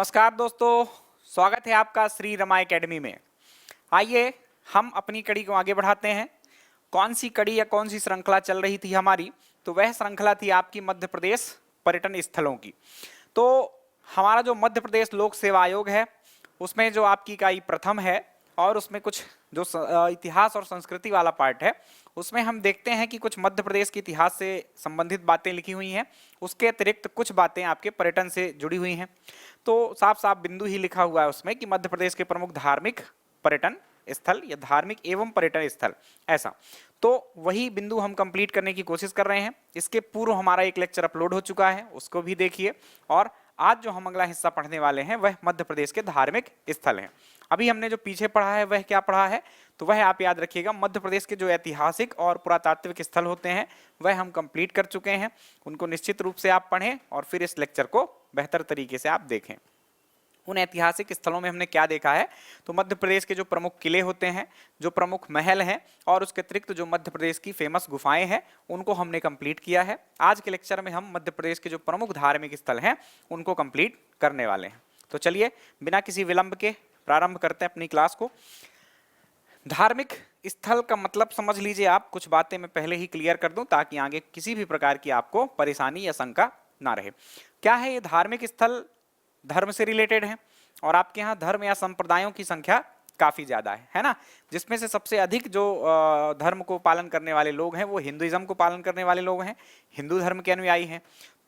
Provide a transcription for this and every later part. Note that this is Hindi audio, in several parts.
नमस्कार दोस्तों, स्वागत है आपका श्री रमा एकेडमी में। आइए हम अपनी कड़ी को आगे बढ़ाते हैं। कौन सी कड़ी या कौन सी श्रृंखला चल रही थी हमारी? तो वह श्रृंखला थी आपकी मध्य प्रदेश पर्यटन स्थलों की। तो हमारा जो मध्य प्रदेश लोक सेवा आयोग है उसमें जो आपकी इकाई प्रथम है और उसमें कुछ जो इतिहास और संस्कृति वाला पार्ट है उसमें हम देखते हैं कि कुछ मध्य प्रदेश के इतिहास से संबंधित बातें लिखी हुई हैं। उसके अतिरिक्त कुछ बातें आपके पर्यटन से जुड़ी हुई हैं। तो साफ साफ बिंदु ही लिखा हुआ है उसमें कि मध्य प्रदेश के प्रमुख धार्मिक पर्यटन स्थल या धार्मिक एवं पर्यटन स्थल, ऐसा। तो वही बिंदु हम कंप्लीट करने की कोशिश कर रहे हैं। इसके पूर्व हमारा एक लेक्चर अपलोड हो चुका है, उसको भी देखिए। और आज जो हम अगला हिस्सा पढ़ने वाले हैं वह मध्य प्रदेश के धार्मिक स्थल हैं। अभी हमने जो पीछे पढ़ा है वह क्या पढ़ा है, तो वह आप याद रखिएगा। मध्य प्रदेश के जो ऐतिहासिक और पुरातात्विक स्थल होते हैं वह हम कंप्लीट कर चुके हैं। उनको निश्चित रूप से आप पढ़ें और फिर इस लेक्चर को बेहतर तरीके से आप देखें। उन ऐतिहासिक स्थलों में हमने क्या देखा है, तो मध्य प्रदेश के जो प्रमुख किले होते हैं, जो प्रमुख महल हैं और उसके अतिरिक्त जो मध्य प्रदेश की फेमस गुफाएं हैं उनको हमने कंप्लीट किया है। आज के लेक्चर में हम मध्य प्रदेश के जो प्रमुख धार्मिक स्थल हैं उनको कंप्लीट करने वाले हैं। तो चलिए बिना किसी विलंब के प्रारंभ करते हैं अपनी क्लास को। धार्मिक स्थल का मतलब समझ लीजिए आप। कुछ बातें मैं पहले ही क्लियर कर दूं ताकि आगे किसी भी प्रकार की आपको परेशानी या शंका ना रहे। क्या है ये धार्मिक स्थल? धर्म से रिलेटेड है और आपके यहाँ धर्म या संप्रदायों की संख्या काफी ज्यादा है ना। जिसमें से सबसे अधिक जो धर्म को पालन करने वाले लोग हैं वो हिंदुइज्म को पालन करने वाले लोग हैं, हिंदू धर्म के अनुयायी हैं।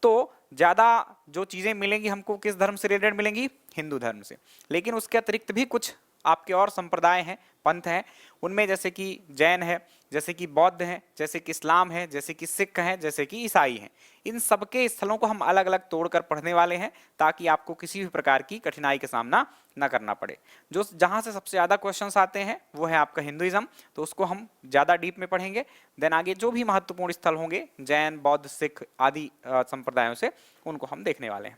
तो ज्यादा जो चीजें मिलेंगी हमको किस धर्म से रिलेटेड मिलेंगी? हिंदू धर्म से। लेकिन उसके अतिरिक्त भी कुछ आपके और संप्रदाय हैं, पंथ हैं, उनमें जैसे कि जैन है, जैसे कि बौद्ध हैं, जैसे कि इस्लाम है, जैसे कि सिख हैं, जैसे कि ईसाई हैं। इन सबके स्थलों को हम अलग अलग तोड़कर पढ़ने वाले हैं ताकि आपको किसी भी प्रकार की कठिनाई का सामना न करना पड़े। जो जहां से सबसे ज्यादा क्वेश्चंस आते हैं वो है आपका हिंदुइज्म, तो उसको हम ज्यादा डीप में पढ़ेंगे। देन आगे जो भी महत्वपूर्ण स्थल होंगे जैन, बौद्ध, सिख आदि संप्रदायों से, उनको हम देखने वाले हैं।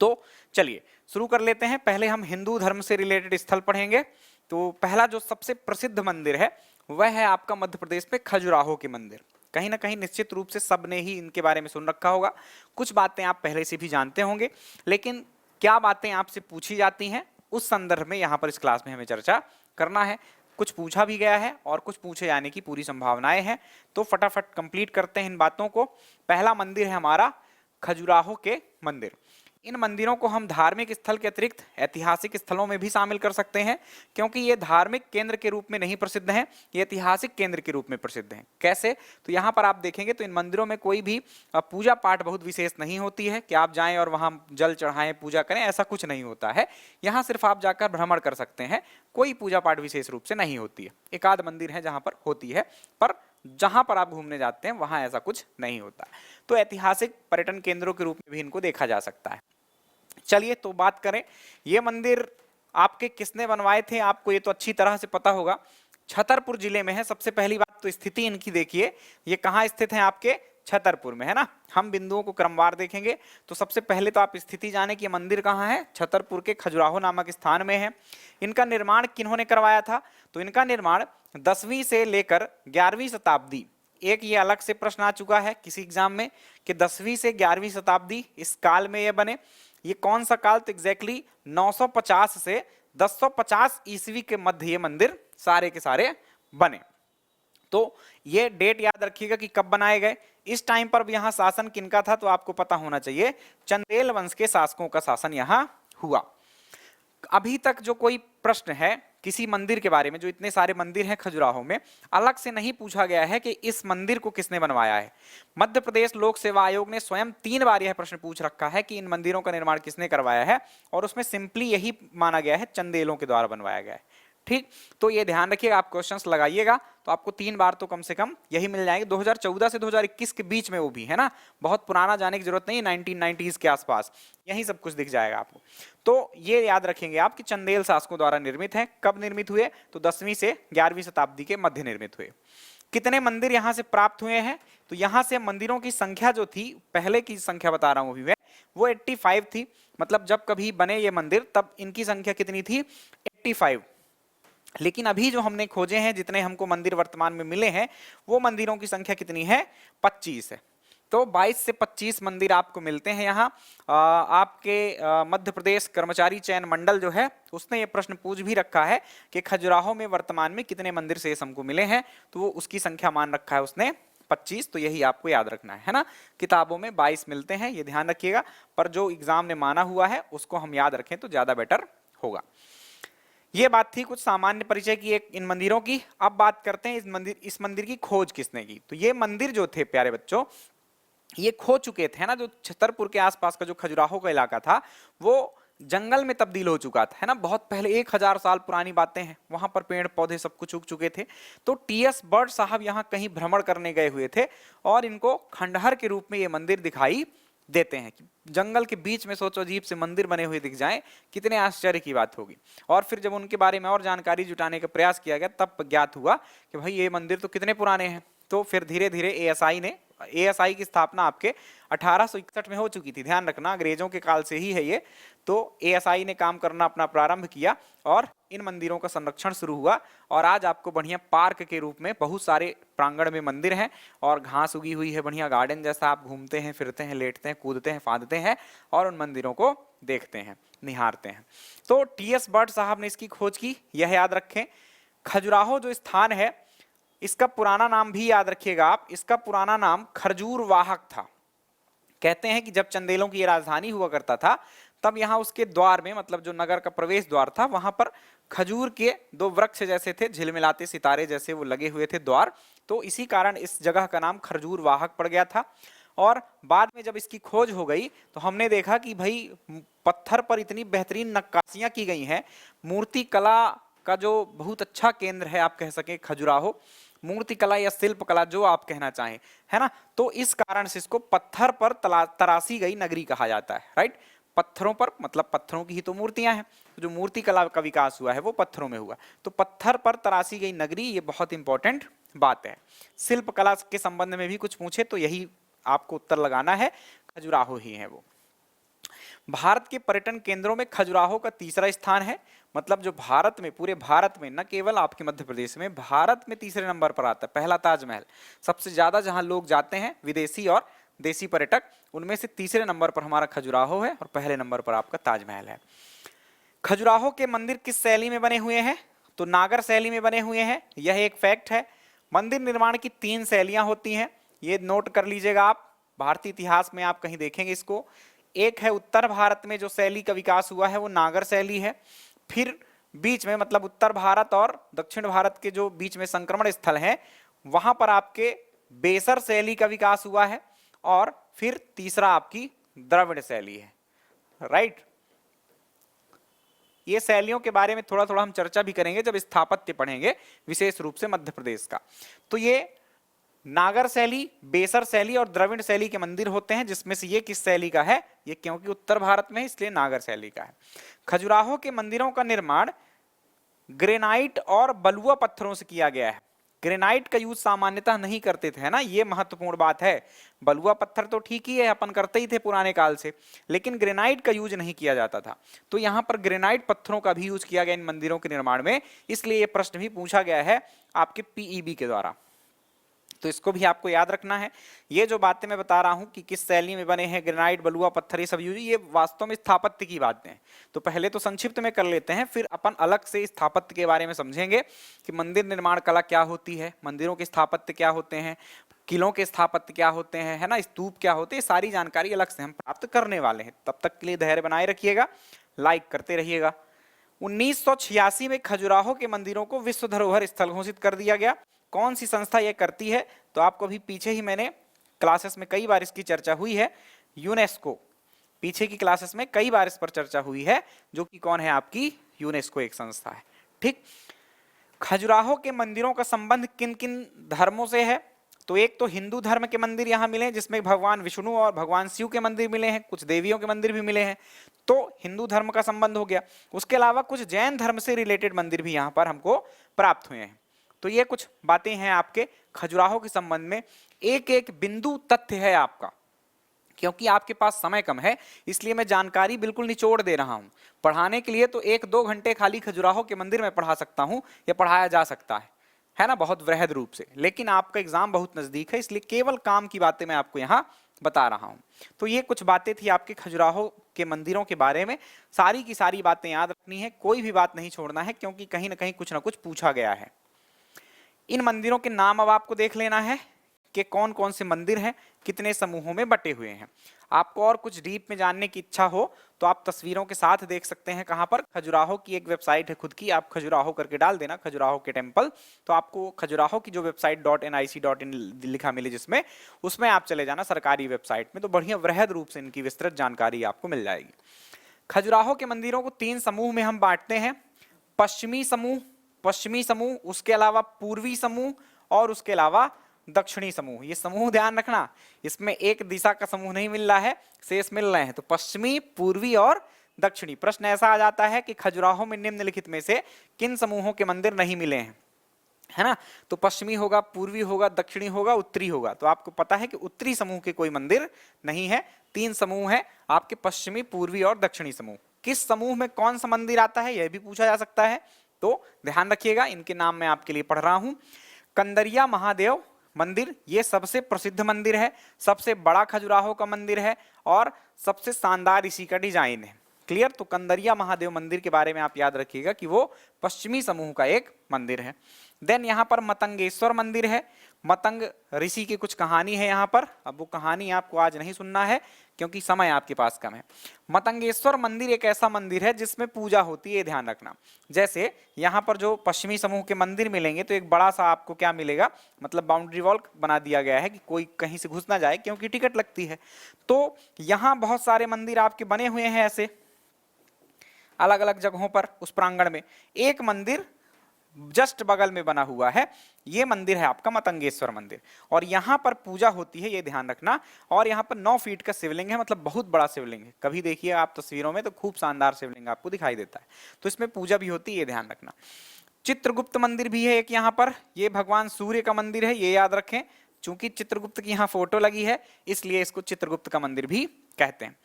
तो चलिए शुरू कर लेते हैं। पहले हम हिंदू धर्म से रिलेटेड स्थल पढ़ेंगे। तो पहला जो सबसे प्रसिद्ध मंदिर है वह है आपका मध्य प्रदेश में खजुराहो के मंदिर। कहीं ना कहीं निश्चित रूप से सबने ही इनके बारे में सुन रखा होगा। कुछ बातें आप पहले से भी जानते होंगे, लेकिन क्या बातें आपसे पूछी जाती हैं उस संदर्भ में यहाँ पर इस क्लास में हमें चर्चा करना है। कुछ पूछा भी गया है और कुछ पूछे जाने की पूरी संभावनाएं हैं। तो फटाफट कंप्लीट करते हैं इन बातों को। पहला मंदिर है हमारा खजुराहो के मंदिर। इन मंदिरों को हम धार्मिक स्थल के अतिरिक्त ऐतिहासिक स्थलों में भी शामिल कर सकते हैं, क्योंकि ये धार्मिक केंद्र के रूप में नहीं प्रसिद्ध हैं, ये ऐतिहासिक केंद्र के रूप में प्रसिद्ध हैं। कैसे? तो यहाँ पर आप देखेंगे तो इन मंदिरों में कोई भी पूजा पाठ बहुत विशेष नहीं होती है कि आप जाएं और वहां जल चढ़ाएं, पूजा करें, ऐसा कुछ नहीं होता है। यहाँ सिर्फ आप जाकर भ्रमण कर सकते हैं, कोई पूजा पाठ विशेष रूप से नहीं होती है। एक आध मंदिर है जहाँ पर होती है, पर जहां पर आप घूमने जाते हैं वहां ऐसा कुछ नहीं होता। तो ऐतिहासिक पर्यटन केंद्रों के रूप में भी इनको देखा जा सकता है। चलिए तो बात करें, ये मंदिर आपके किसने बनवाए थे? आपको ये तो अच्छी तरह से पता होगा, छतरपुर जिले में है। सबसे पहली बात तो स्थिति इनकी देखिए, ये कहाँ स्थित है? आपके छतरपुर में, है ना। हम बिंदुओं को क्रमवार देखेंगे तो सबसे पहले तो आप स्थिति जाने कि मंदिर कहाँ है। छतरपुर के खजुराहो नामक स्थान में है। इनका निर्माण किन्होंने करवाया था? तो इनका निर्माण 10वीं से लेकर 11वीं शताब्दी, एक ये अलग से प्रश्न आ चुका है किसी एग्जाम में कि 10वीं से 11वीं शताब्दी इस काल में ये बने। ये कौन सा काल? तो एग्जैक्टली 950 से 1050 ईस्वी के मध्य ये मंदिर सारे के सारे बने। तो ये डेट याद रखिएगा कि कब बनाए गए। इस टाइम पर भी यहाँ शासन किनका था? तो आपको पता होना चाहिए, चंदेल वंश के शासकों का शासन यहाँ हुआ। अभी तक जो कोई प्रश्न है किसी मंदिर के बारे में, जो इतने सारे मंदिर हैं खजुराहो में, अलग से नहीं पूछा गया है कि इस मंदिर को किसने बनवाया है। मध्य प्रदेश लोक सेवा आयोग ने स्वयं 3 बार यह प्रश्न पूछ रखा है कि इन मंदिरों का निर्माण किसने करवाया है, और उसमें सिंपली यही माना गया है चंदेलों के द्वारा बनवाया गया है। ठीक, तो ये ध्यान रखिएगा, आप क्वेश्चंस लगाइएगा तो आपको 3 बार तो कम से कम यही मिल जाएंगे। 2014 से 2021 के बीच में वो भी है ना, बहुत पुराना जाने की जरूरत नहीं, 1990s के आसपास यही सब कुछ दिख जाएगा आपको। तो ये याद रखेंगे आप कि चंदेल शासकों द्वारा निर्मित है। कब निर्मित हुए? तो 10वीं से 11वीं शताब्दी के मध्य निर्मित हुए। कितने मंदिर यहाँ से प्राप्त हुए हैं? तो यहाँ से मंदिरों की संख्या जो थी, पहले की संख्या बता रहा हूँ अभी मैं, वो 85 थी। मतलब जब कभी बने ये मंदिर तब इनकी संख्या कितनी थी? 85। लेकिन अभी जो हमने खोजे हैं, जितने हमको मंदिर वर्तमान में मिले हैं, वो मंदिरों की संख्या कितनी है? 25 है। तो 22 से 25 मंदिर आपको मिलते हैं यहाँ। आपके मध्य प्रदेश कर्मचारी चयन मंडल जो है उसने ये प्रश्न पूछ भी रखा है कि खजुराहो में वर्तमान में कितने मंदिर शेष हमको मिले हैं, तो वो उसकी संख्या मान रखा है उसने 25, तो यही आपको याद रखना है ना। किताबों में 22 मिलते हैं, ये ध्यान रखिएगा, पर जो एग्जाम ने माना हुआ है उसको हम याद रखें तो ज्यादा बेटर होगा। ये बात थी कुछ सामान्य परिचय की एक इन मंदिरों की। अब बात करते हैं इस मंदिर की खोज किसने की। तो ये मंदिर जो थे प्यारे बच्चों, ये खो चुके थे ना, जो छतरपुर के आसपास का जो खजुराहो का इलाका था वो जंगल में तब्दील हो चुका था, है ना। बहुत पहले 1000 साल पुरानी बातें हैं, वहां पर पेड़ पौधे सब कुछ उग चुके थे। तो टीएस बर्ड साहब यहाँ कहीं भ्रमण करने गए हुए थे और इनको खंडहर के रूप में ये मंदिर दिखाई देते हैं। कि जंगल के बीच में सोचो अजीब से मंदिर बने हुए दिख जाएं, कितने आश्चर्य की बात होगी। और फिर जब उनके बारे में और जानकारी जुटाने का प्रयास किया गया तब ज्ञात हुआ कि भाई ये मंदिर तो कितने पुराने हैं। तो फिर धीरे धीरे एएसआई की स्थापना आपके 1861 में हो चुकी थी, ध्यान रखना अंग्रेजों के काल से ही है ये। तो एएसआई ने काम करना अपना प्रारंभ किया और इन मंदिरों का संरक्षण शुरू हुआ। और आज आपको बढ़िया पार्क के रूप में बहुत सारे प्रांगण में मंदिर हैं और घास उगी हुई है, बढ़िया गार्डन जैसा, आप घूमते हैं, फिरते हैं, लेटते हैं, कूदते हैं, फांदते हैं और उन मंदिरों को देखते हैं, निहारते हैं। तो टीएस बर्ड साहब ने इसकी खोज की, यह याद रखें। खजुराहो जो स्थान है इसका पुराना नाम भी याद रखिएगा आप, इसका पुराना नाम खरजूर वाहक था। कहते हैं कि जब चंदेलों की राजधानी हुआ करता था तब यहाँ उसके द्वार में, मतलब जो नगर का प्रवेश द्वार था, वहां पर खजूर के 2 वृक्ष जैसे थे, झिलमिलाते सितारे जैसे वो लगे हुए थे द्वार। तो इसी कारण इस जगह का नाम खरजूर वाहक पड़ गया था। और बाद में जब इसकी खोज हो गई तो हमने देखा कि भाई पत्थर पर इतनी बेहतरीन नक्काशियां की गई हैं, मूर्ति कला का जो बहुत अच्छा केंद्र है आप कह सके खजुराहो, मूर्ति कला या शिल्प कला जो आप कहना चाहें, है ना। तो इस कारण से इसको पत्थर पर तराशी गई नगरी कहा जाता है, राइट। पत्थरों पर, मतलब पत्थरों की ही तो मूर्तियां हैं, तो जो मूर्ति कला का विकास हुआ है वो पत्थरों में हुआ। तो पत्थर पर तराशी गई नगरी, ये बहुत इंपॉर्टेंट बात है। शिल्प कला के संबंध में भी कुछ पूछे तो यही आपको उत्तर लगाना है, खजुराहो ही है वो। भारत के पर्यटन केंद्रों में खजुराहो का तीसरा स्थान है। मतलब जो भारत में, पूरे भारत में, न केवल आपके मध्य प्रदेश में, भारत में तीसरे नंबर पर आता है। पहला ताजमहल, सबसे ज्यादा जहां लोग जाते हैं विदेशी और देसी पर्यटक, उनमें से तीसरे नंबर पर हमारा खजुराहो है और पहले नंबर पर आपका ताजमहल है। खजुराहो के मंदिर किस शैली में बने हुए हैं? तो नागर शैली में बने हुए हैं, यह एक फैक्ट है। मंदिर निर्माण की 3 शैलियां होती हैं, ये नोट कर लीजिएगा आप, भारतीय इतिहास में आप कहीं देखेंगे इसको। एक है उत्तर भारत में जो शैली का विकास हुआ है वो नागर शैली है। फिर बीच में, मतलब उत्तर भारत और दक्षिण भारत के जो बीच में संक्रमण स्थल है वहां पर आपके बेसर शैली का विकास हुआ है। और फिर तीसरा आपकी द्रविड़ शैली है, राइट। ये शैलियों के बारे में थोड़ा थोड़ा हम चर्चा भी करेंगे जब स्थापत्य पढ़ेंगे, विशेष रूप से मध्य प्रदेश का। तो ये नागर शैली, बेसर शैली और द्रविड़ शैली के मंदिर होते हैं, जिसमें से ये किस शैली का है? ये क्योंकि उत्तर भारत में है इसलिए नागर शैली का है। खजुराहो के मंदिरों का निर्माण ग्रेनाइट और बलुआ पत्थरों से किया गया है। ग्रेनाइट का यूज सामान्यतः नहीं करते थे, है ना, ये महत्वपूर्ण बात है। बलुआ पत्थर तो ठीक ही है, अपन करते ही थे पुराने काल से, लेकिन ग्रेनाइट का यूज नहीं किया जाता था। तो यहाँ पर ग्रेनाइट पत्थरों का भी यूज किया गया इन मंदिरों के निर्माण में, इसलिए ये प्रश्न भी पूछा गया है आपके पीईबी के द्वारा। तो इसको भी आपको याद रखना है। ये जो बातें मैं बता रहा हूं कि किस शैली में बने हैं, ग्रेनाइट, बलुआ पत्थर, ये सब यूज, ये वास्तव में स्थापत्य की बातें हैं। तो पहले तो संक्षिप्त में कर लेते हैं, फिर अपन अलग से स्थापत्य के बारे में समझेंगे कि मंदिर निर्माण कला क्या होती है, मंदिरों के स्थापत्य क्या होते हैं, किलों के स्थापत्य क्या होते हैं, है ना, स्तूप क्या होते हैं, सारी जानकारी अलग से हम प्राप्त करने वाले हैं। तब तक के लिए धैर्य बनाए रखिएगा, लाइक करते रहिएगा। 1986 में खजुराहो के मंदिरों को विश्व धरोहर स्थल घोषित कर दिया गया। कौन सी संस्था यह करती है? तो आपको अभी पीछे ही मैंने क्लासेस में कई बार इसकी चर्चा हुई है, यूनेस्को। पीछे की क्लासेस में कई बार इस पर चर्चा हुई है, जो कि कौन है? आपकी यूनेस्को एक संस्था है, ठीक। खजुराहो के मंदिरों का संबंध किन किन धर्मों से है? तो एक तो हिंदू धर्म के मंदिर यहाँ मिले, जिसमें भगवान विष्णु और भगवान शिव के मंदिर मिले हैं, कुछ देवियों के मंदिर भी मिले हैं, तो हिंदू धर्म का संबंध हो गया। उसके अलावा कुछ जैन धर्म से रिलेटेड मंदिर भी यहाँ पर हमको प्राप्त हुए हैं। तो ये कुछ बातें हैं आपके खजुराहो के संबंध में। एक एक बिंदु तथ्य है आपका, क्योंकि आपके पास समय कम है इसलिए मैं जानकारी बिल्कुल निचोड़ दे रहा हूं। पढ़ाने के लिए तो 1-2 घंटे खाली खजुराहो के मंदिर में पढ़ा सकता हूं या पढ़ाया जा सकता है ना, बहुत वृहद रूप से। लेकिन आपका एग्जाम बहुत नजदीक है, इसलिए केवल काम की बातें मैं आपको यहाँ बता रहा हूं। तो ये कुछ बातें थी आपके खजुराहो के मंदिरों के बारे में। सारी की सारी बातें याद रखनी है, कोई भी बात नहीं छोड़ना है, क्योंकि कहीं ना कहीं कुछ ना कुछ पूछा गया है। इन मंदिरों के नाम अब आपको देख लेना है कि कौन कौन से मंदिर हैं, कितने समूहों में बटे हुए हैं। आपको और कुछ डीप में जानने की इच्छा हो तो आप तस्वीरों के साथ देख सकते हैं। कहां पर? खजुराहो की एक वेबसाइट है खुद की, आप खजुराहो करके डाल देना, खजुराहो के टेम्पल, तो आपको खजुराहो की जो वेबसाइट .nic.in लिखा मिले जिसमें, उसमें आप चले जाना सरकारी वेबसाइट में, तो बढ़िया वृहद रूप से इनकी विस्तृत जानकारी आपको मिल जाएगी। खजुराहो के मंदिरों को 3 समूह में हम बांटते हैं। पश्चिमी समूह, उसके अलावा पूर्वी समूह और उसके अलावा दक्षिणी समूह। ये समूह ध्यान रखना, इसमें एक दिशा का समूह नहीं मिल रहा है, शेष मिल रहे हैं। तो पश्चिमी, पूर्वी और दक्षिणी। प्रश्न ऐसा आ जाता है कि खजुराहो में निम्नलिखित में से किन समूहों के मंदिर नहीं मिले हैं, है ना। तो पश्चिमी होगा, पूर्वी होगा, दक्षिणी होगा, उत्तरी होगा। तो आपको पता है कि उत्तरी समूह के कोई मंदिर नहीं है। 3 समूह है आपके, पश्चिमी, पूर्वी और दक्षिणी समूह। किस समूह में कौन सा मंदिर आता है यह भी पूछा जा सकता है, तो ध्यान रखिएगा। इनके नाम मैं आपके लिए पढ़ रहा हूं। कंदरिया महादेव मंदिर, ये सबसे प्रसिद्ध मंदिर है, सबसे बड़ा खजुराहो का मंदिर है और सबसे शानदार इसी का डिजाइन है। क्लियर? तो कंदरिया महादेव मंदिर के बारे में आप याद रखिएगा कि वो पश्चिमी समूह का एक मंदिर है। देन यहाँ पर मतंगेश्वर मंदिर है। मतंग ऋषि की कुछ कहानी है यहाँ पर। अब वो कहानी आपको आज नहीं सुनना है क्योंकि समय आपके पास कम है। मतंगेश्वर मंदिर एक ऐसा मंदिर है जिसमें पूजा होती है, ध्यान रखना। जैसे यहाँ पर जो पश्चिमी समूह के मंदिर मिलेंगे तो एक बड़ा सा आपको क्या मिलेगा, मतलब बाउंड्री वॉल बना दिया गया है कि कोई कहीं से घुस ना जाए, क्योंकि टिकट लगती है। तो यहाँ बहुत सारे मंदिर आपके बने हुए हैं ऐसे अलग अलग जगहों पर उस प्रांगण में। एक मंदिर जस्ट बगल में बना हुआ है, ये मंदिर है आपका मतंगेश्वर मंदिर, और यहाँ पर पूजा होती है, ये ध्यान रखना। और यहाँ पर 9 फीट का शिवलिंग है, मतलब बहुत बड़ा शिवलिंग है। कभी देखिए आप तस्वीरों में तो खूब शानदार शिवलिंग आपको दिखाई देता है, तो इसमें पूजा भी होती है, ये ध्यान रखना। चित्रगुप्त मंदिर भी है एक यहाँ पर, ये भगवान सूर्य का मंदिर है, ये याद रखें। चूंकि चित्रगुप्त की यहाँ फोटो लगी है इसलिए इसको चित्रगुप्त का मंदिर भी कहते हैं।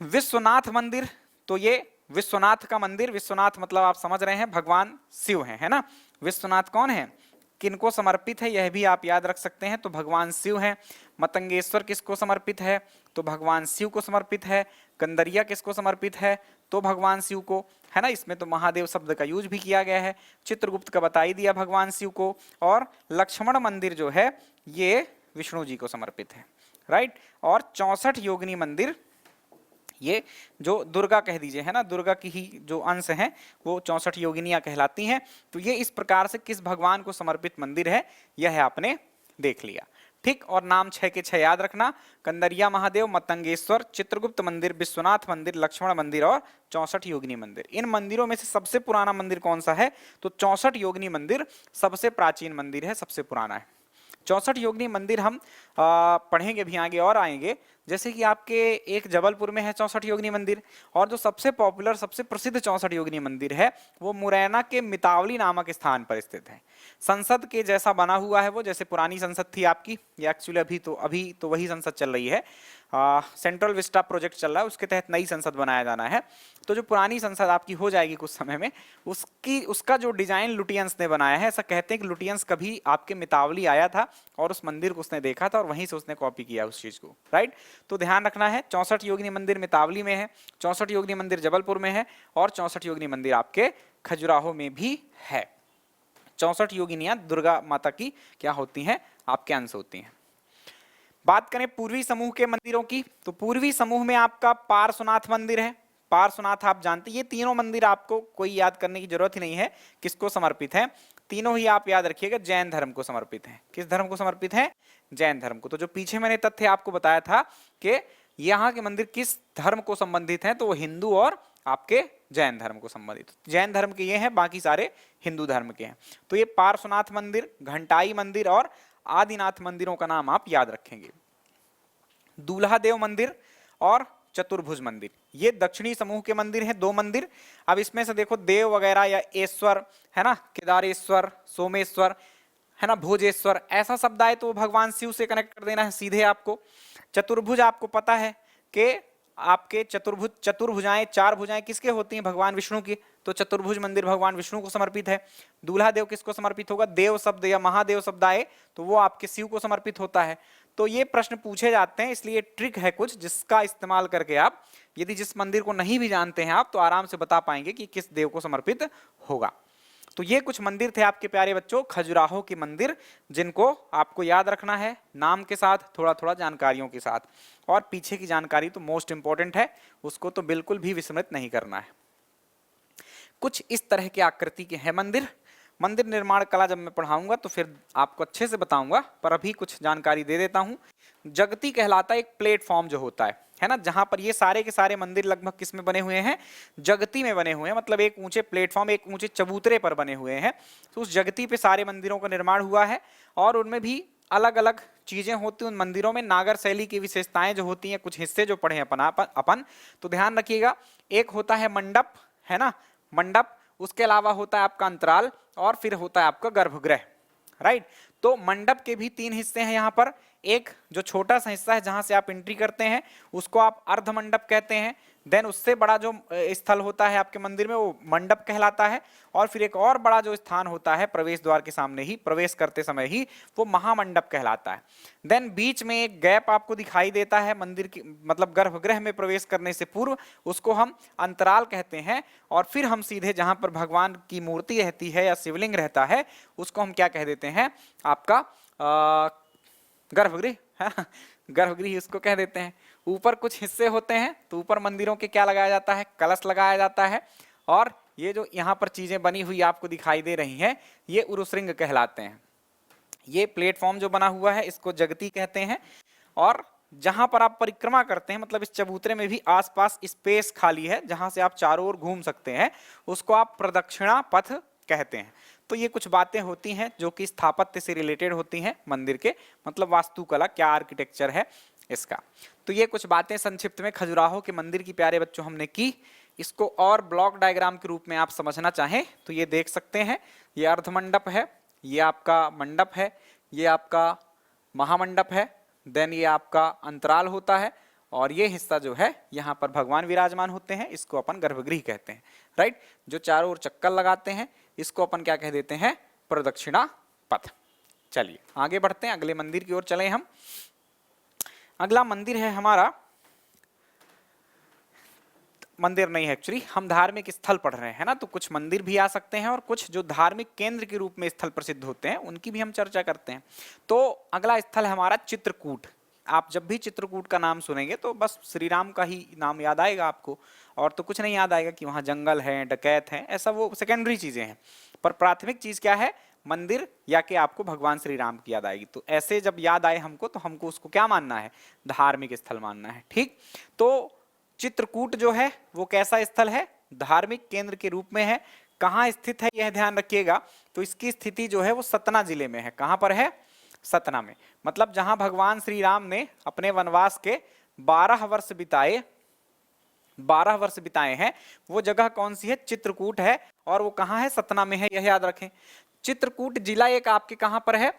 विश्वनाथ मंदिर, तो ये विश्वनाथ का मंदिर, विश्वनाथ मतलब आप समझ रहे हैं भगवान शिव हैं, है ना। विश्वनाथ कौन है, किनको समर्पित है, यह भी आप याद रख सकते हैं, तो भगवान शिव हैं। मतंगेश्वर किसको समर्पित है, तो भगवान शिव को समर्पित है। कंदरिया किसको समर्पित है, तो भगवान शिव को, है ना। इसमें तो महादेव शब्द का यूज भी किया गया है। चित्रगुप्त का बता ही दिया, भगवान शिव को। और लक्ष्मण मंदिर जो है ये विष्णु जी को समर्पित है, राइट। और 64 योगिनी मंदिर, ये जो दुर्गा कह दीजिए, है ना, दुर्गा की ही जो अंश हैं वो 64 योगिनियां कहलाती हैं। तो ये इस प्रकार से किस भगवान को समर्पित मंदिर है यह आपने देख लिया, ठीक। और नाम 6 के 6 याद रखना, कंदरिया महादेव, मतंगेश्वर, चित्रगुप्त मंदिर, विश्वनाथ मंदिर, लक्ष्मण मंदिर और 64 योगिनी मंदिर। इन मंदिरों में से सबसे पुराना मंदिर कौन सा है, तो 64 योगिनी मंदिर सबसे प्राचीन मंदिर है, सबसे पुराना है। 64 योगिनी मंदिर हम पढ़ेंगे भी आगे और आएंगे। जैसे कि आपके एक जबलपुर में है 64 योगिनी मंदिर, और जो सबसे पॉपुलर सबसे प्रसिद्ध 64 योगिनी मंदिर है वो मुरैना के मितावली नामक स्थान पर स्थित है। संसद के जैसा बना हुआ है वो, जैसे पुरानी संसद थी आपकी, ये एक्चुअली अभी तो वही संसद चल रही है। सेंट्रल विस्टा प्रोजेक्ट चल रहा है, उसके तहत नई संसद बनाया जाना है। तो जो पुरानी संसद आपकी हो जाएगी कुछ समय में, उसका जो डिजाइन लुटियंस ने बनाया है। ऐसा कहते हैं कि लुटियंस कभी आपके मितावली आया था और उस मंदिर को उसने देखा था और वहीं से उसने कॉपी किया उस चीज को, राइट। तो ध्यान रखना है, 64 योगिनी मंदिर मितावली में है, 64 योगिनी मंदिर जबलपुर में है और 64 योगिनी मंदिर आपके खजुराहो में भी है। 64 योगिनियां दुर्गा माता की क्या होती हैं, आपके अंश होती हैं। बात करें पूर्वी समूह के मंदिरों की, तो पूर्वी समूह में आपका पार्श्वनाथ मंदिर है। पार्श्वनाथ आप जानते हैं, ये तीनों मंदिर आपको कोई याद करने की जरूरत ही नहीं है किसको समर्पित है, तीनों ही आप याद रखिएगा जैन धर्म को समर्पित है। किस धर्म को समर्पित है, जैन धर्म को। तो जो पीछे मैंने तथ्य आपको बताया था कि यहाँ के मंदिर किस धर्म को संबंधित हैं, तो वो हिंदू और आपके जैन धर्म को संबंधित। जैन धर्म के ये हैं, बाकी सारे हिंदू धर्म के हैं। तो ये पार्श्वनाथ मंदिर, घंटाई मंदिर और आदिनाथ मंदिरों का नाम आप याद रखेंगे। दूल्हा देव मंदिर और चतुर्भुज मंदिर, ये दक्षिणी समूह के मंदिर हैं, 2 मंदिर। अब इसमें से देखो देव वगैरह या ईश्वर, है ना, केदारेश्वर, सोमेश्वर, है ना, भोजेश्वर, ऐसा शब्द आए तो भगवान शिव से कनेक्ट कर देना है सीधे आपको। चतुर्भुज आपको पता है कि आपके चतुर्भुजाएं, चार भुजाएं किसके होती हैं? भगवान विष्णु की। तो चतुर्भुज मंदिर भगवान विष्णु को समर्पित है। दूल्हा देव किसको समर्पित होगा? देव शब्द या महादेव शब्द आए तो वो आपके शिव को समर्पित होता है। तो ये प्रश्न पूछे जाते हैं, इसलिए ट्रिक है कुछ जिसका इस्तेमाल करके आप यदि जिस मंदिर को नहीं भी जानते हैं आप तो आराम से बता पाएंगे कि किस देव को समर्पित होगा। तो ये कुछ मंदिर थे आपके प्यारे बच्चों, खजुराहो के मंदिर, जिनको आपको याद रखना है नाम के साथ, थोड़ा थोड़ा जानकारियों के साथ। और पीछे की जानकारी तो मोस्ट इंपॉर्टेंट है, उसको तो बिल्कुल भी विस्मृत नहीं करना है। कुछ इस तरह की आकृति के हैं मंदिर। मंदिर निर्माण कला जब मैं पढ़ाऊंगा तो फिर आपको अच्छे से बताऊंगा, पर अभी कुछ जानकारी दे देता हूं। जगती कहलाता एक प्लेटफॉर्म जो होता है ना, जहां पर ये सारे के सारे मंदिर लगभग किस में बने हुए हैं? जगती में बने हुए हैं, मतलब एक ऊंचे प्लेटफॉर्म, एक ऊंचे चबूतरे पर बने हुए हैं। तो उस जगती पे सारे मंदिरों का निर्माण हुआ है और उनमें भी अलग अलग चीजें होती हैं। उन मंदिरों में नागर शैली की विशेषताएं जो होती हैं, कुछ हिस्से जो पढ़े अपन तो ध्यान रखिएगा। एक होता है मंडप, है ना, मंडप, उसके अलावा होता है आपका अंतराल और फिर होता है आपका गर्भगृह, राइट। तो मंडप के भी तीन हिस्से हैं यहाँ पर। एक जो छोटा सा हिस्सा है जहां से आप एंट्री करते हैं उसको आप अर्ध मंडप कहते हैं। देन उससे बड़ा जो स्थल होता है आपके मंदिर में वो मंडप कहलाता है। और फिर एक और बड़ा जो स्थान होता है प्रवेश द्वार के सामने ही, प्रवेश करते समय ही, वो महामंडप कहलाता है। देन बीच में एक गैप आपको दिखाई देता है मंदिर की, मतलब गर्भगृह में प्रवेश करने से पूर्व, उसको हम अंतराल कहते हैं। और फिर हम सीधे जहां पर भगवान की मूर्ति रहती है या शिवलिंग रहता है उसको हम क्या कह देते हैं? आपका गर्भगृह, है, गर्भगृह उसको कह देते हैं। ऊपर कुछ हिस्से होते हैं तो ऊपर मंदिरों के क्या लगाया जाता है? कलश लगाया जाता है। और ये जो यहाँ पर चीजें बनी हुई आपको दिखाई दे रही हैं ये उरुश्रृंग कहलाते हैं। ये प्लेटफॉर्म जो बना हुआ है इसको जगती कहते हैं। और जहां पर आप परिक्रमा करते हैं, मतलब इस चबूतरे में भी आसपास स्पेस खाली है जहां से आप चारों ओर घूम सकते हैं, उसको आप प्रदक्षिणा पथ कहते हैं। तो ये कुछ बातें होती हैं जो कि स्थापत्य से रिलेटेड होती हैं मंदिर के, मतलब वास्तुकला, क्या आर्किटेक्चर है इसका। तो ये कुछ बातें संक्षिप्त में खजुराहो के मंदिर की प्यारे बच्चों हमने की। इसको और ब्लॉक डायग्राम के रूप में आप समझना चाहें तो ये देख सकते हैं। ये अर्धमंडप है, ये आपका मंडप है, ये आपका महामंडप है, देन ये आपका अंतराल होता है और ये हिस्सा जो है यहाँ पर भगवान विराजमान होते हैं, इसको अपन गर्भगृह कहते हैं, राइट। जो चारों ओर चक्कर लगाते हैं इसको अपन क्या कह देते हैं? प्रदक्षिणा पथ। चलिए आगे बढ़ते हैं, अगले मंदिर की ओर चलें हम। अगला मंदिर है हमारा, मंदिर नहीं है एक्चुअली, हम धार्मिक स्थल पढ़ रहे हैं ना, तो कुछ मंदिर भी आ सकते हैं और कुछ जो धार्मिक केंद्र के रूप में स्थल प्रसिद्ध होते हैं उनकी भी हम चर्चा करते हैं। तो अगला स्थल है हमारा चित्रकूट। आप जब भी चित्रकूट का नाम सुनेंगे तो बस श्री राम का ही नाम याद आएगा आपको, और तो कुछ नहीं याद आएगा कि वहाँ जंगल है, डकैत है, ऐसा वो सेकेंडरी चीजें हैं। पर प्राथमिक चीज क्या है? मंदिर, या कि आपको भगवान श्री राम की याद आएगी। तो ऐसे जब याद आए हमको तो हमको उसको क्या मानना है? धार्मिक स्थल मानना है, ठीक। तो चित्रकूट जो है वो कैसा स्थल है? धार्मिक केंद्र के रूप में है। कहाँ स्थित है यह ध्यान रखिएगा। तो इसकी स्थिति जो है वो सतना जिले में है। कहाँ पर है? सतना में, मतलब जहां भगवान श्री राम ने अपने वनवास के 12 वर्ष बिताए, 12 वर्ष बिताए हैं, वो जगह कौन सी है? चित्रकूट है। और वो कहाँ है? सतना में है, यह याद रखें। चित्रकूट जिला एक आपके कहाँ पर है?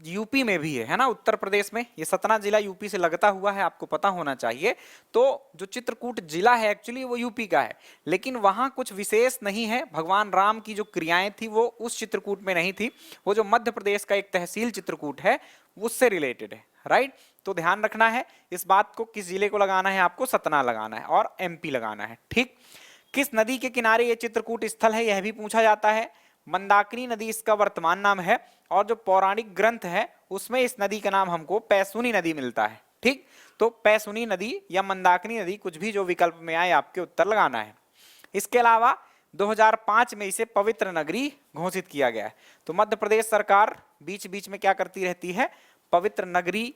यूपी में भी है ना, उत्तर प्रदेश में। ये सतना जिला यूपी से लगता हुआ है, आपको पता होना चाहिए। तो जो चित्रकूट जिला है एक्चुअली वो यूपी का है, लेकिन वहां कुछ विशेष नहीं है। भगवान राम की जो क्रियाएं थी वो उस चित्रकूट में नहीं थी, वो जो मध्य प्रदेश का एक तहसील चित्रकूट है उससे रिलेटेड है, राइट। तो ध्यान रखना है इस बात को, किस जिले को लगाना है आपको? सतना लगाना है और एमपी लगाना है, ठीक। किस नदी के किनारे ये चित्रकूट स्थल है यह भी पूछा जाता है। मंदाकिनी नदी इसका वर्तमान नाम है, और जो पौराणिक ग्रंथ है उसमें इस नदी का नाम हमको पैसुनी नदी मिलता है, ठीक। तो पैसुनी नदी या मंदाकिनी नदी, कुछ भी जो विकल्प में आए आपके उत्तर लगाना है। इसके अलावा 2005 में इसे पवित्र नगरी घोषित किया गया है। तो मध्य प्रदेश सरकार बीच बीच में क्या करती रहती है? पवित्र नगरी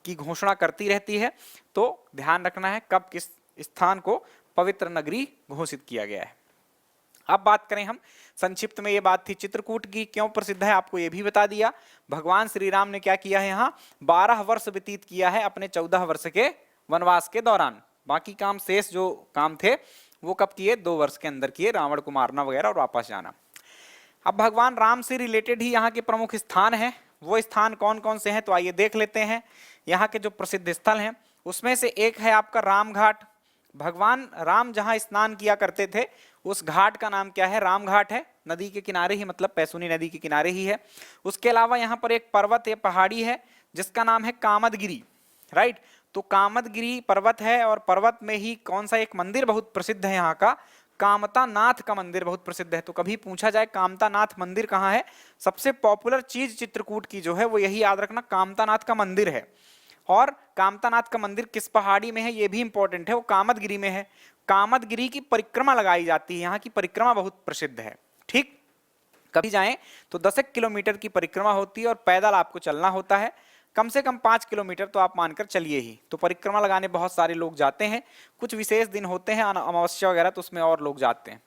की घोषणा करती रहती है। तो ध्यान रखना है कब किस स्थान को पवित्र नगरी घोषित किया गया है। अब बात करें हम, संक्षिप्त में ये बात थी चित्रकूट की, क्यों प्रसिद्ध है आपको ये भी बता दिया। भगवान श्री राम ने क्या किया है? यहाँ 12 वर्ष व्यतीत किया है अपने 14 वर्ष के वनवास के दौरान। बाकी काम, शेष जो काम थे वो कब किए? 2 वर्ष के अंदर किए, रावण को मारना वगैरह और वापस जाना। अब भगवान राम से रिलेटेड ही यहाँ के प्रमुख स्थान हैं। वो स्थान कौन कौन से हैं तो आइए देख लेते हैं। यहाँ के जो प्रसिद्ध स्थल हैं उसमें से एक है आपका राम घाट। भगवान राम जहां स्नान किया करते थे उस घाट का नाम क्या है? राम घाट है। नदी के किनारे ही, मतलब पैसुनी नदी के किनारे ही है। उसके अलावा यहाँ पर एक पर्वत या पहाड़ी है जिसका नाम है कामदगिरी, राइट। तो कामदगिरी पर्वत है, और पर्वत में ही कौन सा एक मंदिर बहुत प्रसिद्ध है यहाँ का? कामता नाथ का मंदिर बहुत प्रसिद्ध है। तो कभी पूछा जाए कामता नाथ मंदिर कहाँ है, सबसे पॉपुलर चीज चित्रकूट की जो है वो यही याद रखना, कामता नाथ का मंदिर है। और कामतानाथ का मंदिर किस पहाड़ी में है ये भी इंपॉर्टेंट है, वो कामदगिरी में है। कामदगिरी की परिक्रमा लगाई जाती है, यहाँ की परिक्रमा बहुत प्रसिद्ध है, ठीक। कभी जाएं तो 10 किलोमीटर की परिक्रमा होती है और पैदल आपको चलना होता है, कम से कम 5 किलोमीटर तो आप मानकर चलिए ही। तो परिक्रमा लगाने बहुत सारे लोग जाते हैं, कुछ विशेष दिन होते हैं अमावस्या वगैरह, तो उसमें और लोग जाते हैं।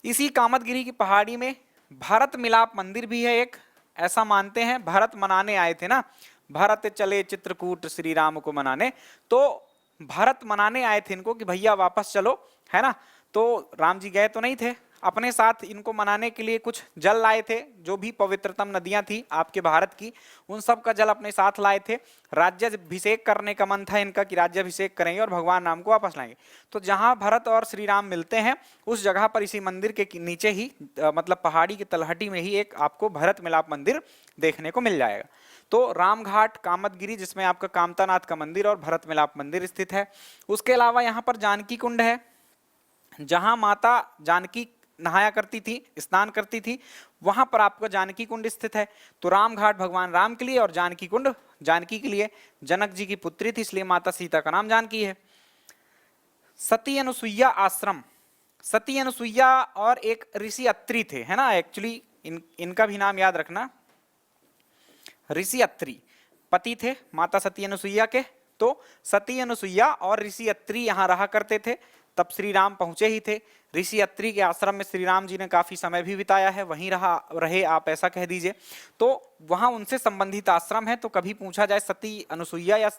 इसी कामदगिरी की पहाड़ी में भरत मिलाप मंदिर भी है एक। ऐसा मानते हैं भरत मनाने आए थे ना, भरत चले चित्रकूट श्री राम को मनाने, तो भरत मनाने आए थे इनको कि भैया वापस चलो, है ना। तो राम जी गए तो नहीं थे, अपने साथ इनको मनाने के लिए कुछ जल लाए थे, जो भी पवित्रतम नदियां थी आपके भारत की, उन सब का जल अपने साथ लाए थे। राज्याभिषेक करने का मन था इनका कि राज्याभिषेक करेंगे और भगवान राम को वापस लाएंगे। तो जहां भरत और श्री राम मिलते हैं उस जगह पर, इसी मंदिर के नीचे ही, मतलब पहाड़ी की तलहटी में ही एक आपको भरत मिलाप मंदिर देखने को मिल जाएगा। तो रामघाट, कामदगिरी जिसमें आपका कामतानाथ का मंदिर और भरत मिलाप मंदिर स्थित है। उसके अलावा यहाँ पर जानकी कुंड है, जहां माता जानकी नहाया करती थी, स्नान करती थी, वहां पर आपका जानकी कुंड स्थित है। तो रामघाट भगवान राम के लिए और जानकी कुंड जानकी के लिए। जनक जी की पुत्री थी इसलिए माता सीता का नाम जानकी है। सती अनुसुईया आश्रम, सती अनुसुईया और एक ऋषि अत्रि थे, है ना। एक्चुअली इनका भी नाम याद रखना, ऋषि अत्रि पति थे माता सती अनुसुईया के। तो सती अनुसुईया और ऋषि अत्रि यहाँ रहा करते थे, तब श्री राम पहुंचे ही थे। ऋषि अत्रि के आश्रम में श्री राम जी ने काफी समय भी बिताया है, वहीं रहे आप ऐसा कह दीजिए। तो वहां उनसे संबंधित आश्रम है। तो कभी पूछा जाए सती अनुसुईया या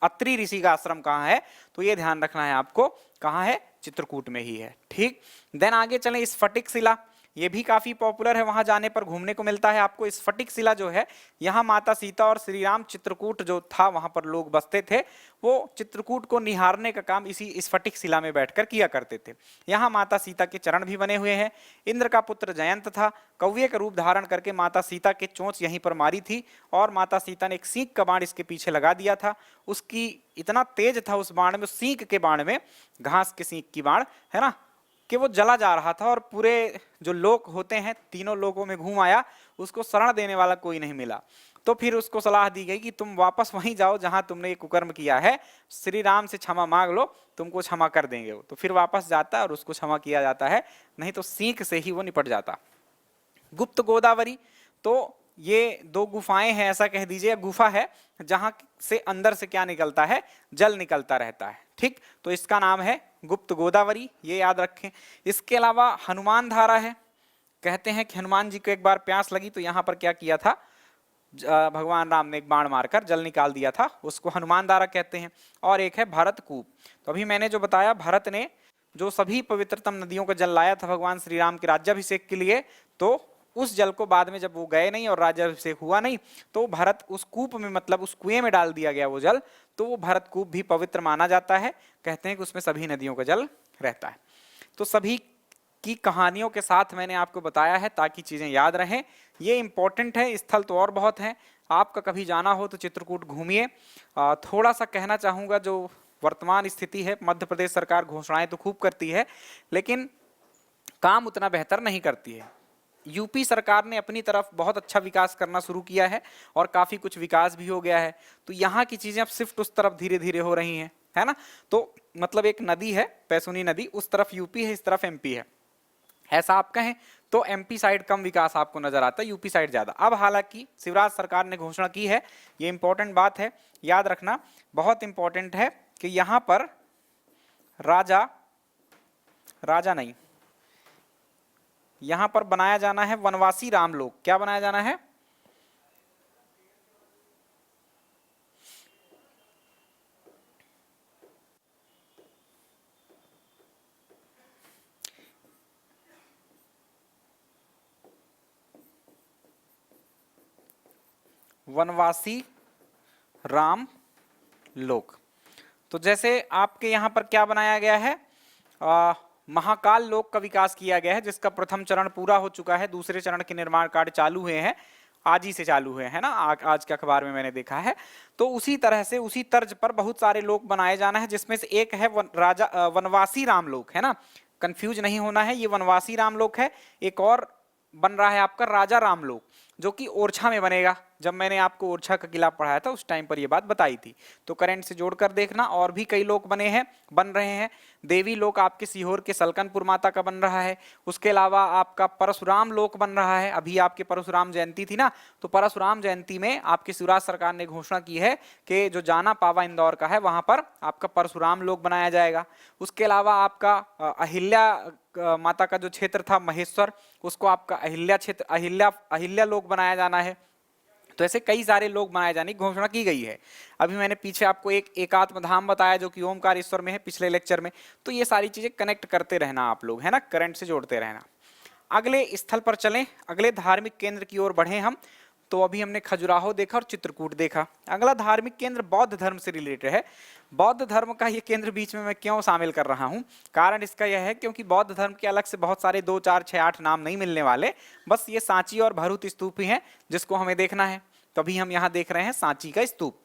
अत्रि ऋषि का आश्रम कहाँ है, तो ये ध्यान रखना है आपको, कहाँ है? चित्रकूट में ही है, ठीक। देन आगे चलें, स्फटिक शिला, ये भी काफी पॉपुलर है, वहां जाने पर घूमने को मिलता है आपको। स्फटिक शिला जो है, यहाँ माता सीता और श्री राम, चित्रकूट जो था वहां पर लोग बसते थे, वो चित्रकूट को निहारने का काम इसी स्फटिक शिला में बैठकर किया करते थे। यहाँ माता सीता के चरण भी बने हुए हैं। इंद्र का पुत्र जयंत था, कौवे का रूप धारण करके माता सीता के चोंच यहीं पर मारी थी, और माता सीता ने एक सींग का बाण इसके पीछे लगा दिया था। उसकी इतना तेज था उस बाण में, सींग के बाण में, घास के सींग की बाण, है ना, कि वो जला जा रहा था, और पूरे जो लोक होते हैं तीनों लोकों में घूम आया, उसको शरण देने वाला कोई नहीं मिला। तो फिर उसको सलाह दी गई कि तुम वापस वहीं जाओ जहां तुमने ये कुकर्म किया है, श्री राम से क्षमा मांग लो, तुमको क्षमा कर देंगे वो। तो फिर वापस जाता है और उसको क्षमा किया जाता है, नहीं तो सींक से ही वो निपट जाता। गुप्त गोदावरी, तो ये दो गुफाएं हैं ऐसा कह दीजिए, गुफा है जहां से अंदर से क्या निकलता है? जल निकलता रहता है, ठीक। तो इसका नाम है गुप्त गोदावरी, ये याद रखें। इसके अलावा हनुमान धारा है, कहते हैं कि हनुमान जी को एक बार प्यास लगी तो यहाँ पर क्या किया था, भगवान राम ने एक बाण मारकर जल निकाल दिया था, उसको हनुमान धारा कहते हैं। और एक है भरत कूप। तो अभी मैंने जो बताया, भरत ने जो सभी पवित्रतम नदियों का जल लाया था भगवान श्री राम के राज्याभिषेक के लिए, तो उस जल को बाद में जब वो गए नहीं और राज्याभिषेक हुआ नहीं, तो भरत उस कूप में, मतलब उस कुएं में डाल दिया गया वो जल, तो वो भरत कूप भी पवित्र माना जाता है। कहते हैं कि उसमें सभी नदियों का जल रहता है। तो सभी की कहानियों के साथ मैंने आपको बताया है ताकि चीजें याद रहें, ये इंपॉर्टेंट है। स्थल तो और बहुत हैं, आपका कभी जाना हो तो चित्रकूट घूमिए। थोड़ा सा कहना चाहूँगा, जो वर्तमान स्थिति है, मध्य प्रदेश सरकार घोषणाएं तो खूब करती है लेकिन काम उतना बेहतर नहीं करती है। यूपी सरकार ने अपनी तरफ बहुत अच्छा विकास करना शुरू किया है और काफी कुछ विकास भी हो गया है, तो यहाँ की चीजें अब शिफ्ट उस तरफ धीरे धीरे हो रही हैं, है ना। तो मतलब एक नदी है पैसुनी नदी, उस तरफ यूपी है, इस तरफ एमपी है, ऐसा आप कहें तो एमपी साइड कम विकास आपको नजर आता है, यूपी साइड ज्यादा। अब हालांकि शिवराज सरकार ने घोषणा की है, ये इंपॉर्टेंट बात है, याद रखना, बहुत इंपॉर्टेंट है कि यहां पर राजा नहीं, यहां पर बनाया जाना है वनवासी रामलोक। क्या बनाया जाना है? वनवासी राम लोक। तो जैसे आपके यहाँ पर क्या बनाया गया है, महाकाल लोक का विकास किया गया है, जिसका प्रथम चरण पूरा हो चुका है, दूसरे चरण के निर्माण कार्य चालू हुए हैं, आज ही से चालू हुए हैं ना, आज के अखबार में मैंने देखा है। तो उसी तरह से उसी तर्ज पर बहुत सारे लोक बनाए जाना है, जिसमें से एक है वनवासी रामलोक, है ना, कंफ्यूज नहीं होना है, ये वनवासी रामलोक है। एक और बन रहा है आपका राजा रामलोक, जो कि ओरछा में बनेगा। जब मैंने आपको ओरछा का किला पढ़ाया था उस टाइम पर ये बात बताई थी, तो करंट से जोड़कर देखना। और भी कई लोक बन रहे हैं। देवी लोक आपके सीहोर के सलकनपुर माता का बन रहा है। उसके अलावा आपका परशुराम लोक बन रहा है। अभी आपके परशुराम जयंती थी ना, तो परशुराम जयंती में आपकी शिवराज सरकार ने घोषणा की है कि जो जाना पावा इंदौर का है वहां पर आपका परशुराम लोक बनाया जाएगा। उसके अलावा आपका अहिल्या माता का जो क्षेत्र था महेश्वर, उसको आपका अहिल्या क्षेत्र अहिल्या लोक बनाया जाना है। तो ऐसे कई सारे लोग बनाए जाने की घोषणा की गई है। अभी मैंने पीछे आपको एक एकात्म धाम बताया जो कि ओमकारेश्वर में है पिछले लेक्चर में। तो ये सारी चीजें कनेक्ट करते रहना आप लोग, है ना, करंट से जोड़ते रहना। अगले स्थल पर चलें, अगले धार्मिक केंद्र की ओर बढ़े हम। तो अभी हमने खजुराहो देखा और चित्रकूट देखा। अगला धार्मिक केंद्र बौद्ध धर्म से रिलेटेड है। बौद्ध धर्म का ये केंद्र बीच में मैं क्यों शामिल कर रहा हूँ, कारण इसका यह है क्योंकि बौद्ध धर्म के अलग से बहुत सारे 2, 4, 6, 8 नाम नहीं मिलने वाले, बस ये सांची और भरूच स्तूप ही हैं जिसको हमें देखना है। तो अभी हम यहां देख रहे हैं सांची का स्तूप।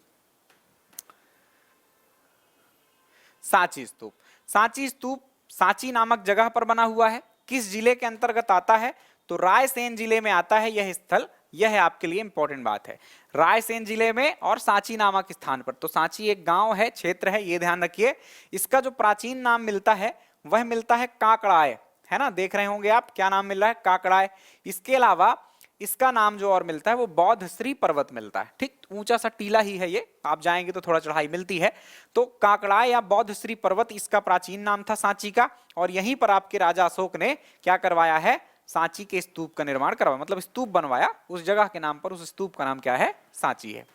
सांची स्तूप, सांची स्तूप सांची नामक जगह पर बना हुआ है। किस जिले के अंतर्गत आता है, तो रायसेन जिले में आता है यह स्थल। यह है आपके लिए इंपॉर्टेंट बात है, रायसेन जिले में और सांची नामक स्थान पर। तो सांची एक गांव है, क्षेत्र है, ये ध्यान रखिए। इसका जो प्राचीन नाम मिलता है वह मिलता है काकड़ाय, है ना, देख रहे होंगे आप क्या नाम मिल रहा है, काकड़ाय। इसके अलावा इसका नाम जो और मिलता है वो बौद्ध श्री पर्वत मिलता है। ठीक, ऊंचा सा टीला ही है ये, आप जाएंगे तो थोड़ा चढ़ाई मिलती है। तो काकड़ा या बौद्ध श्री पर्वत इसका प्राचीन नाम था सांची का। और यहीं पर आपके राजा अशोक ने क्या करवाया है, सांची के स्तूप का निर्माण करवाया, मतलब स्तूप बनवाया उस जगह के नाम पर। उस स्तूप का नाम क्या है, सांची है।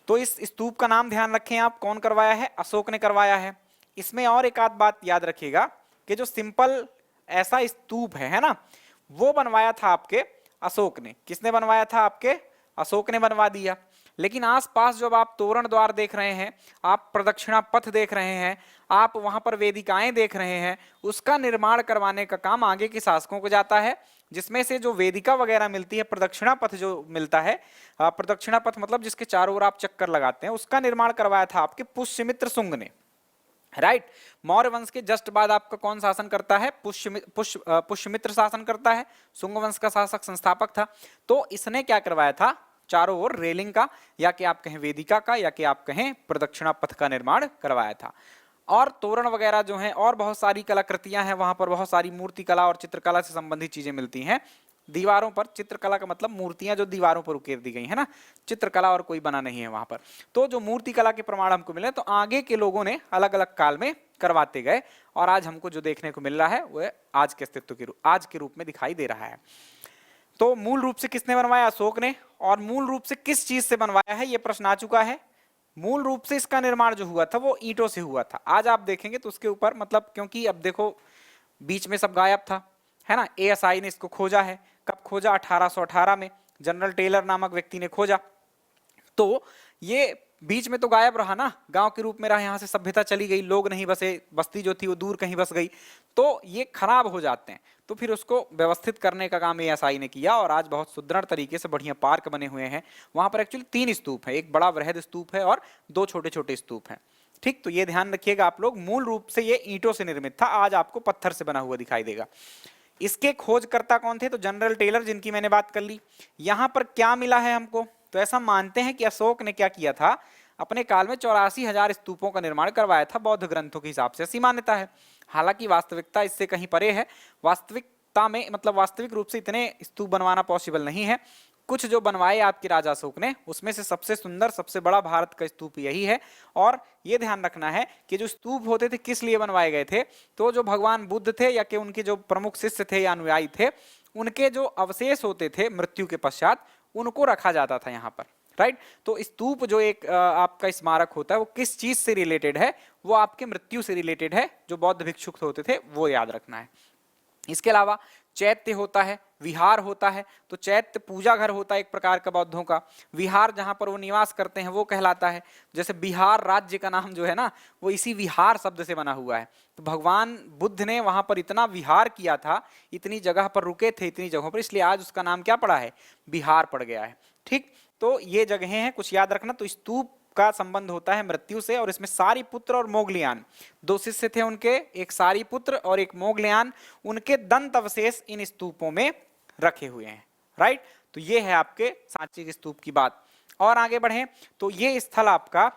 तो इस स्तूप का नाम ध्यान रखें आप, कौन करवाया है, अशोक ने करवाया है। इसमें और एक आध बात याद रखिएगा कि जो सिंपल ऐसा स्तूप है ना, वो बनवाया था आपके अशोक ने। किसने बनवाया था, आपके अशोक ने बनवा दिया। लेकिन आसपास जब आप तोरण द्वार देख रहे हैं, आप प्रदक्षिणा पथ देख रहे हैं, आप वहां पर वेदिकाएं देख रहे हैं, उसका निर्माण करवाने का काम आगे के शासकों को जाता है। जिसमें से जो वेदिका वगैरह मिलती है, प्रदक्षिणा पथ जो मिलता है, प्रदक्षिणा पथ मतलब जिसके चारों ओर आप चक्कर लगाते हैं, उसका निर्माण करवाया था आपके पुष्यमित्र शुंग ने। राइट, मौर्य वंश के जस्ट बाद आपका कौन शासन करता है, पुष्यमित्र शासन करता है। शुंग वंश का शासक संस्थापक था। तो इसने क्या करवाया था, चारों ओर रेलिंग का, या कि आप कहें वेदिका का, या कि आप कहें प्रदक्षिणा पथ का निर्माण करवाया था। और तोरण वगैरह जो हैं, और बहुत सारी कलाकृतियां हैं वहां पर, बहुत सारी मूर्ति कला और चित्रकला से संबंधित चीजें मिलती हैं। दीवारों पर चित्रकला का मतलब मूर्तियां जो दीवारों पर उकेर दी गई है ना, चित्रकला और कोई बना नहीं है वहां पर। तो जो मूर्ति कला के प्रमाण हमको मिले, तो आगे के लोगों ने अलग अलग काल में करवाते गए, और आज हमको जो देखने को मिल रहा है वह आज के अस्तित्व के आज के रूप में दिखाई दे रहा है। तो मूल रूप से किसने बनवाया, अशोक ने। और मूल रूप से किस चीज से बनवाया है, यह प्रश्न आ चुका है। मूल रूप से इसका निर्माण जो हुआ था वो ईंटों से हुआ था। आज आप देखेंगे तो उसके ऊपर मतलब, क्योंकि अब देखो बीच में सब गायब था, है ना, एएसआई ने इसको खोजा है। कब खोजा, 1818 में जनरल टेलर नामक व्यक्ति ने खोजा। तो ये बीच में तो गायब रहा ना, गांव के रूप में रहा, यहाँ से सभ्यता चली गई, लोग नहीं बसे, बस्ती जो थी वो दूर कहीं बस गई, तो ये खराब हो जाते हैं। तो फिर उसको व्यवस्थित करने का काम एएसआई ने किया, और आज बहुत सुदृढ़ तरीके से बढ़िया पार्क बने हुए हैं। वहां पर एक्चुअली 3 स्तूप है, एक बड़ा वृहद स्तूप है और 2 छोटे छोटे स्तूप हैं। ठीक, तो ये ध्यान रखिएगा आप लोग। मूल रूप से ये ईंटों से निर्मित था, आज आपको पत्थर से बना हुआ दिखाई देगा। इसके खोजकर्ता कौन थे, तो जनरल टेलर, जिनकी मैंने बात कर ली। यहां पर क्या मिला है हमको, तो ऐसा मानते हैं कि अशोक ने क्या किया था, अपने काल में 84,000 स्तूपों का निर्माण करवाया था बौद्ध ग्रंथों के हिसाब से, ऐसी मान्यता है। हालांकि वास्तविकता इससे कहीं परे है। वास्तविकता में मतलब वास्तविक रूप से इतने स्तूप बनवाना पॉसिबल नहीं है। कुछ जो बनवाए आपके राजा अशोक ने, उसमें से सबसे सुंदर, सबसे बड़ा भारत का स्तूप यही है। और ये ध्यान रखना है कि जो स्तूप होते थे किस लिए बनवाए गए थे, तो जो भगवान बुद्ध थे या कि उनके जो प्रमुख शिष्य थे या अनुयायी थे, उनके जो अवशेष होते थे मृत्यु के पश्चात, उनको रखा जाता था यहाँ पर। राइट, तो स्तूप जो एक आपका स्मारक होता है वो किस चीज से रिलेटेड है, वो आपके मृत्यु से रिलेटेड है। जो बौद्ध भिक्षुक होते थे वो याद रखना है। इसके अलावा चैत्य होता है, विहार होता है। तो चैत्य पूजा घर होता है एक प्रकार का बौद्धों का, विहार जहां पर वो निवास करते हैं वो कहलाता है। जैसे बिहार राज्य का नाम जो है ना वो इसी विहार शब्द से बना हुआ है। तो भगवान बुद्ध ने वहां पर इतना विहार किया था, इतनी जगह पर रुके थे, इतनी जगहों पर, इसलिए आज उसका नाम क्या पड़ा है, बिहार पड़ गया है। ठीक, तो ये जगहें हैं, कुछ याद रखना। तो स्तूप का संबंध होता है मृत्यु से, और इसमें सारीपुत्र और मोगलियान दो शिष्य थे उनके, एक सारीपुत्र और एक मोगलियान, उनके दंत अवशेष इन स्तूपों में रखे हुए हैं। राइट, तो ये है आपके सांची के स्तूप की बात। और आगे बढ़े तो ये स्थल आपका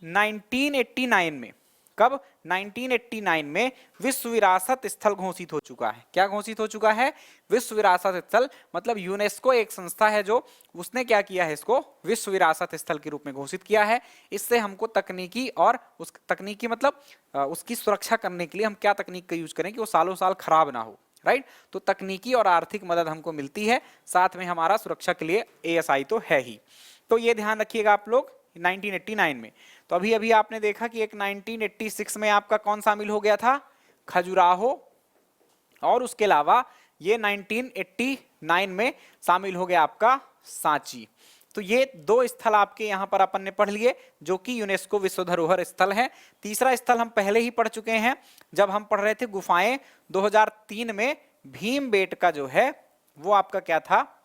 1989 में, कब, 1989 में विश्व विरासत स्थल घोषित हो चुका है। क्या घोषित हो चुका है, विश्व विरासत स्थल। मतलब यूनेस्को एक संस्था है जो, उसने क्या किया है, इसको विश्व विरासत स्थल के रूप में घोषित किया है। इससे हमको तकनीकी और उस तकनीकी मतलब उसकी सुरक्षा करने के लिए हम क्या तकनीक का यूज करें कि वो सालों साल खराब ना हो। राइट, तो तकनीकी और आर्थिक मदद हमको मिलती है, साथ में हमारा सुरक्षा के लिए ASI तो है ही। तो ये ध्यान रखिएगा आप लोग 1989 में। तो अभी अभी आपने देखा कि एक 1986 में आपका कौन शामिल हो गया था, खजुराहो, और उसके अलावा ये 1989 में शामिल हो गया आपका सांची। तो ये दो स्थल आपके यहाँ पर अपन ने पढ़ लिए जो कि यूनेस्को विश्व धरोहर स्थल है। तीसरा स्थल हम पहले ही पढ़ चुके हैं जब हम पढ़ रहे थे गुफाएं, 2003 में भीमबेटका जो है वो आपका क्या था,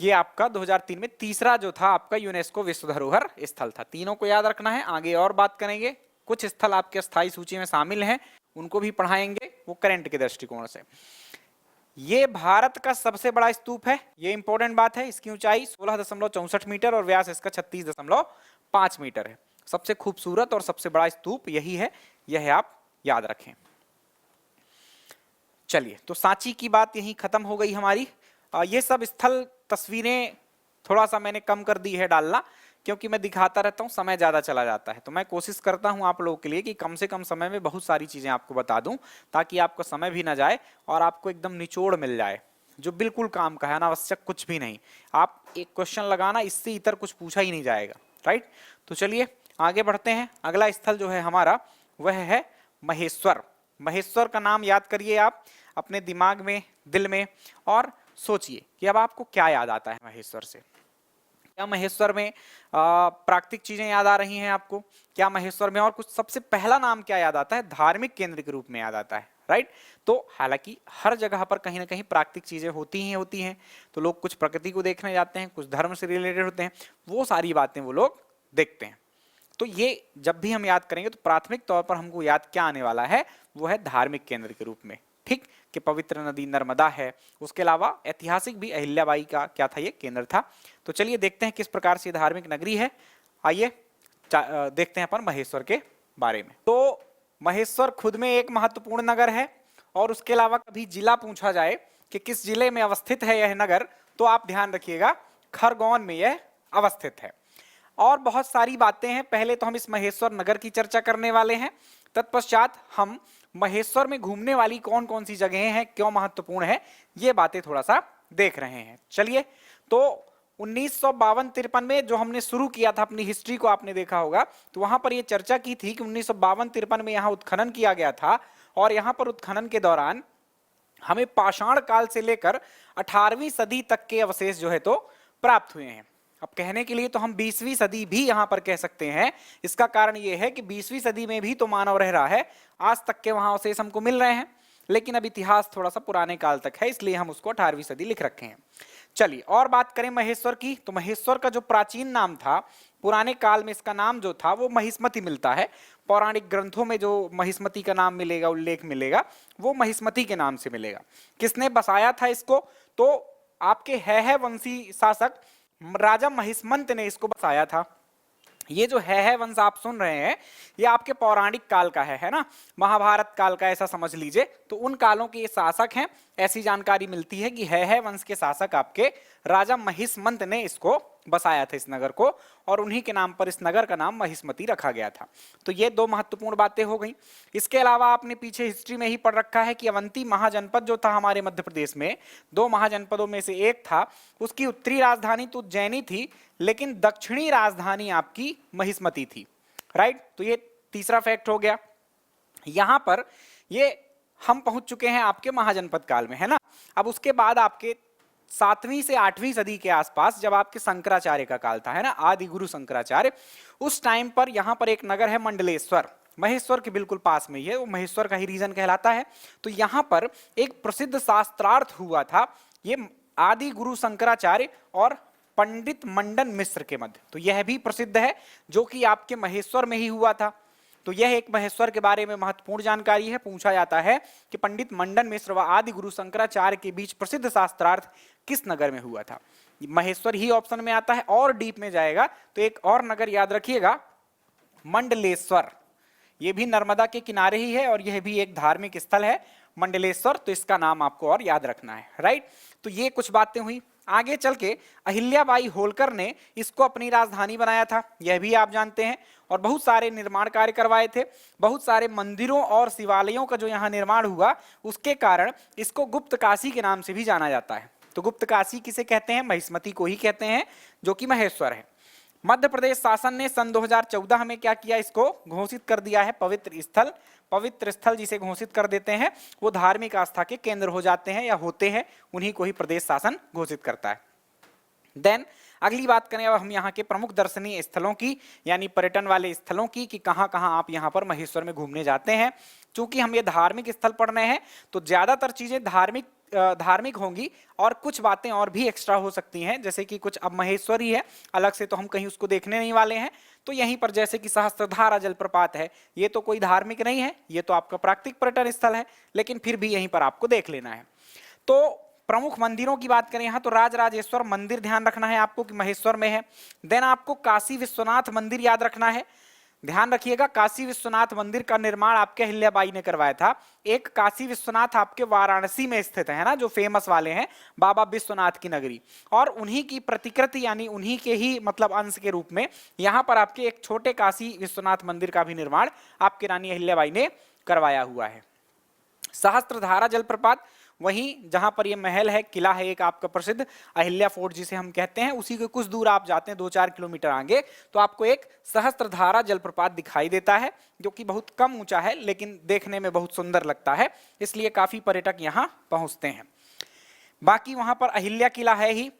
ये आपका 2003 में तीसरा जो था आपका यूनेस्को विश्व धरोहर स्थल था। तीनों को याद रखना है, आगे और बात करेंगे। कुछ स्थल आपके स्थायी सूची में शामिल हैं, उनको भी पढ़ाएंगे वो करंट के दृष्टिकोण से। ये भारत का सबसे बड़ा स्तूप है, ये इंपॉर्टेंट बात है। इसकी ऊंचाई 16.64 मीटर और व्यास इसका 36.5 मीटर है। सबसे खूबसूरत और सबसे बड़ा स्तूप यही है, यह आप याद रखें। चलिए, तो सांची की बात यहीं खत्म हो गई हमारी। ये सब स्थल तस्वीरें थोड़ा सा मैंने कम कर दी है डालना, क्योंकि मैं दिखाता रहता हूँ, समय ज्यादा चला जाता है। तो मैं कोशिश करता हूँ आप लोगों के लिए कि कम से कम समय में बहुत सारी चीजें आपको बता दूं, ताकि आपका समय भी ना जाए और आपको एकदम निचोड़ मिल जाए जो बिल्कुल काम का है, अनावश्यक कुछ भी नहीं। आप एक क्वेश्चन लगाना, इससे इतर कुछ पूछा ही नहीं जाएगा। राइट, तो चलिए आगे बढ़ते हैं। अगला स्थल जो है हमारा वह है महेश्वर। महेश्वर का नाम याद करिए आप अपने दिमाग में, दिल में, और सोचिए कि अब आपको क्या याद आता है महेश्वर से। क्या महेश्वर में प्राकृतिक चीजें याद आ रही हैं आपको? क्या महेश्वर में और कुछ सबसे पहला नाम क्या याद आता है? धार्मिक केंद्र के रूप में याद आता है। राइट, तो हालांकि हर जगह पर कहीं ना कहीं प्राकृतिक चीजें होती हैं। तो लोग कुछ प्रकृति को देखने जाते हैं, कुछ धर्म से रिलेटेड होते हैं, वो सारी बातें वो लोग देखते हैं। तो ये जब भी हम याद करेंगे तो प्राथमिक तौर पर हमको याद क्या आने वाला है, वो है धार्मिक केंद्र के रूप में। ठीक, कि पवित्र नदी नर्मदा है। उसके अलावा ऐतिहासिक भी अहिल्याबाई का क्या था, ये केंद्र था। तो चलिए देखते हैं किस प्रकार से धार्मिक नगरी है। आइए देखते हैं अपन महेश्वर के बारे में। तो महेश्वर खुद में एक महत्वपूर्ण नगर है, और उसके अलावा कभी जिला पूछा जाए कि किस जिले में अवस्थित है यह नगर, तो आप ध्यान रखिएगा खरगोन में यह अवस्थित है। और बहुत सारी बातें हैं, पहले तो हम इस महेश्वर नगर की चर्चा करने वाले हैं, तत्पश्चात हम महेश्वर में घूमने वाली कौन कौन सी जगहें हैं, क्यों महत्वपूर्ण है, ये बातें थोड़ा सा देख रहे हैं। चलिए, तो 1952-53 में जो हमने शुरू किया था अपनी हिस्ट्री को, आपने देखा होगा, तो वहां पर ये चर्चा की थी कि 1952-53 में यहाँ उत्खनन किया गया था, और यहाँ पर उत्खनन के दौरान हमें पाषाण काल से लेकर 18वीं सदी तक के अवशेष जो है तो प्राप्त हुए हैं। अब कहने के लिए तो हम 20वीं सदी भी यहां पर कह सकते हैं। इसका कारण यह है कि 20वीं सदी में भी तो मानव रह रहा है, आज तक के वहां अवशेष हमको मिल रहे हैं, लेकिन अब इतिहास थोड़ा सा पुराने काल तक है, इसलिए हम उसको 18वीं सदी लिख रखे हैं। चलिए और बात करें महेश्वर की, तो महेश्वर का जो प्राचीन नाम था, पुराने काल में इसका नाम जो था वो महिष्मति मिलता है। पौराणिक ग्रंथों में जो महिष्मति का नाम मिलेगा, उल्लेख मिलेगा, वो महिष्मति के नाम से मिलेगा। किसने बसाया था इसको? तो आपके है वंशी शासक राजा महिष्मंत ने इसको बसाया था। ये जो है वंश आप सुन रहे हैं, ये आपके पौराणिक काल का है ना, महाभारत काल का ऐसा समझ लीजिए। तो उन कालों के ये शासक हैं। ऐसी जानकारी मिलती है कि है वंश के शासक आपके राजा महिष्मंत ने इसको बसाया था, इस नगर को, और उन्हीं के नाम पर इस नगर का नाम महिष्मति रखा गया था। तो ये दो महत्वपूर्ण बातें हो गई। इसके अलावा आपने पीछे हिस्ट्री में ही पढ़ रखा है कि अवंती महाजनपद जो था हमारे मध्य प्रदेश में, दो महाजनपदों में से एक था, उसकी उत्तरी राजधानी तो उज्जैनी थी, लेकिन दक्षिणी राजधानी आपकी महिष्मति थी। राइट, तो ये तीसरा फैक्ट हो गया। यहां पर ये हम पहुंच चुके हैं आपके महाजनपद काल में, है ना। अब उसके बाद आपके 7वीं से 8वीं सदी के आसपास जब आपके शंकराचार्य का काल था, है ना, आदि गुरु शंकराचार्य, उस टाइम पर यहां पर एक नगर है मंडलेश्वर, महेश्वर के बिल्कुल पास में ही है, वो महेश्वर का ही रीजन कहलाता है। तो यहां पर एक प्रसिद्ध शास्त्रार्थ हुआ था, ये आदि गुरु शंकराचार्य और पंडित मंडन मिश्र के मध्य, तो यह भी प्रसिद्ध है, जो कि आपके महेश्वर में ही हुआ था। तो यह एक महेश्वर के बारे में महत्वपूर्ण जानकारी है। पूछा जाता है कि पंडित मंडन मिश्र व आदि गुरु शंकराचार्य के बीच प्रसिद्ध शास्त्रार्थ किस नगर में हुआ था। महेश्वर ही ऑप्शन में आता है, और डीप में जाएगा तो एक और नगर याद रखिएगा, मंडलेश्वर। यह भी नर्मदा के किनारे ही है और यह भी एक धार्मिक स्थल है मंडलेश्वर, तो इसका नाम आपको और याद रखना है, राइट। तो ये कुछ बातें हुई। आगे चल के अहिल्याबाई होलकर ने इसको अपनी राजधानी बनाया था, यह भी आप जानते हैं, और बहुत सारे निर्माण कार्य करवाए थे। बहुत सारे मंदिरों और शिवालयों का जो यहाँ निर्माण हुआ, उसके कारण इसको गुप्त काशी के नाम से भी जाना जाता है। तो गुप्त काशी किसे कहते हैं? महिष्मती को ही कहते हैं, जो कि महेश्वर है। मध्य प्रदेश शासन ने सन 2014 में क्या किया, इसको घोषित कर दिया है पवित्र स्थल। पवित्र स्थल जिसे घोषित कर देते हैं वो धार्मिक आस्था के केंद्र हो जाते हैं या होते हैं, उन्हीं को ही प्रदेश शासन घोषित करता है। देन अगली बात करें अब हम यहाँ के प्रमुख दर्शनीय स्थलों की, यानी पर्यटन वाले स्थलों की, कि कहाँ कहाँ आप यहाँ पर महेश्वर में घूमने जाते हैं। चूंकि हम ये धार्मिक स्थल पढ़ रहे हैं तो ज्यादातर चीजें धार्मिक होंगी, और कुछ बातें और भी एक्स्ट्रा हो सकती हैं, जैसे कि कुछ अब महेश्वर ही है अलग से, तो हम कहीं उसको देखने नहीं वाले हैं। तो यहीं पर जैसे कि सहस्त्रधारा जलप्रपात है, ये तो कोई धार्मिक नहीं है, ये तो आपका प्राकृतिक पर्यटन स्थल है, लेकिन फिर भी यहीं पर आपको देख लेना है। तो प्रमुख मंदिरों की बात करें यहाँ तो राजराजेश्वर मंदिर ध्यान रखना है आपको कि महेश्वर में है। देन आपको काशी विश्वनाथ मंदिर याद रखना है। ध्यान रखिएगा, काशी विश्वनाथ मंदिर का निर्माण आपके अहिल्याबाई ने करवाया था। एक काशी विश्वनाथ आपके वाराणसी में स्थित है ना, जो फेमस वाले हैं, बाबा विश्वनाथ की नगरी, और उन्हीं की प्रतिकृति यानी उन्हीं के ही मतलब अंश के रूप में यहाँ पर आपके एक छोटे काशी विश्वनाथ मंदिर का भी निर्माण आपके रानी अहिल्याबाई ने करवाया हुआ है। सहस्त्रधारा जलप्रपात, वहीं जहां पर ये महल है, किला है एक आपका प्रसिद्ध अहिल्या फोर्ट जिसे हम कहते हैं, उसी के कुछ दूर आप जाते हैं 2-4 किलोमीटर आगे तो आपको एक सहस्त्रधारा जलप्रपात दिखाई देता है, जो कि बहुत कम ऊंचा है लेकिन देखने में बहुत सुंदर लगता है, इसलिए काफी पर्यटक यहाँ पहुंचते हैं। बाकी वहां पर अहिल्या किला है ही।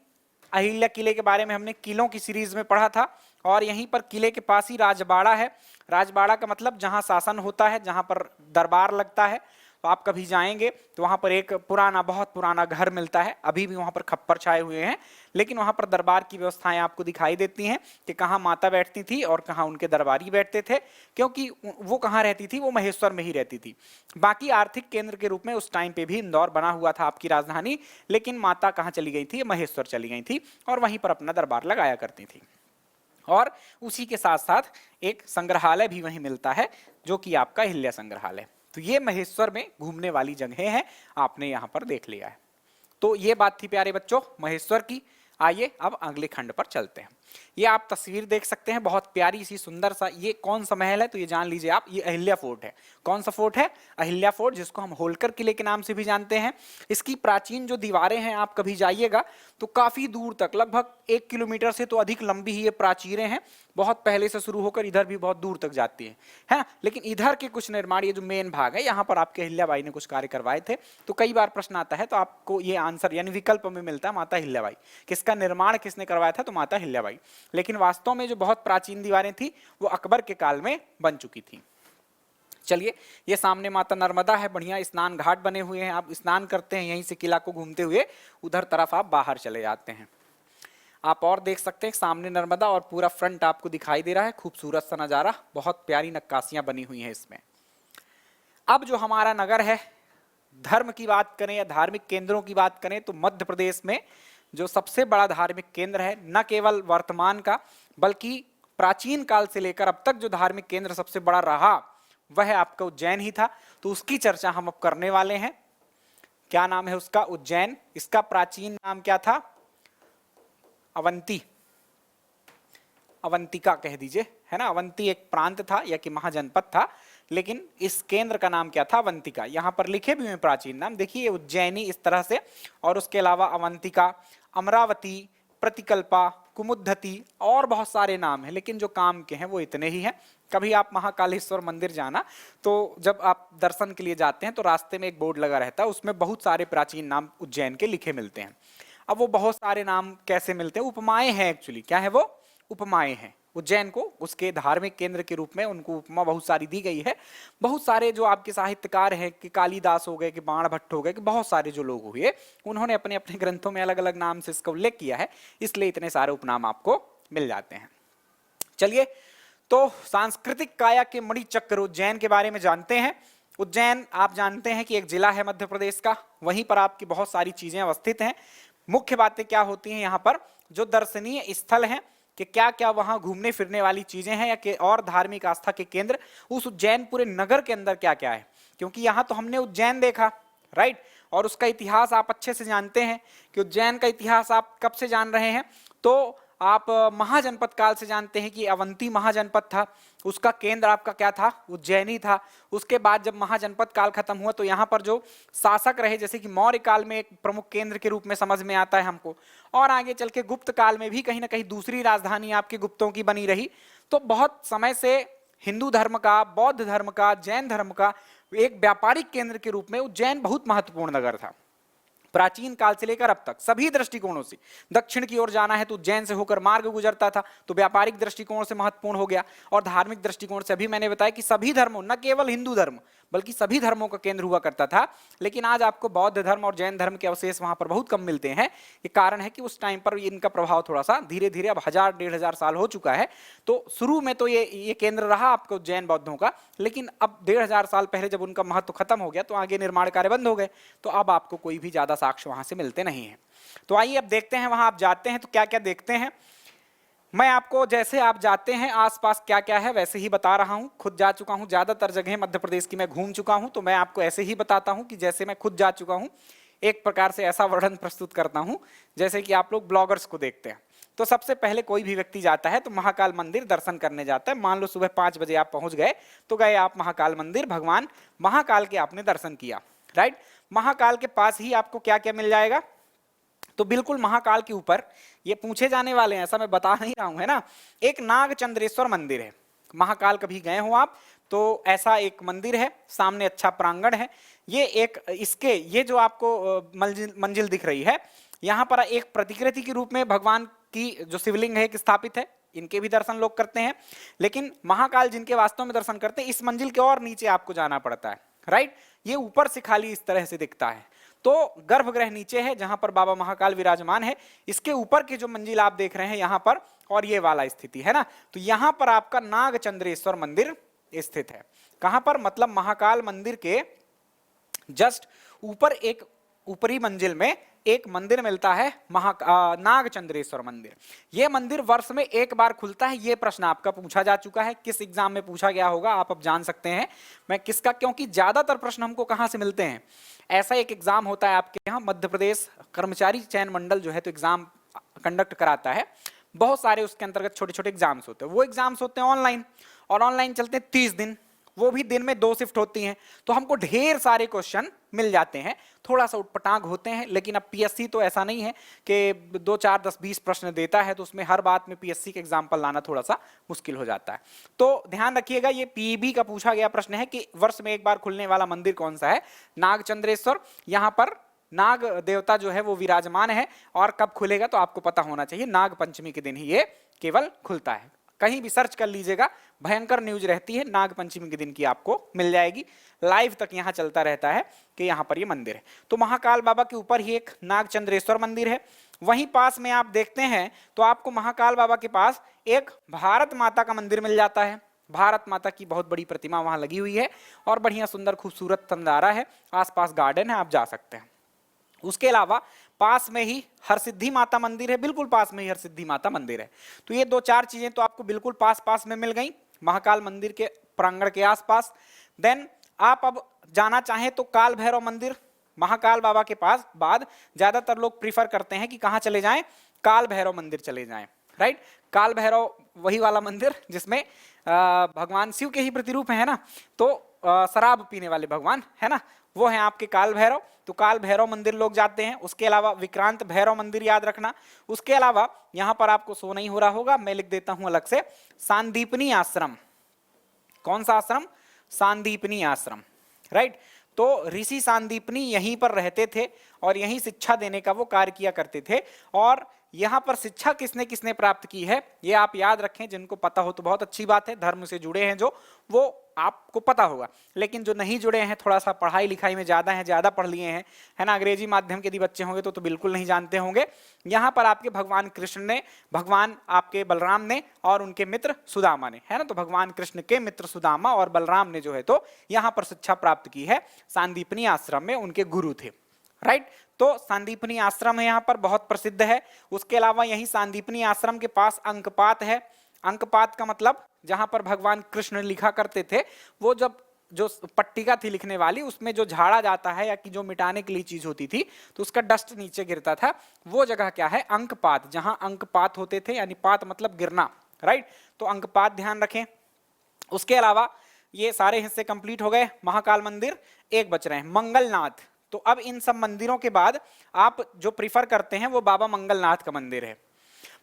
अहिल्या किले के बारे में हमने किलों की सीरीज में पढ़ा था, और यहीं पर किले के पास ही राजबाड़ा है। राजबाड़ा का मतलब जहां शासन होता है, जहां पर दरबार लगता है। तो आप कभी जाएंगे तो वहां पर एक पुराना, बहुत पुराना घर मिलता है, अभी भी वहां पर खप्पर छाए हुए हैं, लेकिन वहां पर दरबार की व्यवस्थाएं आपको दिखाई देती हैं कि कहाँ माता बैठती थी और कहाँ उनके दरबारी बैठते थे, क्योंकि वो कहाँ रहती थी, वो महेश्वर में ही रहती थी। बाकी आर्थिक केंद्र के रूप में उस टाइम पे भी इंदौर बना हुआ था आपकी राजधानी, लेकिन माता कहाँ चली गई थी, महेश्वर चली गई थी और वहीं पर अपना दरबार लगाया करती थी। और उसी के साथ साथ एक संग्रहालय भी वहीं मिलता है, जो कि आपका अहिल्या संग्रहालय। तो ये महेश्वर में घूमने वाली जगह हैं, आपने यहाँ पर देख लिया है। तो ये बात थी प्यारे बच्चों महेश्वर की। आइए अब अगले खंड पर चलते हैं। ये आप तस्वीर देख सकते हैं, बहुत प्यारी सी सुंदर सा। ये कौन सा महल है तो ये जान लीजिए आप, ये अहिल्या फोर्ट है। कौन सा फोर्ट है? अहिल्या फोर्ट, जिसको हम होलकर किले के नाम से भी जानते हैं। इसकी प्राचीन जो दीवारें हैं, आप कभी जाइएगा तो काफी दूर तक, लगभग 1 किलोमीटर से तो अधिक लंबी ही ये प्राचीरें हैं, बहुत पहले से शुरू होकर इधर भी बहुत दूर तक जाती है। लेकिन इधर के कुछ निर्माण, ये जो मेन भाग है, यहाँ पर आपके अहिल्याबाई ने कुछ कार्य करवाए थे। तो कई बार प्रश्न आता है तो आपको ये आंसर यानी विकल्प में मिलता है माता अहिल्याबाई। किसका निर्माण किसने करवाया था? तो माता अहिल्याबाई। लेकिन वास्तव में जो बहुत प्राचीन दीवारें थी वो अकबर के काल में बन चुकी थी। चलिए, ये सामने माता नर्मदा है, बढ़िया स्नान घाट बने हुए हैं, आप स्नान करते हैं, यहीं से किला को घूमते हुए उधर तरफ आप बाहर चले जाते हैं। आप और देख सकते हैं सामने नर्मदा और पूरा फ्रंट आपको दिखाई दे रहा है, खूबसूरत सा नजारा, बहुत प्यारी नक्काशियां बनी हुई हैं इसमें। अब जो हमारा नगर है, धर्म की बात करें या धार्मिक केंद्रों की बात करें तो मध्य प्रदेश में जो सबसे बड़ा धार्मिक केंद्र है, न केवल वर्तमान का बल्कि प्राचीन काल से लेकर अब तक जो धार्मिक केंद्र सबसे बड़ा रहा वह आपका उज्जैन ही था। तो उसकी चर्चा हम अब करने वाले हैं। क्या नाम है उसका? उज्जैन। इसका प्राचीन नाम क्या था? अवंती, अवंतिका कह दीजिए, है ना। अवंती एक प्रांत था या कि महाजनपद था, लेकिन इस केंद्र का नाम क्या था? अवंतिका। यहाँ पर लिखे भी हुए प्राचीन नाम देखिए, उज्जैनी इस तरह से, और उसके अलावा अवंतिका, अमरावती, प्रतिकल्पा, कुमुद्धति और बहुत सारे नाम हैं, लेकिन जो काम के हैं वो इतने ही हैं। कभी आप महाकालेश्वर मंदिर जाना, तो जब आप दर्शन के लिए जाते हैं तो रास्ते में एक बोर्ड लगा रहता है, उसमें बहुत सारे प्राचीन नाम उज्जैन के लिखे मिलते हैं। अब वो बहुत सारे नाम कैसे मिलते हैं? उपमाएं हैं एक्चुअली। क्या है वो? उपमाएं हैं। उज्जैन को उसके धार्मिक केंद्र के रूप में उनको उपमा बहुत सारी दी गई है। बहुत सारे जो आपके साहित्यकार हैं, कि कालिदास हो गए, कि बाण भट्ट हो गए, कि बहुत सारे जो लोग हुए, उन्होंने अपने अपने ग्रंथों में अलग अलग नाम से इसका उल्लेख किया है, इसलिए इतने सारे उपनाम आपको मिल जाते हैं। चलिए, तो सांस्कृतिक काया के मणिचक्र उज्जैन के बारे में जानते हैं। उज्जैन आप जानते हैं कि एक जिला है मध्य प्रदेश का, वहीं पर आपकी बहुत सारी चीजें अवस्थित हैं। मुख्य बातें क्या होती हैं यहाँ पर? जो दर्शनीय स्थल हैं, कि क्या क्या वहां घूमने फिरने वाली चीजें हैं, या और धार्मिक आस्था के केंद्र उस उज्जैन पूरे नगर के अंदर क्या क्या है। क्योंकि यहाँ तो हमने उज्जैन देखा, राइट, और उसका इतिहास आप अच्छे से जानते हैं कि उज्जैन का इतिहास आप कब से जान रहे हैं? तो आप महाजनपद काल से जानते हैं कि अवंती महाजनपद था, उसका केंद्र आपका क्या था? उज्जैनी था। उसके बाद जब महाजनपद काल खत्म हुआ तो यहाँ पर जो शासक रहे, जैसे कि मौर्य काल में एक प्रमुख केंद्र के रूप में समझ में आता है हमको, और आगे चल के गुप्त काल में भी कहीं ना कहीं दूसरी राजधानी आपके गुप्तों की बनी रही। तो बहुत समय से हिंदू धर्म का, बौद्ध धर्म का, जैन धर्म का एक व्यापारिक केंद्र के रूप में उज्जैन बहुत महत्वपूर्ण नगर था। प्राचीन काल से लेकर अब तक सभी दृष्टिकोणों से, दक्षिण की ओर जाना है तो उज्जैन से होकर मार्ग गुजरता था, तो व्यापारिक दृष्टिकोण से महत्वपूर्ण हो गया, और धार्मिक दृष्टिकोण से अभी मैंने बताया कि सभी धर्मों, न केवल हिंदू धर्म बल्कि सभी धर्मों का केंद्र हुआ करता था। लेकिन आज आपको बौद्ध धर्म और जैन धर्म के अवशेष वहां पर बहुत कम मिलते हैं। ये कारण है कि उस टाइम पर इनका प्रभाव थोड़ा सा धीरे धीरे, अब 1000-1500 साल हो चुका है, तो शुरू में तो ये केंद्र रहा आपको जैन बौद्धों का, लेकिन अब 1500 साल पहले जब उनका महत्व खत्म हो गया तो आगे निर्माण कार्य बंद हो गए, तो अब आपको कोई भी ज्यादा साक्ष्य वहां से मिलते नहीं है। तो आइए अब देखते हैं वहां आप जाते हैं तो क्या क्या देखते हैं। मैं आपको जैसे आप जाते हैं आसपास क्या क्या है वैसे ही बता रहा हूं। खुद जा चुका हूं, ज्यादातर जगह मध्य प्रदेश की मैं घूम चुका हूं, तो मैं आपको ऐसे ही बताता हूं कि जैसे मैं खुद जा चुका हूं। एक प्रकार से ऐसा वर्णन प्रस्तुत करता हूं जैसे कि आप लोग ब्लॉगर्स को देखते हैं। तो सबसे पहले कोई भी व्यक्ति जाता है तो महाकाल मंदिर दर्शन करने जाता है। मान लो सुबह 5 बजे आप पहुंच गए, तो गए आप महाकाल मंदिर, भगवान महाकाल के आपने दर्शन किया, राइट। महाकाल के पास ही आपको क्या क्या मिल जाएगा? तो बिल्कुल महाकाल के ऊपर, ये पूछे जाने वाले हैं, ऐसा मैं बता नहीं रहा हूं, है ना, एक नागचंद्रेश्वर मंदिर है। महाकाल कभी गए हो आप तो ऐसा एक मंदिर है, सामने अच्छा प्रांगण है। ये एक इसके ये जो आपको मंजिल दिख रही है, यहाँ पर एक प्रतिकृति के रूप में भगवान की जो शिवलिंग है एक स्थापित है। इनके भी दर्शन लोग करते हैं, लेकिन महाकाल जिनके वास्तव में दर्शन करते हैं, इस मंजिल के और नीचे आपको जाना पड़ता है, राइट। ये ऊपर से खाली इस तरह से दिखता है। तो गर्भगृह नीचे है जहां पर बाबा महाकाल विराजमान है। इसके ऊपर की जो मंजिल आप देख रहे हैं यहाँ पर, और ये वाला स्थिति है ना, तो यहाँ पर आपका नागचंद्रेश्वर मंदिर स्थित है। कहां पर? मतलब महाकाल मंदिर के जस्ट ऊपर एक ऊपरी मंजिल में एक मंदिर मिलता है, नागचंद्रेश्वर मंदिर। यह मंदिर वर्ष में एक बार खुलता है। यह प्रश्न आपका पूछा जा चुका है, किस एग्जाम में पूछा गया होगा आप अब जान सकते हैं मैं किसका, क्योंकि ज्यादातर प्रश्न हमको कहां से मिलते हैं। ऐसा एक एग्जाम होता है आपके यहाँ, मध्य प्रदेश कर्मचारी चयन मंडल जो है तो एग्जाम कंडक्ट कराता है। बहुत सारे उसके अंतर्गत छोटे छोटे एग्जाम्स होते हैं। वो एग्जाम्स होते हैं ऑनलाइन, और ऑनलाइन चलते हैं 30 दिन, वो भी दिन में 2 शिफ्ट होती हैं। तो हमको ढेर सारे क्वेश्चन मिल जाते हैं, थोड़ा सा उटपटांग होते हैं। लेकिन अब पीएससी तो ऐसा नहीं है कि 2, 4, 10, 20 प्रश्न देता है, तो उसमें हर बात में पीएससी के एग्जाम्पल लाना थोड़ा सा मुश्किल हो जाता है। तो ध्यान रखिएगा, ये पीईबी का पूछा गया प्रश्न है कि वर्ष में एक बार खुलने वाला मंदिर कौन सा है? नागचंद्रेश्वर। यहाँ पर नाग देवता जो है वो विराजमान है, और कब खुलेगा तो आपको पता होना चाहिए, नाग पंचमी के दिन ही ये केवल खुलता है। कहीं भी सर्च कर लीजिएगा, भयंकर न्यूज रहती है, नाग पंचमी के दिन की आपको मिल जाएगी। लाइव तक यहाँ चलता रहता है कि यहाँ पर ये मंदिर है। तो महाकाल बाबा के ऊपर ही एक नागचंद्रेश्वर मंदिर है। वहीं पास में आप देखते हैं तो आपको महाकाल बाबा के पास एक भारत माता का मंदिर मिल जाता है। भारत माता की बहुत बड़ी प्रतिमा वहां लगी हुई है, और बढ़िया सुंदर खूबसूरत नजारा है, आसपास गार्डन है, आप जा सकते हैं। उसके अलावा पास में ही हरसिद्धि माता मंदिर है, बिल्कुल पास में ही हरसिद्धि माता मंदिर है। तो ये 2-4 चीजें तो आपको बिल्कुल पास पास में मिल गई महाकाल मंदिर के प्रांगण के आसपास। देन आप अब जाना चाहें तो काल भैरव मंदिर, महाकाल बाबा के पास बाद ज्यादातर लोग प्रीफर करते हैं कि कहाँ चले जाएं, काल भैरव मंदिर चले जाएं, राइट। काल भैरव वही वाला मंदिर जिसमें भगवान शिव के ही प्रतिरूप है ना, तो शराब पीने वाले भगवान है ना, वो है आपके काल भैरव। तो काल भैरव मंदिर लोग जाते हैं। उसके अलावा विक्रांत भैरव मंदिर याद रखना। उसके अलावा यहां पर आपको शो नहीं हो रहा होगा, मैं लिख देता हूं अलग से, सांदीपनी आश्रम। कौन सा आश्रम? सांदीपनी आश्रम, राइट। तो ऋषि सांदीपनी यहीं पर रहते थे और यहीं शिक्षा देने का वो कार्य किया करते थे। और यहां पर शिक्षा किसने किसने प्राप्त की है ये आप याद रखें। जिनको पता हो तो बहुत अच्छी बात है, धर्म से जुड़े हैं जो, वो आपको पता होगा। लेकिन जो नहीं जुड़े हैं, थोड़ा सा पढ़ाई लिखाई में ज्यादा हैं, ज्यादा पढ़ लिए हैं, है ना, अंग्रेजी माध्यम के यदि बच्चे होंगे तो बिल्कुल नहीं जानते होंगे। यहाँ पर आपके भगवान कृष्ण ने, भगवान आपके बलराम ने और उनके मित्र सुदामा ने, है ना, तो भगवान कृष्ण के मित्र सुदामा और बलराम ने जो है तो यहाँ पर शिक्षा प्राप्त की है सांदीपनी आश्रम में, उनके गुरु थे, राइट। तो सांदीपनी आश्रम है यहाँ पर, बहुत प्रसिद्ध है। उसके अलावा यही सांदीपनी आश्रम के पास अंकपात है। अंकपात का मतलब जहां पर भगवान कृष्ण लिखा करते थे, वो जब जो पट्टिका थी लिखने वाली, उसमें जो झाड़ा जाता है या कि जो मिटाने के लिए चीज होती थी तो उसका डस्ट नीचे गिरता था, वो जगह क्या है? अंकपात, जहां अंकपात होते थे, यानी पात मतलब गिरना, राइट। तो अंकपात ध्यान रखें। उसके अलावा ये सारे हिस्से कंप्लीट हो गए। महाकाल मंदिर एक बच रहे हैं, मंगलनाथ। तो अब इन सब मंदिरों के बाद आप जो प्रिफर करते हैं वो बाबा मंगलनाथ का मंदिर है।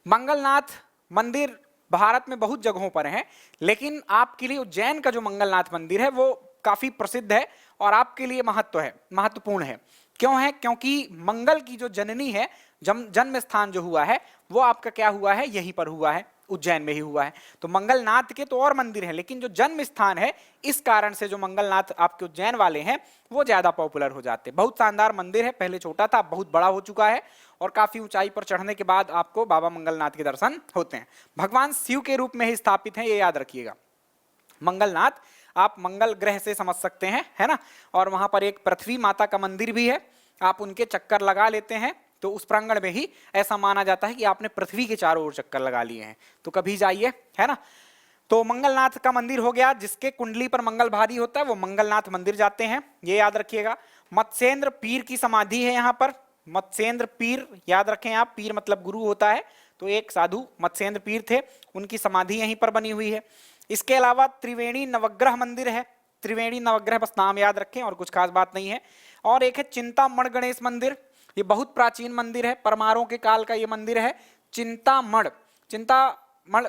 मंगलनाथ मंदिर भारत में बहुत जगहों पर है, लेकिन आपके लिए उज्जैन का जो मंगलनाथ मंदिर है वो काफी प्रसिद्ध है और आपके लिए महत्वपूर्ण है। क्यों है? क्योंकि मंगल की जो जननी है, जन्म स्थान जो हुआ है वो आपका क्या हुआ है? यहीं पर हुआ है, उज्जैन में ही हुआ है। तो मंगलनाथ के तो और मंदिर हैं, लेकिन जो जन्म स्थान है, इस कारण से जो मंगलनाथ आपके उज्जैन वाले हैं वो ज्यादा पॉपुलर हो जाते हैं। बहुत शानदार मंदिर है, पहले छोटा था, बहुत बड़ा हो चुका है और काफी ऊंचाई पर चढ़ने के बाद आपको बाबा मंगलनाथ के दर्शन होते हैं। भगवान शिव के रूप में ही स्थापित हैं, ये याद रखिएगा। मंगलनाथ आप मंगल ग्रह से समझ सकते हैं, है ना। और वहां पर एक पृथ्वी माता का मंदिर भी है, आप उनके चक्कर लगा लेते हैं तो उस प्रांगण में ही ऐसा माना जाता है कि आपने पृथ्वी के चारों ओर चक्कर लगा लिए हैं। तो कभी जाइए, है ना। तो मंगलनाथ का मंदिर हो गया। जिसके कुंडली पर मंगल भारी होता है वो मंगलनाथ मंदिर जाते हैं, ये याद रखिएगा। मत्स्येंद्र पीर की समाधि है यहाँ पर। मत्स्येंद्र पीर याद रखें आप, पीर मतलब गुरु होता है, तो एक साधु मत्स्येंद्र पीर थे, उनकी समाधि यहीं पर बनी हुई है। इसके अलावा त्रिवेणी नवग्रह मंदिर है। त्रिवेणी नवग्रह बस नाम याद रखें और कुछ खास बात नहीं है। और एक है चिंतामण गणेश मंदिर, ये बहुत प्राचीन मंदिर है, परमारों के काल का ये मंदिर है। चिंतामण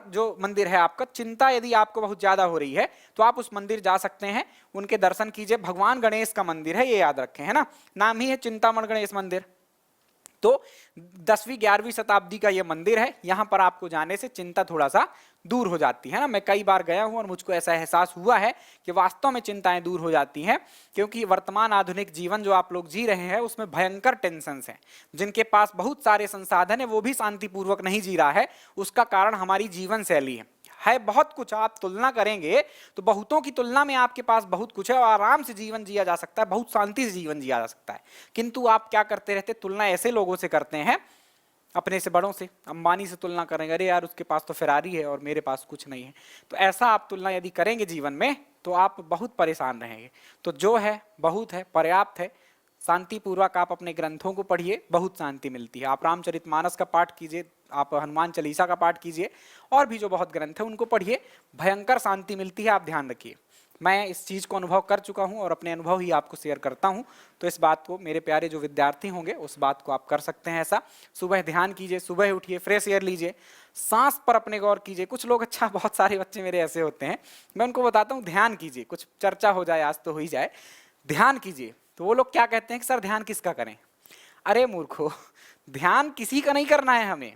जो मंदिर है आपका, चिंता यदि आपको बहुत ज्यादा हो रही है तो आप उस मंदिर जा सकते हैं, उनके दर्शन कीजिए। भगवान गणेश का मंदिर है, ये याद रखें, है ना, नाम ही है चिंतामण गणेश मंदिर। तो 10वीं 11वीं शताब्दी का ये मंदिर है। यहां पर आपको जाने से चिंता थोड़ा सा दूर हो जाती है ना। मैं कई बार गया हूं और मुझको ऐसा एहसास हुआ है कि वास्तव में चिंताएं दूर हो जाती हैं, क्योंकि वर्तमान आधुनिक जीवन जो आप लोग जी रहे हैं उसमें भयंकर टेंशन हैं। जिनके पास बहुत सारे संसाधन है वो भी शांतिपूर्वक नहीं जी रहा है, उसका कारण हमारी जीवन शैली है बहुत कुछ। आप तुलना करेंगे तो बहुतों की तुलना में आपके पास बहुत कुछ है और आराम से जीवन जिया जा सकता है, बहुत शांति से जीवन जिया जा सकता है। किंतु आप क्या करते रहते? तुलना ऐसे लोगों से करते हैं, अपने से बड़ों से, अंबानी से तुलना करेंगे, अरे यार उसके पास तो फेरारी है और मेरे पास कुछ नहीं है। तो ऐसा आप तुलना यदि करेंगे जीवन में तो आप बहुत परेशान रहेंगे। तो जो है बहुत है, पर्याप्त है। शांतिपूर्वक आप अपने ग्रंथों को पढ़िए, बहुत शांति मिलती है। आप रामचरितमानस का पाठ कीजिए, आप हनुमान चालीसा का पाठ कीजिए, और भी जो बहुत ग्रंथ है उनको पढ़िए, भयंकर शांति मिलती है, आप ध्यान रखिए। मैं इस चीज़ को अनुभव कर चुका हूं और अपने अनुभव ही आपको शेयर करता हूं। तो इस बात को मेरे प्यारे जो विद्यार्थी होंगे उस बात को आप कर सकते हैं ऐसा। सुबह ध्यान कीजिए, सुबह उठिए, फ्रेश एयर लीजिए, सांस पर अपने गौर कीजिए। कुछ लोग, अच्छा बहुत सारे बच्चे मेरे ऐसे होते हैं, मैं उनको बताता हूँ ध्यान कीजिए, कुछ चर्चा हो जाए, आज तो हो ही जाए, ध्यान कीजिए। तो वो लोग क्या कहते हैं कि सर ध्यान किसका करें? अरे मूर्खो, ध्यान किसी का नहीं करना है हमें।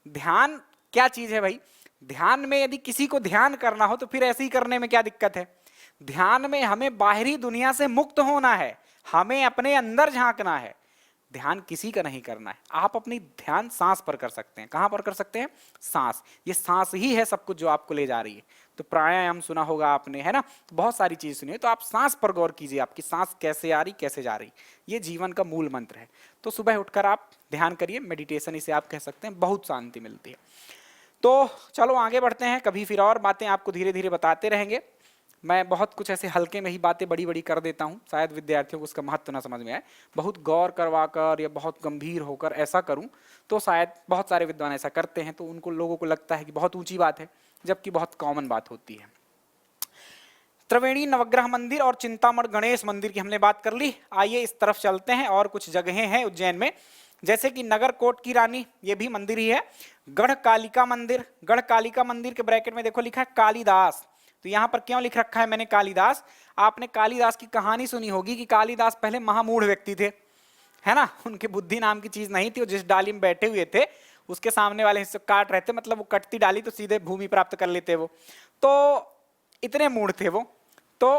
ध्यान क्या चीज है भाई? ध्यान में यदि किसी को ध्यान करना हो तो फिर ऐसे ही करने में क्या दिक्कत है? ध्यान में हमें बाहरी दुनिया से मुक्त होना है, हमें अपने अंदर झांकना है। ध्यान किसी का नहीं करना है। आप अपनी ध्यान सांस पर कर सकते हैं। कहां पर कर सकते हैं? सांस। ये सांस ही है सब कुछ जो आपको ले जा रही है। तो प्राणायाम सुना होगा आपने, है ना, तो बहुत सारी चीज सुनी है। तो आप सांस पर गौर कीजिए, आपकी सांस कैसे आ रही, कैसे जा रही, ये जीवन का मूल मंत्र है। तो सुबह उठकर आप ध्यान करिए, मेडिटेशन इसे आप कह सकते हैं, बहुत शांति मिलती है। तो चलो आगे बढ़ते हैं, कभी फिर और बातें आपको धीरे धीरे बताते रहेंगे। मैं बहुत कुछ ऐसे हल्के में ही बातें बड़ी बड़ी कर देता हूँ, शायद विद्यार्थियों को उसका महत्व ना समझ में आए। बहुत गौर करवा कर या बहुत गंभीर होकर ऐसा करूँ तो शायद बहुत सारे विद्वान ऐसा करते हैं, तो उनको लोगों को लगता है कि बहुत ऊंची बात है, जबकि बहुत कॉमन बात होती है। त्रिवेणी नवग्रह मंदिर और चिंतामण गणेश मंदिर की हमने बात कर ली। आइए इस तरफ चलते हैं और कुछ जगहें हैं उज्जैन में, जैसे कि नगरकोट की रानी, ये भी मंदिर ही है। गढ़ कालिका मंदिर, गढ़ कालिका मंदिर के ब्रैकेट में देखो लिखा है कालिदास, तो यहाँ पर क्यों लिख रखा है मैंने कालिदास? आपने कालिदास की कहानी सुनी होगी कि कालिदास पहले महामूढ़ व्यक्ति थे, है ना, उनकी बुद्धि नाम की चीज नहीं थी, वो जिस डाली में बैठे हुए थे उसके सामने वाले हिस्से काट रहे थे, मतलब वो कटती डाली तो सीधे भूमि प्राप्त कर लेते वो, तो इतने मूढ़ थे वो। तो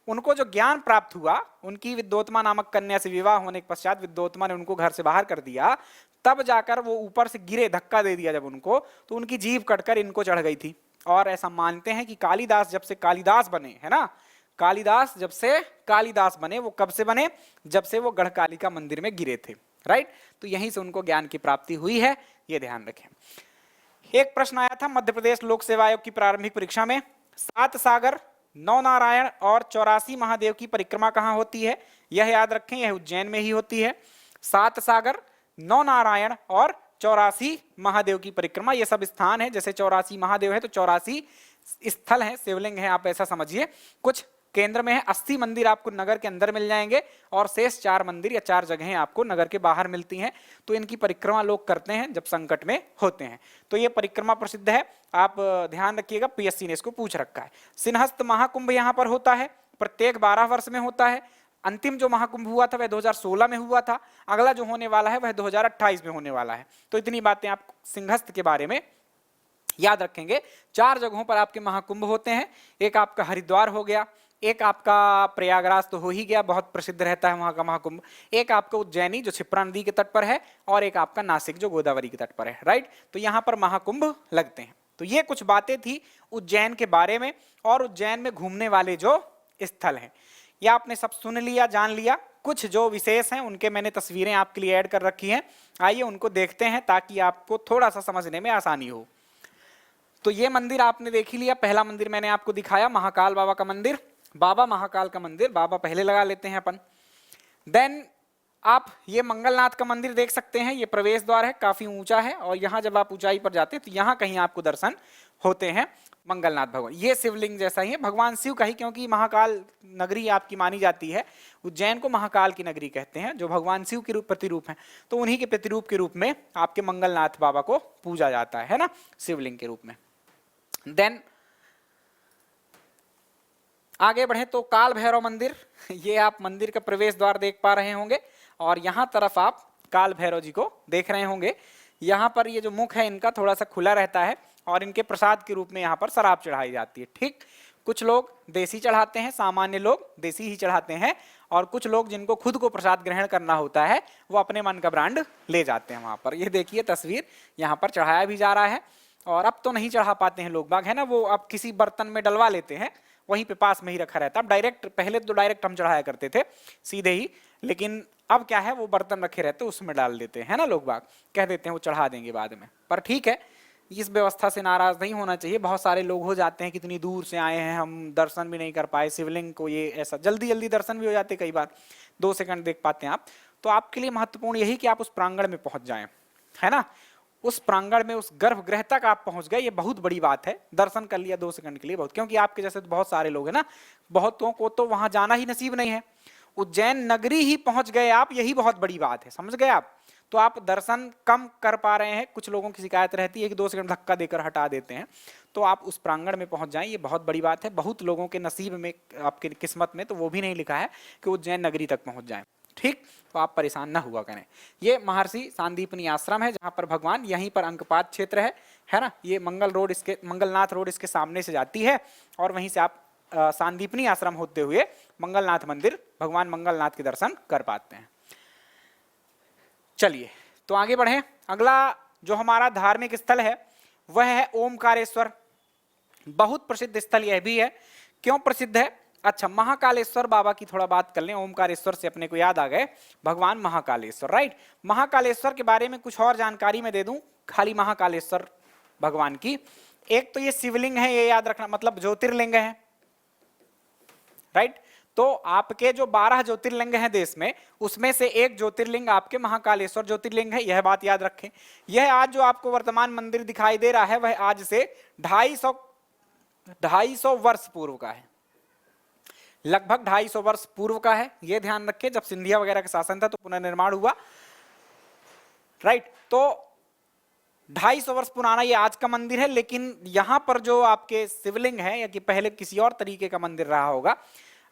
उनको जो ज्ञान प्राप्त हुआ, उनकी विद्योत्मा नामक कन्या से विवाह होने के पश्चात विद्योत्मा ने उनको घर से बाहर कर दिया, तब जाकर वो ऊपर से गिरे, धक्का दे दिया जब उनको, तो उनकी जीभ कटकर इनको चढ़ गई थी। और ऐसा मानते हैं कि कालिदास जब से कालिदास बने, है ना, कालिदास जब से कालिदास बने, वो कब से बने? जब से वो गढ़कालिका मंदिर में गिरे थे, राइट। तो यहीं से उनको ज्ञान की प्राप्ति हुई है, ये ध्यान रखें। एक प्रश्न आया था मध्य प्रदेश लोक सेवा आयोग की प्रारंभिक परीक्षा में, 7 सागर, 9 नारायण और 84 महादेव की परिक्रमा कहाँ होती है? यह याद रखें, यह उज्जैन में ही होती है। 7 सागर, 9 नारायण और 84 महादेव की परिक्रमा, ये सब स्थान है। जैसे 84 महादेव है तो 84 स्थल है, शिवलिंग है, आप ऐसा समझिए। कुछ केंद्र में है, 80 मंदिर आपको नगर के अंदर मिल जाएंगे और शेष 4 मंदिर या 4 जगहें आपको नगर के बाहर मिलती हैं। तो इनकी परिक्रमा लोग करते हैं जब संकट में होते हैं। तो ये परिक्रमा प्रसिद्ध है, आप ध्यान रखिएगा, पीएससी ने इसको पूछ रखा है। सिंहस्थ महाकुंभ यहाँ पर होता है, प्रत्येक 12 वर्ष में होता है। अंतिम जो महाकुंभ हुआ था वह 2016 में हुआ था, अगला जो होने वाला है वह 2028 में होने वाला है। तो इतनी बातें आप सिंहस्थ के बारे में याद रखेंगे। 4 जगहों पर आपके महाकुंभ होते हैं, एक आपका हरिद्वार हो गया, एक आपका प्रयागराज तो हो ही गया, बहुत प्रसिद्ध रहता है वहां का महाकुंभ, एक आपका उज्जैनी जो क्षिप्रा नदी के तट पर है, और एक आपका नासिक जो गोदावरी के तट पर है, राइट। तो यहाँ पर महाकुंभ लगते हैं। तो ये कुछ बातें थी उज्जैन के बारे में और उज्जैन में घूमने वाले जो स्थल हैं, या आपने सब सुन लिया, जान लिया। कुछ जो विशेष हैं उनके मैंने तस्वीरें आपके लिए ऐड कर रखी हैं, आइए उनको देखते हैं ताकि आपको थोड़ा सा समझने में आसानी हो। तो ये मंदिर आपने देख ही लिया, पहला मंदिर मैंने आपको दिखाया, महाकाल बाबा का मंदिर, बाबा महाकाल का मंदिर, बाबा पहले लगा लेते हैं अपन। देन आप ये मंगलनाथ का मंदिर देख सकते हैं, ये प्रवेश द्वार है, काफी ऊंचा है, और यहाँ जब आप ऊंचाई पर जाते हैं तो यहाँ कहीं आपको दर्शन होते हैं मंगलनाथ भगवान। ये शिवलिंग जैसा ही है, भगवान शिव का ही, क्योंकि महाकाल नगरी आपकी मानी जाती है, उज्जैन को महाकाल की नगरी कहते हैं, जो भगवान शिव के रूप प्रतिरूप हैं, तो उन्हीं के प्रतिरूप के रूप में आपके मंगलनाथ बाबा को पूजा जाता है ना, शिवलिंग के रूप में। देन आगे बढ़े तो काल भैरव मंदिर, ये आप मंदिर का प्रवेश द्वार देख पा रहे होंगे, और यहाँ तरफ आप काल भैरव जी को देख रहे होंगे। यहाँ पर ये जो मुख है इनका थोड़ा सा खुला रहता है, और इनके प्रसाद के रूप में यहाँ पर शराब चढ़ाई जाती है, ठीक। कुछ लोग देसी चढ़ाते हैं, सामान्य लोग देसी ही चढ़ाते हैं, और कुछ लोग जिनको खुद को प्रसाद ग्रहण करना होता है वो अपने मन का ब्रांड ले जाते हैं वहाँ पर। ये देखिए तस्वीर, यहाँ पर चढ़ाया भी जा रहा है, और अब तो नहीं चढ़ा पाते हैं लोग बाग, है ना, वो अब किसी बर्तन में डलवा लेते हैं, वहीं पे पास में ही रखा रहता है। अब डायरेक्ट, पहले तो डायरेक्ट हम चढ़ाया करते थे सीधे ही, लेकिन अब क्या है, वो बर्तन रखे रहते उसमें डाल देते हैं ना लोग बाग, कह देते हैं वो चढ़ा देंगे बाद में। पर ठीक है, इस व्यवस्था से नाराज नहीं होना चाहिए। बहुत सारे लोग हो जाते हैं, कितनी दूर से आए हैं, हम दर्शन भी नहीं कर पाए शिवलिंग को, ये ऐसा जल्दी जल्दी दर्शन भी हो जाते, कई बार 2 सेकंड देख पाते हैं आप। तो आपके लिए महत्वपूर्ण यही कि आप उस प्रांगण में पहुंच जाएं, है ना, उस प्रांगण में, उस गर्भगृह तक आप पहुंच गए, ये बहुत बड़ी बात है। दर्शन कर लिया 2 सेकंड के लिए बहुत, क्योंकि आपके जैसे तो बहुत सारे लोग हैं ना, बहुतों को तो वहां जाना ही नसीब नहीं है। उज्जैन नगरी ही पहुंच गए आप, यही बहुत बड़ी बात है, समझ गए आप। तो आप दर्शन कम कर पा रहे हैं, कुछ लोगों की शिकायत रहती है कि 2 सेकंड धक्का देकर हटा देते हैं, तो आप उस प्रांगण में पहुंच जाएं, ये बहुत बड़ी बात है। बहुत लोगों के नसीब में, आपके किस्मत में तो वो भी नहीं लिखा है कि उज्जैन नगरी तक पहुंच जाएं, ठीक। तो आप परेशान ना हुआ करें। ये महर्षि सांदीपनी आश्रम है, जहां पर भगवान, यहीं पर अंकपात क्षेत्र है ना, ये मंगलनाथ रोड इसके सामने से जाती है, और वहीं से आप सांदीपनी आश्रम होते हुए मंगलनाथ मंदिर, भगवान मंगलनाथ के दर्शन कर पाते हैं। चलिए तो आगे बढ़े। अगला जो हमारा धार्मिक स्थल है वह है ओमकारेश्वर। बहुत प्रसिद्ध स्थल यह भी है। क्यों प्रसिद्ध है? अच्छा, महाकालेश्वर बाबा की थोड़ा बात कर लें। ओमकारेश्वर से अपने को याद आ गए भगवान महाकालेश्वर, राइट। महाकालेश्वर के बारे में कुछ और जानकारी मैं दे दूं खाली महाकालेश्वर भगवान की। एक तो ये शिवलिंग है, ये याद रखना, मतलब ज्योतिर्लिंग है, राइट। तो आपके जो 12 ज्योतिर्लिंग हैं देश में, उसमें से एक ज्योतिर्लिंग आपके महाकालेश्वर ज्योतिर्लिंग है, यह बात याद रखें। यह आज जो आपको वर्तमान मंदिर दिखाई दे रहा है वह आज से 250 वर्ष पूर्व का है। लगभग 250 वर्ष पूर्व का है, ये ध्यान रखें। जब सिंधिया वगैरह का शासन था तो पुनर्निर्माण हुआ, राइट। तो 250 वर्ष पुराना ये आज का मंदिर है, लेकिन यहां पर जो आपके शिवलिंग है, या कि पहले किसी और तरीके का मंदिर रहा होगा,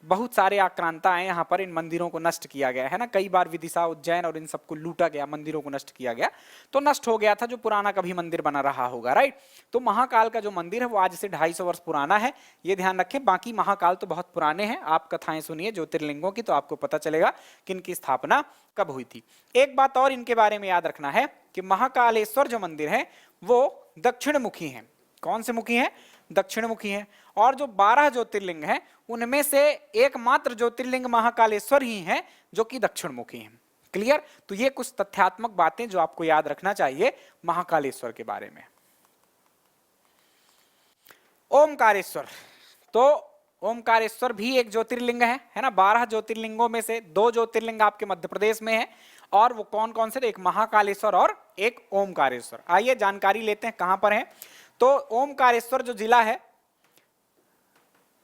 बहुत सारे आक्रांता आए यहाँ पर, इन मंदिरों को नष्ट किया गया है ना। कई बार विदिशा, उज्जैन और इन सबको लूटा गया, मंदिरों को नष्ट किया गया, तो नष्ट हो गया था जो पुराना कभी मंदिर बना रहा होगा, राइट। तो महाकाल का जो मंदिर है वो आज से 250 वर्ष पुराना है, ये ध्यान रखें। बाकी महाकाल तो बहुत पुराने हैं, आप कथाएं सुनिए ज्योतिर्लिंगों की तो आपको पता चलेगा कि इनकी स्थापना कब हुई थी। एक बात और इनके बारे में याद रखना है कि महाकालेश्वर जो मंदिर है वो दक्षिण मुखी है। कौन से मुखी है? दक्षिण मुखी है। और जो 12 ज्योतिर्लिंग है उनमें से एकमात्र ज्योतिर्लिंग महाकालेश्वर ही है जो कि दक्षिण मुखी है। क्लियर? तो ये कुछ तथ्यात्मक बातें जो आपको याद रखना चाहिए महाकालेश्वर के बारे में। ओमकारेश्वर, तो ओमकारेश्वर भी एक ज्योतिर्लिंग है ना। 12 ज्योतिर्लिंगों में से 2 ज्योतिर्लिंग आपके मध्य प्रदेश में है, और वो कौन कौन से? एक महाकालेश्वर और एक ओमकारेश्वर। आइए जानकारी लेते हैं कहां पर है। तो ओमकारेश्वर जो जिला है,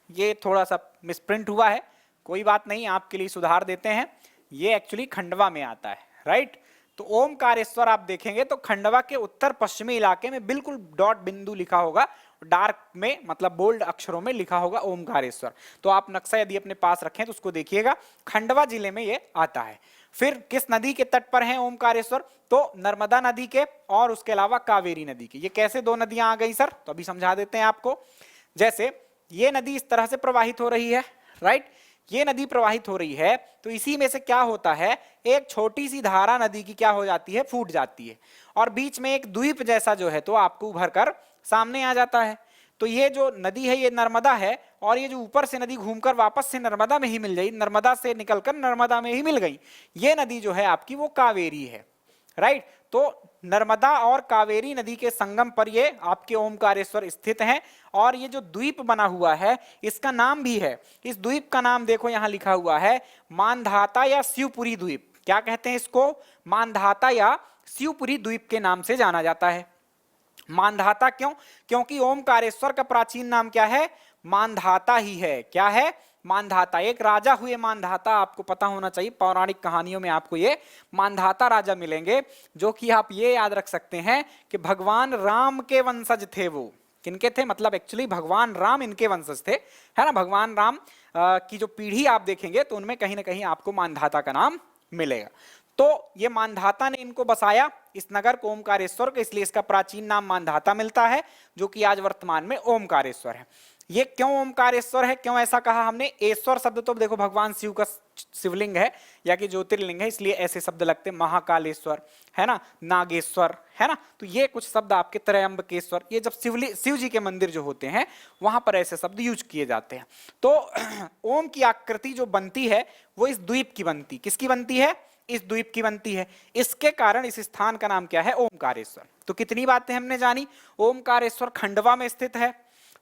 ये थोड़ा सा मिसप्रिंट हुआ है, कोई बात नहीं, आपके लिए सुधार देते हैं। ये एक्चुअली खंडवा में आता है, राइट। तो ओमकारेश्वर आप देखेंगे तो खंडवा के उत्तर पश्चिमी इलाके में बिल्कुल डॉट बिंदु लिखा होगा, डार्क में मतलब बोल्ड अक्षरों में लिखा होगा ओमकारेश्वर। तो आप नक्शा यदि अपने पास रखें तो उसको देखिएगा, खंडवा जिले में ये आता है। फिर किस नदी के तट पर है ओमकारेश्वर? तो नर्मदा नदी के और उसके अलावा कावेरी नदी के। ये कैसे 2 नदियां आ गई सर? तो अभी समझा देते हैं आपको। जैसे ये नदी इस तरह से प्रवाहित हो रही है, राइट, ये नदी प्रवाहित हो रही है, तो इसी में से क्या होता है, एक छोटी सी धारा नदी की क्या हो जाती है? फूट जाती है, और बीच में एक द्वीप जैसा जो है तो आपको उभर कर सामने आ जाता है। तो ये जो नदी है ये नर्मदा है, और ये जो ऊपर से नदी घूमकर वापस से नर्मदा में ही मिल गई, नर्मदा से निकलकर नर्मदा में ही मिल गई, ये नदी जो है आपकी वो कावेरी है, राइट। तो नर्मदा और कावेरी नदी के संगम पर ये आपके ओमकारेश्वर स्थित है। और ये जो द्वीप बना हुआ है इसका नाम भी है, इस द्वीप का नाम देखो यहां लिखा हुआ है मानधाता या शिवपुरी द्वीप। क्या कहते हैं इसको? मानधाता या शिवपुरी द्वीप के नाम से जाना जाता है। मानधाता क्यों? क्योंकि ओमकारेश्वर का प्राचीन नाम क्या है? मानधाता ही है। क्या है? मानधाता। एक राजा हुए मानधाता, आपको पता होना चाहिए, पौराणिक कहानियों में आपको ये मानधाता राजा मिलेंगे, जो कि आप ये याद रख सकते हैं कि भगवान राम के वंशज थे। वो किनके थे? मतलब एक्चुअली भगवान राम इनके वंशज थे, है ना। भगवान राम की जो पीढ़ी आप देखेंगे तो उनमें कहीं ना कहीं आपको मानधाता का नाम मिलेगा। तो ये मानधाता ने इनको बसाया इस नगर को ओमकारेश्वर को, इसलिए इसका प्राचीन नाम मानधाता मिलता है, जो कि आज वर्तमान में ओमकारेश्वर है। ये क्यों ओमकारेश्वर है, क्यों ऐसा कहा हमने? ईश्वर शब्द तो देखो भगवान शिव का शिवलिंग है या कि ज्योतिर्लिंग है, इसलिए ऐसे शब्द लगते हैं। महाकालेश्वर है ना, नागेश्वर है ना, तो ये कुछ शब्द आपके त्रयंबकेश्वर, ये जब शिव जी के मंदिर जो होते हैं वहां पर ऐसे शब्द यूज किए जाते हैं। तो ओम की आकृति जो बनती है वो इस द्वीप की बनती, किसकी बनती है? इस द्वीप की बनती है। इसके कारण इस स्थान का नाम क्या है? ओमकारेश्वर। तो कितनी बातें हमने जानी? ओमकारेश्वर खंडवा में स्थित है।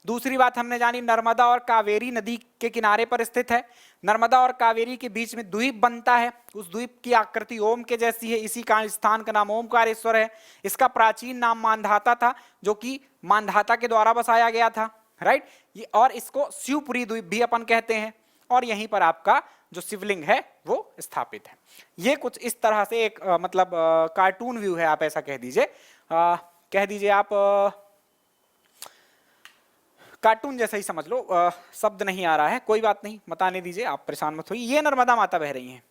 दूसरी बात हमने जानी नर्मदा और कावेरी नदी के किनारे पर स्थित है। नर्मदा और कावेरी के बीच में द्वीप बनता है, उस द्वीप की आकृति ओम के जैसी है, इसी कारण स्थान का नाम ओमकारेश्वर है। इसका प्राचीन नाम मानधाता था, जो कि मानधाता के द्वारा बसाया गया था, राइट। ये और इसको शिवपुरी द्वीप भी अपन कहते हैं, और यहीं पर आपका जो शिवलिंग है वो स्थापित है। ये कुछ इस तरह से एक मतलब कार्टून व्यू है, आप ऐसा कह दीजिए, आप कार्टून जैसा ही समझ लो। शब्द नहीं आ रहा है, कोई बात नहीं, बताने दीजिए, आप परेशान मत होइए। ये नर्मदा माता बह रही हैं,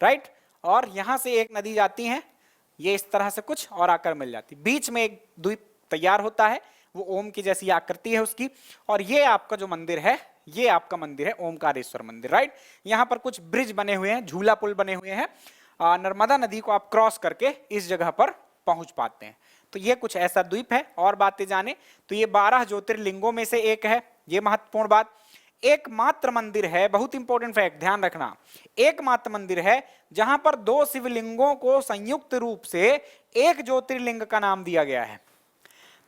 राइट, और यहां से एक नदी जाती है, ये इस तरह से कुछ और आकर मिल जाती, बीच में एक द्वीप तैयार होता है, वो ओम की जैसी आकृति है उसकी। और ये आपका जो मंदिर है, ये आपका मंदिर है ओमकारेश्वर मंदिर, राइट। यहाँ पर कुछ ब्रिज बने हुए हैं, झूला पुल बने हुए हैं, नर्मदा नदी को आप क्रॉस करके इस जगह पर पहुंच पाते हैं। तो ये कुछ ऐसा द्वीप है। और बातें जाने तो ये 12 ज्योतिर्लिंगों में से एक है, ये महत्वपूर्ण बात। एकमात्र मंदिर है, बहुत इंपॉर्टेंट फैक्ट ध्यान रखना, एकमात्र मंदिर है जहां पर 2 शिवलिंगों को संयुक्त रूप से एक ज्योतिर्लिंग का नाम दिया गया है।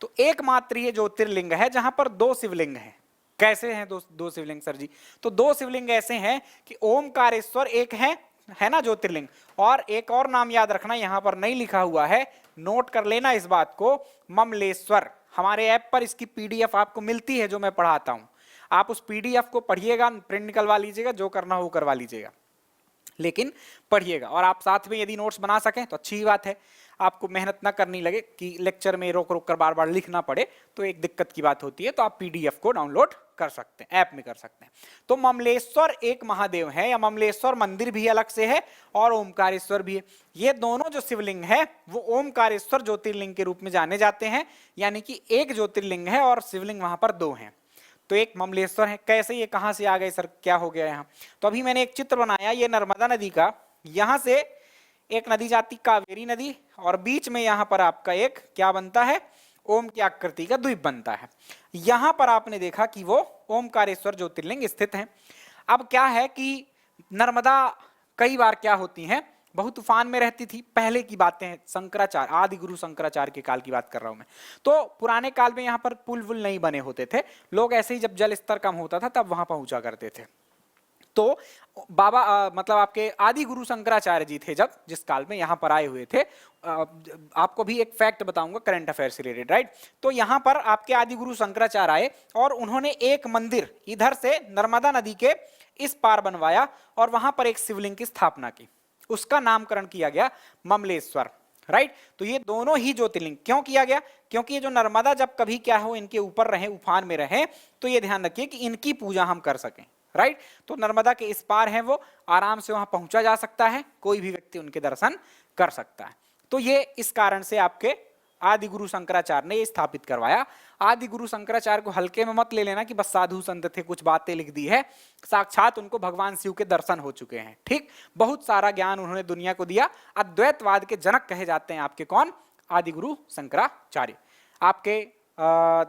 तो एकमात्र ये ज्योतिर्लिंग है जहां पर 2 शिवलिंग हैं। कैसे हैं दो शिवलिंग सर जी? तो 2 शिवलिंग ऐसे हैं कि ओमकारेश्वर एक है ना ज्योतिर्लिंग, और एक और नाम याद रखना, यहां पर नहीं लिखा हुआ है, नोट कर लेना इस बात को, ममलेश्वर। हमारे ऐप पर इसकी पीडीएफ आपको मिलती है जो मैं पढ़ाता हूं। आप उस पीडीएफ को पढ़िएगा, प्रिंट निकलवा लीजिएगा, जो करना हो करवा लीजिएगा, लेकिन पढ़िएगा। और आप साथ में यदि नोट्स बना सकें तो अच्छी बात है, आपको मेहनत ना करनी लगे कि लेक्चर में रोक रोक कर बार बार लिखना पड़े, तो एक दिक्कत की बात होती है। तो आप पीडीएफ को डाउनलोड कर सकते हैं, ऐप में कर सकते हैं। तो ममलेश्वर एक महादेव है, या ममलेश्वर मंदिर भी अलग से है और ओमकारेश्वर भी है। ये दोनों जो शिवलिंग है वो ओमकारेश्वर ज्योतिर्लिंग के रूप में जाने जाते हैं, यानी कि एक ज्योतिर्लिंग है और शिवलिंग वहां पर दो हैं। तो एक ममलेश्वर है। कैसे, ये कहां से आ गए सर, क्या हो गया यहाँ? तो अभी मैंने एक चित्र बनाया, ये नर्मदा नदी का, यहां से एक नदी जाती कावेरी नदी, और बीच में यहां पर आपका एक क्या बनता है, ओम की आकृति का द्वीप बनता है। यहां पर आपने देखा कि वो ओमकारेश्वर ज्योतिर्लिंग स्थित है। अब क्या है कि नर्मदा कई बार क्या होती हैं, बहुत तूफान में रहती थी। पहले की बातें हैं, शंकराचार्य, आदि गुरु शंकराचार्य के काल की बात कर रहा हूं मैं। तो पुराने काल में यहाँ पर पुल वुल नहीं बने होते थे, लोग ऐसे ही जब जल स्तर कम होता था तब वहां पहुंचा करते थे। तो बाबा मतलब आपके आदि गुरु शंकराचार्य जी थे जब, जिस काल में यहाँ पर आए हुए थे। आपको भी एक फैक्ट बताऊंगा करंट अफेयर से रिलेटेड, राइट। तो यहाँ पर आपके आदि गुरु शंकराचार्य आए और उन्होंने एक मंदिर इधर से नर्मदा नदी के इस पार बनवाया और वहां पर एक शिवलिंग की स्थापना की। उसका नामकरण किया गया ममलेश्वर, राइट। तो ये दोनों ही ज्योतिर्लिंग क्यों किया गया, क्योंकि ये जो नर्मदा जब कभी क्या हो इनके ऊपर रहे, उफान में रहे, तो ये ध्यान रखिए कि इनकी पूजा हम कर सकें, राइट। तो नर्मदा के इस पार है वो, आराम से वहां पहुंचा जा सकता है, कोई भी व्यक्ति उनके दर्शन कर सकता है। तो ये इस कारण से आपके आदि गुरु शंकराचार्य ने ये स्थापित करवाया। आदि गुरु शंकराचार्य को हल्के में मत ले लेना कि बस साधु संत थे, कुछ बातें लिख दी है। साक्षात उनको भगवान शिव के दर्शन हो चुके हैं, ठीक। बहुत सारा ज्ञान उन्होंने दुनिया को दिया। अद्वैतवाद के जनक कहे जाते हैं आपके कौन, आदि गुरु शंकराचार्य। आपके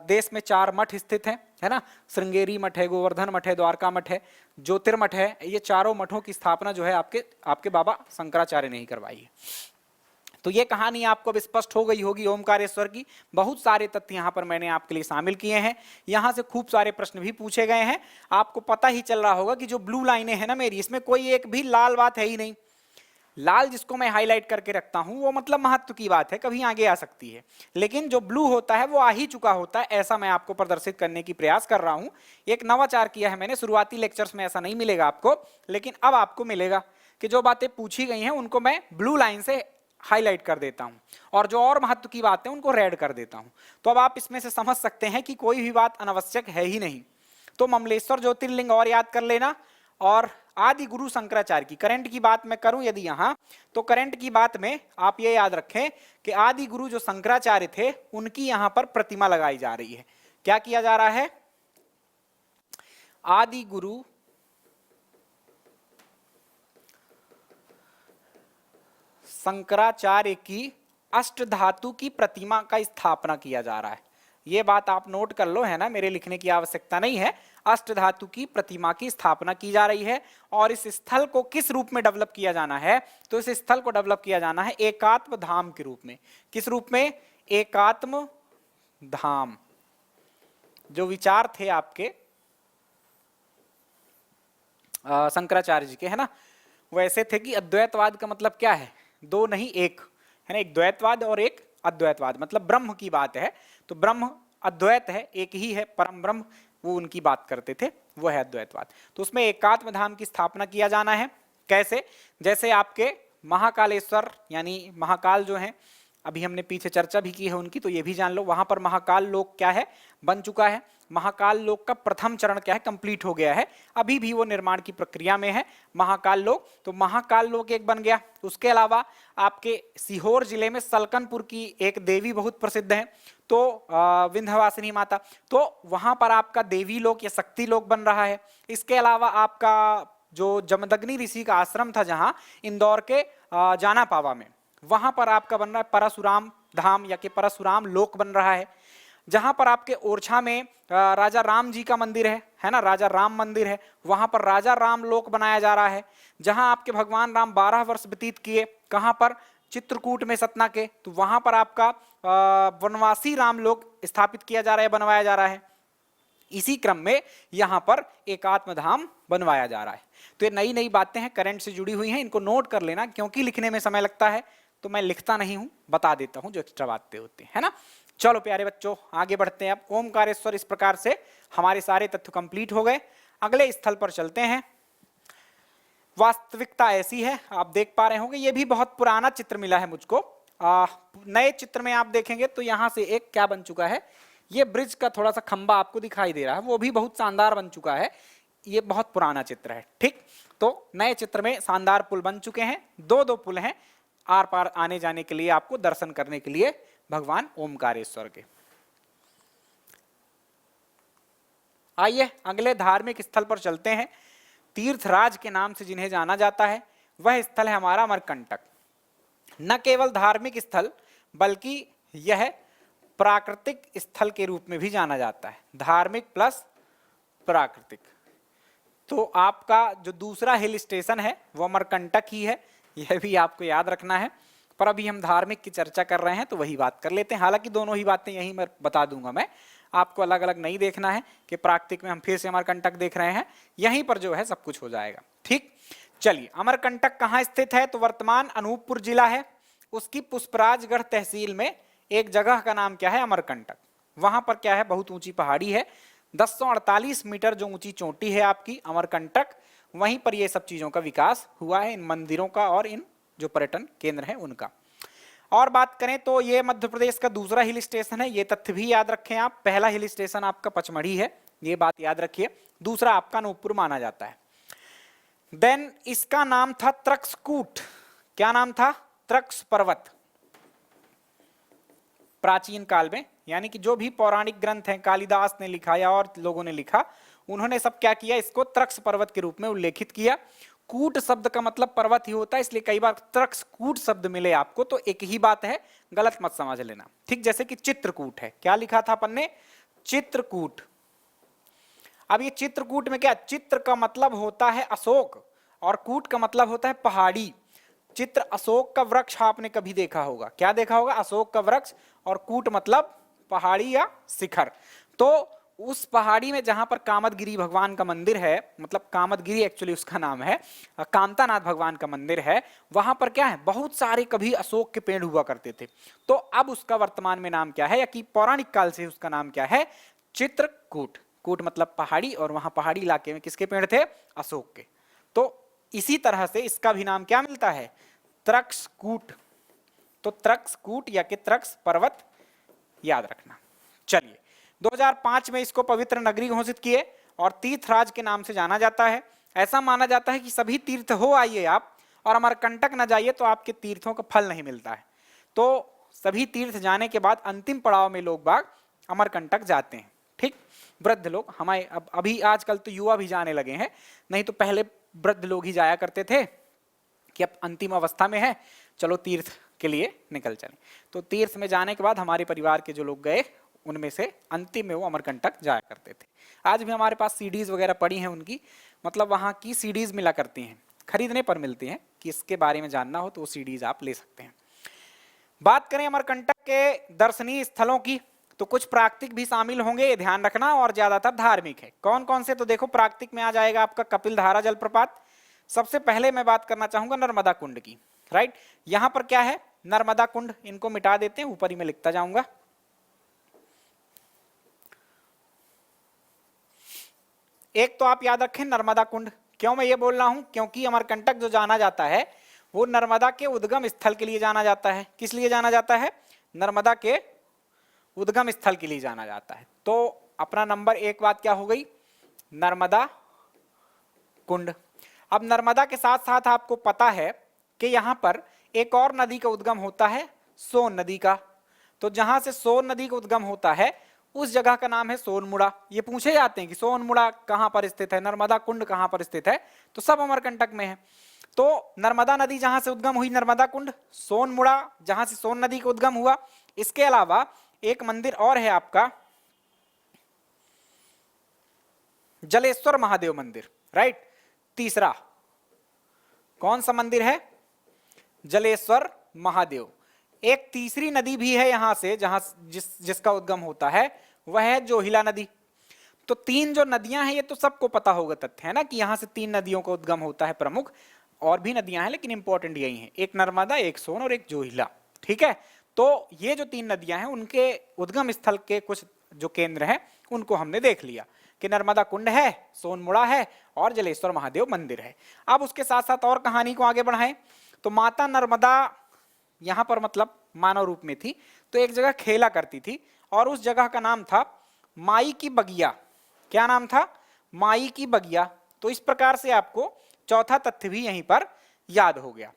देश में 4 मठ स्थित हैं, है ना। श्रृंगेरी मठ है, गोवर्धन मठ है, द्वारका मठ है, ज्योतिर्मठ है। ये चारों मठों की स्थापना जो है आपके बाबा शंकराचार्य ने ही करवाई है। तो ये कहानी आपको अब स्पष्ट हो गई होगी ओमकारेश्वर की। बहुत सारे तथ्य यहाँ पर मैंने आपके लिए शामिल किए हैं। यहाँ से खूब सारे प्रश्न भी पूछे गए हैं। आपको पता ही चल रहा होगा कि जो ब्लू लाइनें हैं ना मेरी, इसमें कोई एक भी लाल बात है ही नहीं। लाल जिसको मैं हाईलाइट करके रखता हूं वो मतलब महत्व की बात है, कभी आगे आ सकती है, लेकिन जो ब्लू होता है वो आ ही चुका होता है। ऐसा मैं आपको प्रदर्शित करने की प्रयास कर रहा हूं। एक नवाचार किया है मैंने, शुरुआती लेक्चर्स में ऐसा नहीं मिलेगा आपको, लेकिन अब आपको मिलेगा कि जो बातें पूछी गई हैं उनको मैं ब्लू लाइन से हाईलाइट कर देता हूं और जो और महत्व की बात है उनको रेड कर देता हूं। तो अब आप इसमें से समझ सकते हैं कि कोई भी बात अनावश्यक है ही नहीं। तो ममलेश्वर ज्योतिर्लिंग और याद कर लेना, और आदि गुरु शंकराचार्य की करंट की बात मैं करूं यदि यहां, तो करंट की बात में आप ये याद रखें कि आदि गुरु जो शंकराचार्य थे उनकी यहां पर प्रतिमा लगाई जा रही है। क्या किया जा रहा है, आदि गुरु शंकराचार्य की अष्टधातु की प्रतिमा का स्थापना किया जा रहा है। ये बात आप नोट कर लो, है ना, मेरे लिखने की आवश्यकता नहीं है। अष्टधातु की प्रतिमा की स्थापना की जा रही है और इस स्थल को किस रूप में डेवलप किया जाना है, तो इस स्थल को डेवलप किया जाना है एकात्म धाम के रूप में। किस रूप में, एकात्म धाम। जो विचार थे आपके शंकराचार्य जी के, है ना, वो ऐसे थे कि अद्वैतवाद का मतलब क्या है, दो नहीं एक, है ना। एक द्वैतवाद और एक अद्वैतवाद, मतलब ब्रह्म की बात है तो ब्रह्म अद्वैत है, एक ही है परम ब्रह्म, वो उनकी बात करते थे, वो है अद्वैतवाद। तो उसमें एकात्म धाम की स्थापना किया जाना है। कैसे, जैसे आपके महाकालेश्वर यानी महाकाल जो है, अभी हमने पीछे चर्चा भी की है उनकी, तो ये भी जान लो, वहां पर महाकाल लोक क्या है, बन चुका है। महाकाल लोक का प्रथम चरण क्या है, कंप्लीट हो गया है, अभी भी वो निर्माण की प्रक्रिया में है महाकाल लोक। तो महाकाल लोक एक बन गया। उसके अलावा आपके सीहोर जिले में सलकनपुर की एक देवी बहुत प्रसिद्ध है, तो विंध्यवासिनी माता, तो वहां पर आपका देवी लोक या शक्ति लोक बन रहा है। इसके अलावा आपका जो जमदग्नि ऋषि का आश्रम था जहां इंदौर के जाना पावा में, वहां पर आपका बन रहा है परशुराम धाम या कि परशुराम लोक बन रहा है। जहां पर आपके ओरछा में राजा राम जी का मंदिर है ना, राजा राम मंदिर है, वहां पर राजा राम लोक बनाया जा रहा है। जहां आपके भगवान राम 12 वर्ष व्यतीत किए, कहां पर, चित्रकूट में सतना के, तो वहां पर आपका वनवासी राम लोक स्थापित किया जा रहा है, बनवाया जा रहा है। इसी क्रम में यहां पर एकात्म धाम बनवाया जा रहा है। तो ये नई नई बातें हैं, करंट से जुड़ी हुई हैं, इनको नोट कर लेना, क्योंकि लिखने में समय लगता है तो मैं लिखता नहीं हूं, बता देता हूं जो एक्स्ट्रा बातें होती है ना। चलो प्यारे बच्चों आगे बढ़ते हैं। अब ओमकारेश्वर, इस प्रकार से हमारे सारे तथ्य कंप्लीट हो गए। अगले स्थल पर चलते हैं। वास्तविकता ऐसी है, आप देख पा रहे होंगे, ये भी बहुत पुराना चित्र मिला है मुझको। नए चित्र में आप देखेंगे तो यहां से एक क्या बन चुका है, ये ब्रिज का थोड़ा सा खंबा आपको दिखाई दे रहा है, वो भी बहुत शानदार बन चुका है। ये बहुत पुराना चित्र है, ठीक। तो नए चित्र में शानदार पुल बन चुके हैं, दो पुल हैं आर पार आने जाने के लिए, आपको दर्शन करने के लिए भगवान ओमकारेश्वर के। आइए अगले धार्मिक स्थल पर चलते हैं। तीर्थराज के नाम से जिन्हें जाना जाता है वह स्थल है हमारा अमरकंटक। न केवल धार्मिक स्थल बल्कि यह प्राकृतिक स्थल के रूप में भी जाना जाता है, धार्मिक प्लस प्राकृतिक। तो आपका जो दूसरा हिल स्टेशन है वो अमरकंटक ही है, यह भी आपको याद रखना है। पर अभी हम धार्मिक की चर्चा कर रहे हैं तो वही बात कर लेते हैं। हालांकि दोनों ही बातें यही मैं बता दूंगा, मैं आपको अलग अलग नहीं देखना है कि प्राकृतिक में हम फिर से अमरकंटक देख रहे हैं, यहीं पर जो है सब कुछ हो जाएगा, ठीक। चलिए, अमरकंटक कहाँ स्थित है, तो वर्तमान अनूपपुर जिला है, उसकी पुष्पराजगढ़ तहसील में एक जगह का नाम क्या है, अमरकंटक। वहां पर क्या है, बहुत ऊंची पहाड़ी है, 1048 मीटर जो ऊंची चोटी है आपकी अमरकंटक, वहीं पर ये सब चीजों का विकास हुआ है, इन मंदिरों का और इन जो पर्यटन केंद्र है उनका। और बात करें तो ये मध्य प्रदेश का दूसरा हिल स्टेशन है, ये तथ्य भी याद रखें आप। पहला हिल स्टेशन आपका पचमढ़ी है, ये बात याद रखिए, दूसरा आपका अनूपपुर माना जाता है। देन इसका नाम था त्रक्षकूट। क्या नाम था, त्रक्ष पर्वत। प्राचीन काल में, यानी कि जो भी पौराणिक ग्रंथ हैं, कालिदास ने लिखा या और लोगों ने लिखा, उन्होंने सब क्या किया, इसको त्रक्ष पर्वत के रूप में उल्लेखित किया। कूट शब्द का मतलब पर्वत ही होता है, इसलिए कई बार त्रक्षकूट शब्द मिले आपको तो एक ही बात है, गलत मत समझ लेना, ठीक। जैसे कि चित्रकूट है, क्या लिखा था अपन ने, चित्रकूट। अब ये चित्रकूट में क्या, चित्र का मतलब होता है अशोक और कूट का मतलब होता है पहाड़ी। चित्र अशोक का वृक्ष आपने कभी देखा होगा, क्या देखा होगा, अशोक का वृक्ष, और कूट मतलब पहाड़ी या शिखर। तो उस पहाड़ी में जहां पर कामदगिरी भगवान का मंदिर है, मतलब कामदगिरी एक्चुअली उसका नाम है, कामतानाथ भगवान का मंदिर है, वहां पर क्या है, बहुत सारे कभी अशोक के पेड़ हुआ करते थे। तो अब उसका वर्तमान में नाम क्या है, या कि पौराणिक काल से उसका नाम क्या है, चित्रकूट। कूट मतलब पहाड़ी, और वहां पहाड़ी इलाके में किसके पेड़ थे, अशोक के। तो इसी तरह से इसका भी नाम क्या मिलता है, त्रक्षकूट। तो त्रक्षकूट या कि त्रक्ष पर्वत याद रखना। चलिए, 2005 में इसको पवित्र नगरी घोषित किए और तीर्थराज के नाम से जाना जाता है। ऐसा माना जाता है कि सभी तीर्थ हो आइए आप और अमरकंटक न जाइए तो आपके तीर्थों का फल नहीं मिलता है। तो सभी तीर्थ जाने के बाद अंतिम पड़ाव में लोग बाग अमरकंटक जाते हैं, ठीक। वृद्ध लोग, हमारे अब अभी आजकल तो युवा भी जाने लगे हैं, नहीं तो पहले वृद्ध लोग ही जाया करते थे कि अब अंतिम अवस्था में है, चलो तीर्थ के लिए निकल चले। तो तीर्थ में जाने के बाद हमारे परिवार के जो लोग गए उनमें से अंतिम में वो अमरकंटक जाया करते थे। आज भी हमारे पास सीडीज वगैरह पड़ी हैं उनकी, मतलब वहाँ की सीडीज मिला करती हैं, खरीदने पर मिलती हैं, कि इसके बारे में जानना हो तो वो सीडीज आप ले सकते हैं। बात करें अमरकंटक के दर्शनीय स्थलों की, तो कुछ प्राकृतिक भी शामिल होंगे, ये ध्यान रखना, और ज्यादातर धार्मिक है। कौन कौन से, तो देखो प्राकृतिक में आ जाएगा आपका कपिलधारा जलप्रपात। सबसे पहले मैं बात करना चाहूंगा नर्मदा कुंड की, राइट। यहां पर क्या है, नर्मदा कुंड, इनको मिटा देते हैं, ऊपर ही मैं लिखता जाऊंगा। एक तो आप याद रखें नर्मदा कुंड, क्यों मैं ये बोल रहा हूं, क्योंकि अमरकंटक जो जाना जाता है वो नर्मदा के उद्गम स्थल के लिए जाना जाता है। किस लिए जाना जाता है, नर्मदा के उद्गम स्थल के लिए जाना जाता है। तो अपना नंबर एक बात क्या हो गई, नर्मदा कुंड। अब नर्मदा के साथ साथ आपको पता है कि यहां पर एक और नदी का उद्गम होता है, सोन नदी का। तो जहां से सोन नदी का उद्गम होता है उस जगह का नाम है सोनमुड़ा। ये पूछे जाते हैं कि सोनमुड़ा कहां पर स्थित है, नर्मदा कुंड कहां पर स्थित है, तो सब अमरकंटक में है। तो नर्मदा नदी जहां से उद्गम हुई नर्मदा कुंड, सोनमुड़ा जहां से सोन नदी का उद्गम हुआ। इसके अलावा एक मंदिर और है आपका जलेश्वर महादेव मंदिर, राइट। तीसरा कौन सा मंदिर है, जलेश्वर महादेव। एक तीसरी नदी भी है यहां से जहां जिसका उद्गम होता है, वह है जोहिला नदी। तो तीन जो नदियां हैं ये तो सबको पता होगा तथ्य है ना, कि यहां से तीन नदियों का उद्गम होता है प्रमुख, और भी नदियां हैं लेकिन इंपॉर्टेंट यही है, एक नर्मदा, एक सोन और एक जोहिला, ठीक है। तो ये जो 3 नदियां हैं उनके उद्गम स्थल के कुछ जो केंद्र हैं उनको हमने देख लिया कि नर्मदा कुंड है, सोनमुड़ा है और जलेश्वर महादेव मंदिर है। अब उसके साथ साथ और कहानी को आगे बढ़ाएं तो माता नर्मदा यहां पर मतलब मानव रूप में थी, तो एक जगह खेला करती थी और उस जगह का नाम था माई की बगिया। क्या नाम था? माई की बगिया। तो इस प्रकार से आपको चौथा तथ्य भी यहीं पर याद हो गया।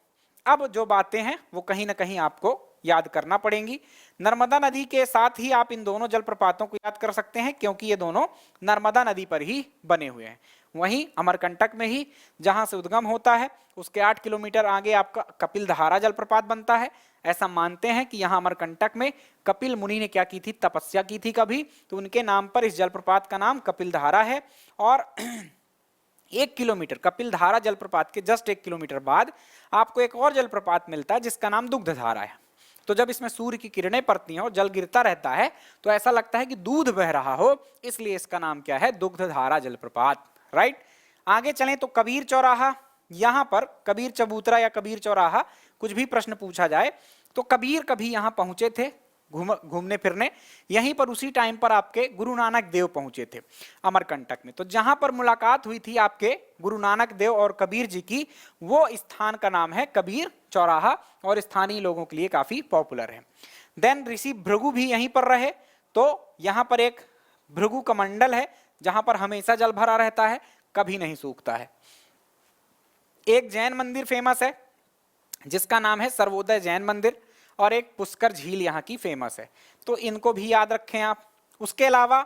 अब जो बातें हैं वो कहीं ना कहीं आपको याद करना पड़ेंगी। नर्मदा नदी के साथ ही आप इन दोनों जलप्रपातों को याद कर सकते हैं क्योंकि ये दोनों नर्मदा नदी पर ही बने हुए हैं। वहीं अमरकंटक में ही जहां से उद्गम होता है उसके 8 किलोमीटर आगे आपका कपिलधारा जलप्रपात बनता है। ऐसा मानते हैं कि यहाँ अमरकंटक में कपिल मुनि ने क्या की थी? तपस्या की थी कभी, तो उनके नाम पर इस जलप्रपात का नाम कपिलधारा है। और 1 किलोमीटर कपिलधारा जलप्रपात के जस्ट 1 किलोमीटर बाद आपको एक और जलप्रपात मिलता है जिसका नाम दुग्धधारा है। तो जब इसमें सूर्य की किरणें पड़ती हैं और जल गिरता रहता है तो ऐसा लगता है कि दूध बह रहा हो, इसलिए इसका नाम क्या है? दुग्धधारा जलप्रपात। राइट, आगे चलें तो कबीर चौराहा। यहां पर कबीर चबूतरा या कबीर चौराहा कुछ भी प्रश्न पूछा जाए तो कबीर कभी यहां पहुंचे थे घूमने फिरने। यहीं पर उसी टाइम पर आपके गुरु नानक देव पहुंचे थे अमरकंटक में। तो जहां पर मुलाकात हुई थी आपके गुरु नानक देव और कबीर जी की, वो स्थान का नाम है कबीर चौराहा और स्थानीय लोगों के लिए काफी पॉपुलर है। देन ऋषि भृगु भी यहीं पर रहे, तो यहां पर एक भृगु कमंडल है जहां पर हमेशा जल भरा रहता है, कभी नहीं सूखता है। एक जैन मंदिर फेमस है जिसका नाम है सर्वोदय जैन मंदिर, और एक पुष्कर झील यहाँ की फेमस है, तो इनको भी याद रखें आप। उसके अलावा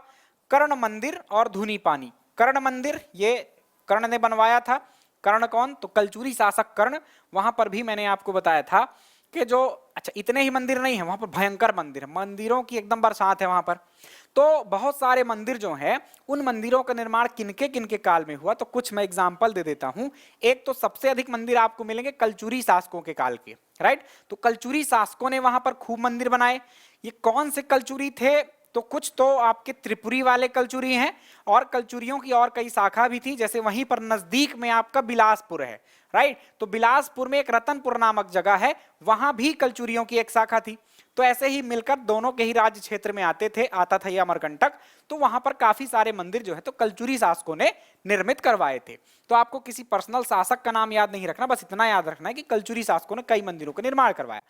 कर्ण मंदिर और धुनी पानी। कर्ण मंदिर ये कर्ण ने बनवाया था। कर्ण कौन? तो कलचुरी शासक कर्ण। वहां पर भी मैंने आपको बताया था कि जो अच्छा इतने ही मंदिर नहीं है, वहां पर भयंकर मंदिर है, मंदिरों की एकदम बरसात है वहां पर। तो बहुत सारे मंदिर जो हैं उन मंदिरों का निर्माण किनके किनके काल में हुआ, तो कुछ मैं एग्जांपल दे देता हूं। एक तो सबसे अधिक मंदिर आपको मिलेंगे कलचुरी शासकों के काल के। राइट, तो कलचुरी शासकों ने वहां पर खूब मंदिर बनाए। ये कौन से कलचुरी थे? तो कुछ तो आपके त्रिपुरी वाले कलचुरी हैं और कलचुरियों की और कई शाखा भी थी, जैसे वहीं पर नजदीक में आपका बिलासपुर है। राइट, तो बिलासपुर में एक रतनपुर नामक जगह है, वहां भी कलचुरियों की एक शाखा थी। तो ऐसे ही मिलकर दोनों के ही राज्य क्षेत्र में आता था ये अमरकंटक। तो वहां पर काफी सारे मंदिर जो है तो कलचुरी शासकों ने निर्मित करवाए थे। तो आपको किसी पर्सनल शासक का नाम याद नहीं रखना, बस इतना याद रखना है कि कलचुरी शासकों ने कई मंदिरों का निर्माण करवाया।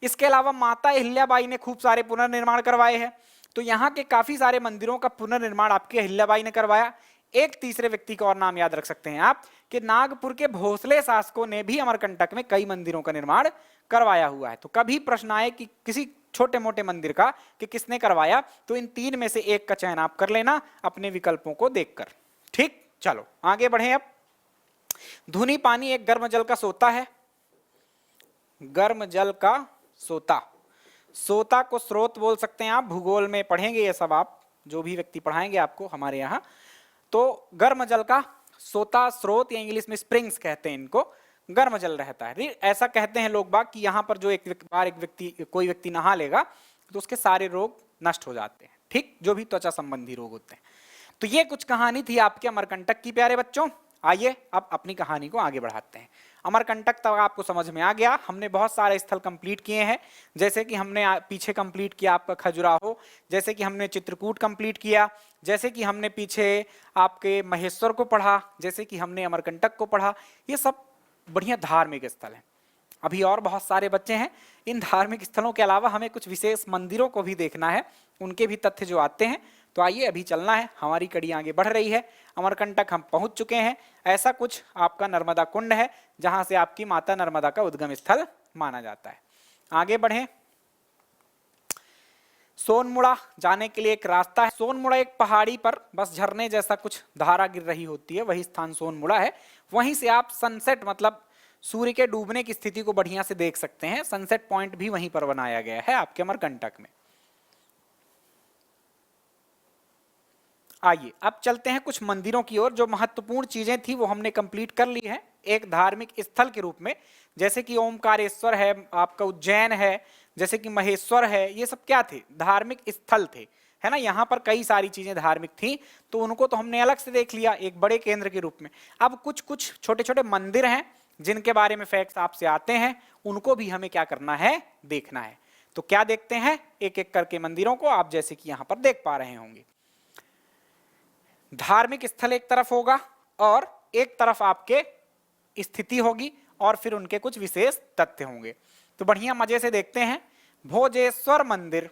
इसके अलावा माता अहिल्याबाई ने खूब सारे पुनर्निर्माण करवाए हैं, तो यहाँ के काफी सारे मंदिरों का पुनर्निर्माण आपकी अहिल्याबाई ने करवाया। एक तीसरे व्यक्ति का और नाम याद रख सकते हैं आप कि नागपुर के भोसले शासकों ने भी अमरकंटक में कई मंदिरों का निर्माण करवाया हुआ है। तो कभी प्रश्न आए कि किसी छोटे मोटे मंदिर का कि किसने करवाया, तो इन 3 में से एक का चयन आप कर लेना अपने विकल्पों को देखकर। ठीक, चलो आगे बढ़े। अब धुनी पानी एक गर्म जल का सोता है। गर्म जल का सोता, सोता को स्रोत बोल सकते हैं आप, भूगोल में पढ़ेंगे ये सब आप, जो भी व्यक्ति पढ़ाएंगे आपको हमारे यहाँ। तो गर्म जल का सोता, स्रोत या इंग्लिश में स्प्रिंग्स कहते हैं इनको, गर्म जल रहता है। ऐसा कहते हैं लोग बाग कि यहाँ पर जो कोई व्यक्ति नहा लेगा तो उसके सारे रोग नष्ट हो जाते हैं। ठीक, जो भी त्वचा संबंधी रोग होते हैं। तो ये कुछ कहानी थी आपके अमरकंटक की प्यारे बच्चों। आइए अब अपनी कहानी को आगे बढ़ाते हैं। अमरकंटक तक आपको समझ में आ गया। हमने बहुत सारे स्थल कंप्लीट किए हैं, जैसे कि हमने पीछे कंप्लीट किया आपका खजुराहो, जैसे कि हमने चित्रकूट कंप्लीट किया, जैसे कि हमने पीछे आपके महेश्वर को पढ़ा, जैसे कि हमने अमरकंटक को पढ़ा। ये सब बढ़िया धार्मिक स्थल हैं। अभी और बहुत सारे बच्चे हैं। इन धार्मिक स्थलों के अलावा हमें कुछ विशेष मंदिरों को भी देखना है, उनके भी तथ्य जो आते हैं। तो आइए अभी चलना है, हमारी कड़ी आगे बढ़ रही है। अमरकंटक हम पहुंच चुके हैं। ऐसा कुछ आपका नर्मदा कुंड है जहां से आपकी माता नर्मदा का उद्गम स्थल माना जाता है। आगे बढ़ें। सोनमुड़ा जाने के लिए एक रास्ता है। सोनमुड़ा एक पहाड़ी पर बस झरने जैसा कुछ धारा गिर रही होती है, वही स्थान सोनमुड़ा है। वहीं से आप सनसेट मतलब सूर्य के डूबने की स्थिति को बढ़िया से देख सकते हैं। सनसेट पॉइंट भी वहीं पर बनाया गया है आपके अमरकंटक में। आइए अब चलते हैं कुछ मंदिरों की ओर। जो महत्वपूर्ण चीजें थी वो हमने कंप्लीट कर ली है एक धार्मिक स्थल के रूप में, जैसे कि ओमकारेश्वर है, आपका उज्जैन है, जैसे कि महेश्वर है। ये सब क्या थे? धार्मिक स्थल थे, है ना। यहाँ पर कई सारी चीजें धार्मिक थी, तो उनको तो हमने अलग से देख लिया एक बड़े केंद्र के रूप में। अब कुछ कुछ छोटे छोटे मंदिर हैं जिनके बारे में फैक्ट्स आपसे आते हैं, उनको भी हमें क्या करना है? देखना है। तो क्या देखते हैं, एक एक करके मंदिरों को आप जैसे कि यहां पर देख पा रहे होंगे। धार्मिक स्थल एक तरफ होगा और एक तरफ आपके स्थिति होगी और फिर उनके कुछ विशेष तथ्य होंगे। तो बढ़िया मजे से देखते हैं। भोजेश्वर मंदिर,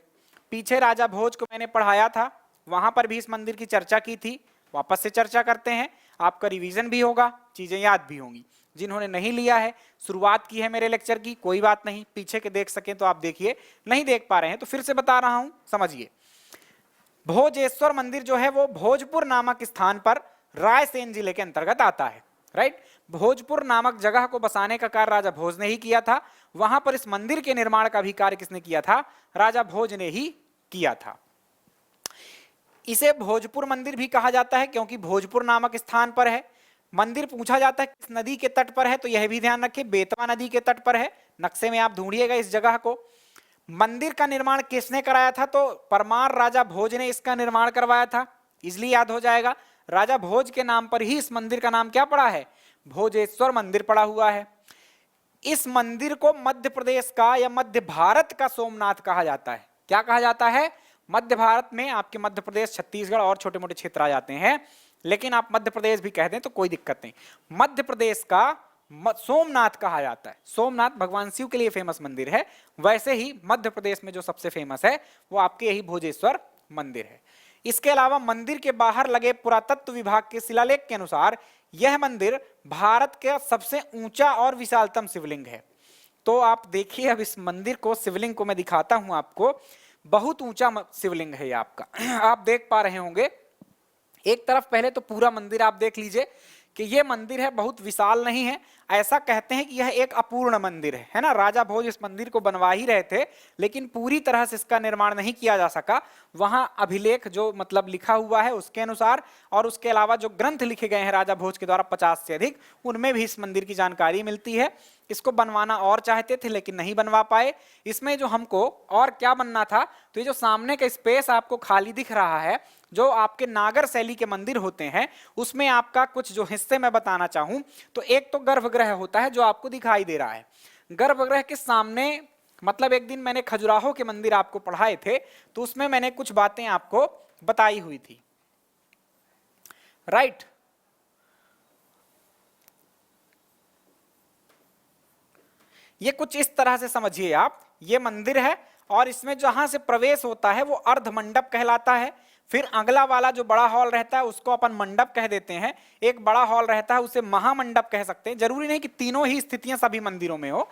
पीछे राजा भोज को मैंने पढ़ाया था, वहां पर भी इस मंदिर की चर्चा की थी, वापस से चर्चा करते हैं, आपका रिवीजन भी होगा, चीजें याद भी होंगी। जिन्होंने नहीं लिया है, शुरुआत की है मेरे लेक्चर की, कोई बात नहीं, पीछे के देख सकें तो आप देखिए, नहीं देख पा रहे हैं तो फिर से बता रहा हूं, समझिए। भोजेश्वर मंदिर जो है वो भोजपुर नामक स्थान पर रायसेन जिले के अंतर्गत आता है, राइट। भोजपुर नामक जगह को बसाने का कार्य राजा भोज ने ही किया था। वहां पर इस मंदिर के निर्माण का भी कार्य किसने किया था, राजा भोज ने ही किया था। इसे भोजपुर मंदिर भी कहा जाता है क्योंकि भोजपुर नामक स्थान पर है। मंदिर पूछा जाता है किस नदी के तट पर है, तो यह भी ध्यान रखिए, बेतवा नदी के तट पर है। नक्शे में आप ढूंढिएगा इस जगह को। मंदिर का निर्माण किसने कराया था, तो परमार राजा भोज ने इसका निर्माण करवाया था, इसलिए याद हो जाएगा। राजा भोज के नाम पर ही इस मंदिर का नाम क्या पड़ा है, भोजेश्वर मंदिर पड़ा हुआ है। इस मंदिर को मध्य प्रदेश का या मध्य भारत का सोमनाथ कहा जाता है। क्या कहा जाता है, मध्य भारत में आपके मध्य प्रदेश, छत्तीसगढ़ और छोटे मोटे क्षेत्र आ जाते हैं, लेकिन आप मध्य प्रदेश भी कह दें तो कोई दिक्कत नहीं। मध्य प्रदेश का सोमनाथ कहा जाता है। सोमनाथ भगवान शिव के लिए फेमस मंदिर है, वैसे ही मध्य प्रदेश में जो सबसे फेमस है वो आपके यही भोजेश्वर मंदिर है। इसके अलावा मंदिर के बाहर लगे पुरातत्व विभाग के शिलालेख के अनुसार यह मंदिर भारत का सबसे ऊंचा और विशालतम शिवलिंग है। तो आप देखिए, अब इस मंदिर को, शिवलिंग को मैं दिखाता हूं आपको, बहुत ऊंचा शिवलिंग है ये आपका। आप देख पा रहे होंगे। एक तरफ पहले तो पूरा मंदिर आप देख लीजिए कि ये मंदिर है, बहुत विशाल नहीं है। ऐसा कहते हैं कि यह एक अपूर्ण मंदिर है ना। राजा भोज इस मंदिर को बनवा ही रहे थे, लेकिन पूरी तरह से इसका निर्माण नहीं किया जा सका। वहां अभिलेख जो मतलब लिखा हुआ है उसके अनुसार, और उसके अलावा जो ग्रंथ लिखे गए हैं राजा भोज के द्वारा 50 से अधिक, उनमें भी इस मंदिर की जानकारी मिलती है। इसको बनवाना और चाहते थे लेकिन नहीं बनवा पाए। इसमें जो हमको और क्या बनना था, तो ये जो सामने का स्पेस आपको खाली दिख रहा है, जो आपके नागर शैली के मंदिर होते हैं, उसमें आपका कुछ जो हिस्से मैं बताना चाहूं, तो एक तो गर्भगृह होता है जो आपको दिखाई दे रहा है। गर्भगृह के सामने, मतलब एक दिन मैंने खजुराहो के मंदिर आपको पढ़ाए थे, तो उसमें मैंने कुछ बातें आपको बताई हुई थी, राइट। ये कुछ इस तरह से समझिए आप, ये मंदिर है और इसमें जहां से प्रवेश होता है वो अर्ध मंडप कहलाता है। फिर अगला वाला जो बड़ा हॉल रहता है उसको अपन मंडप कह देते हैं। एक बड़ा हॉल रहता है उसे महामंडप कह सकते हैं। जरूरी नहीं कि तीनों ही स्थितियां सभी मंदिरों में हो,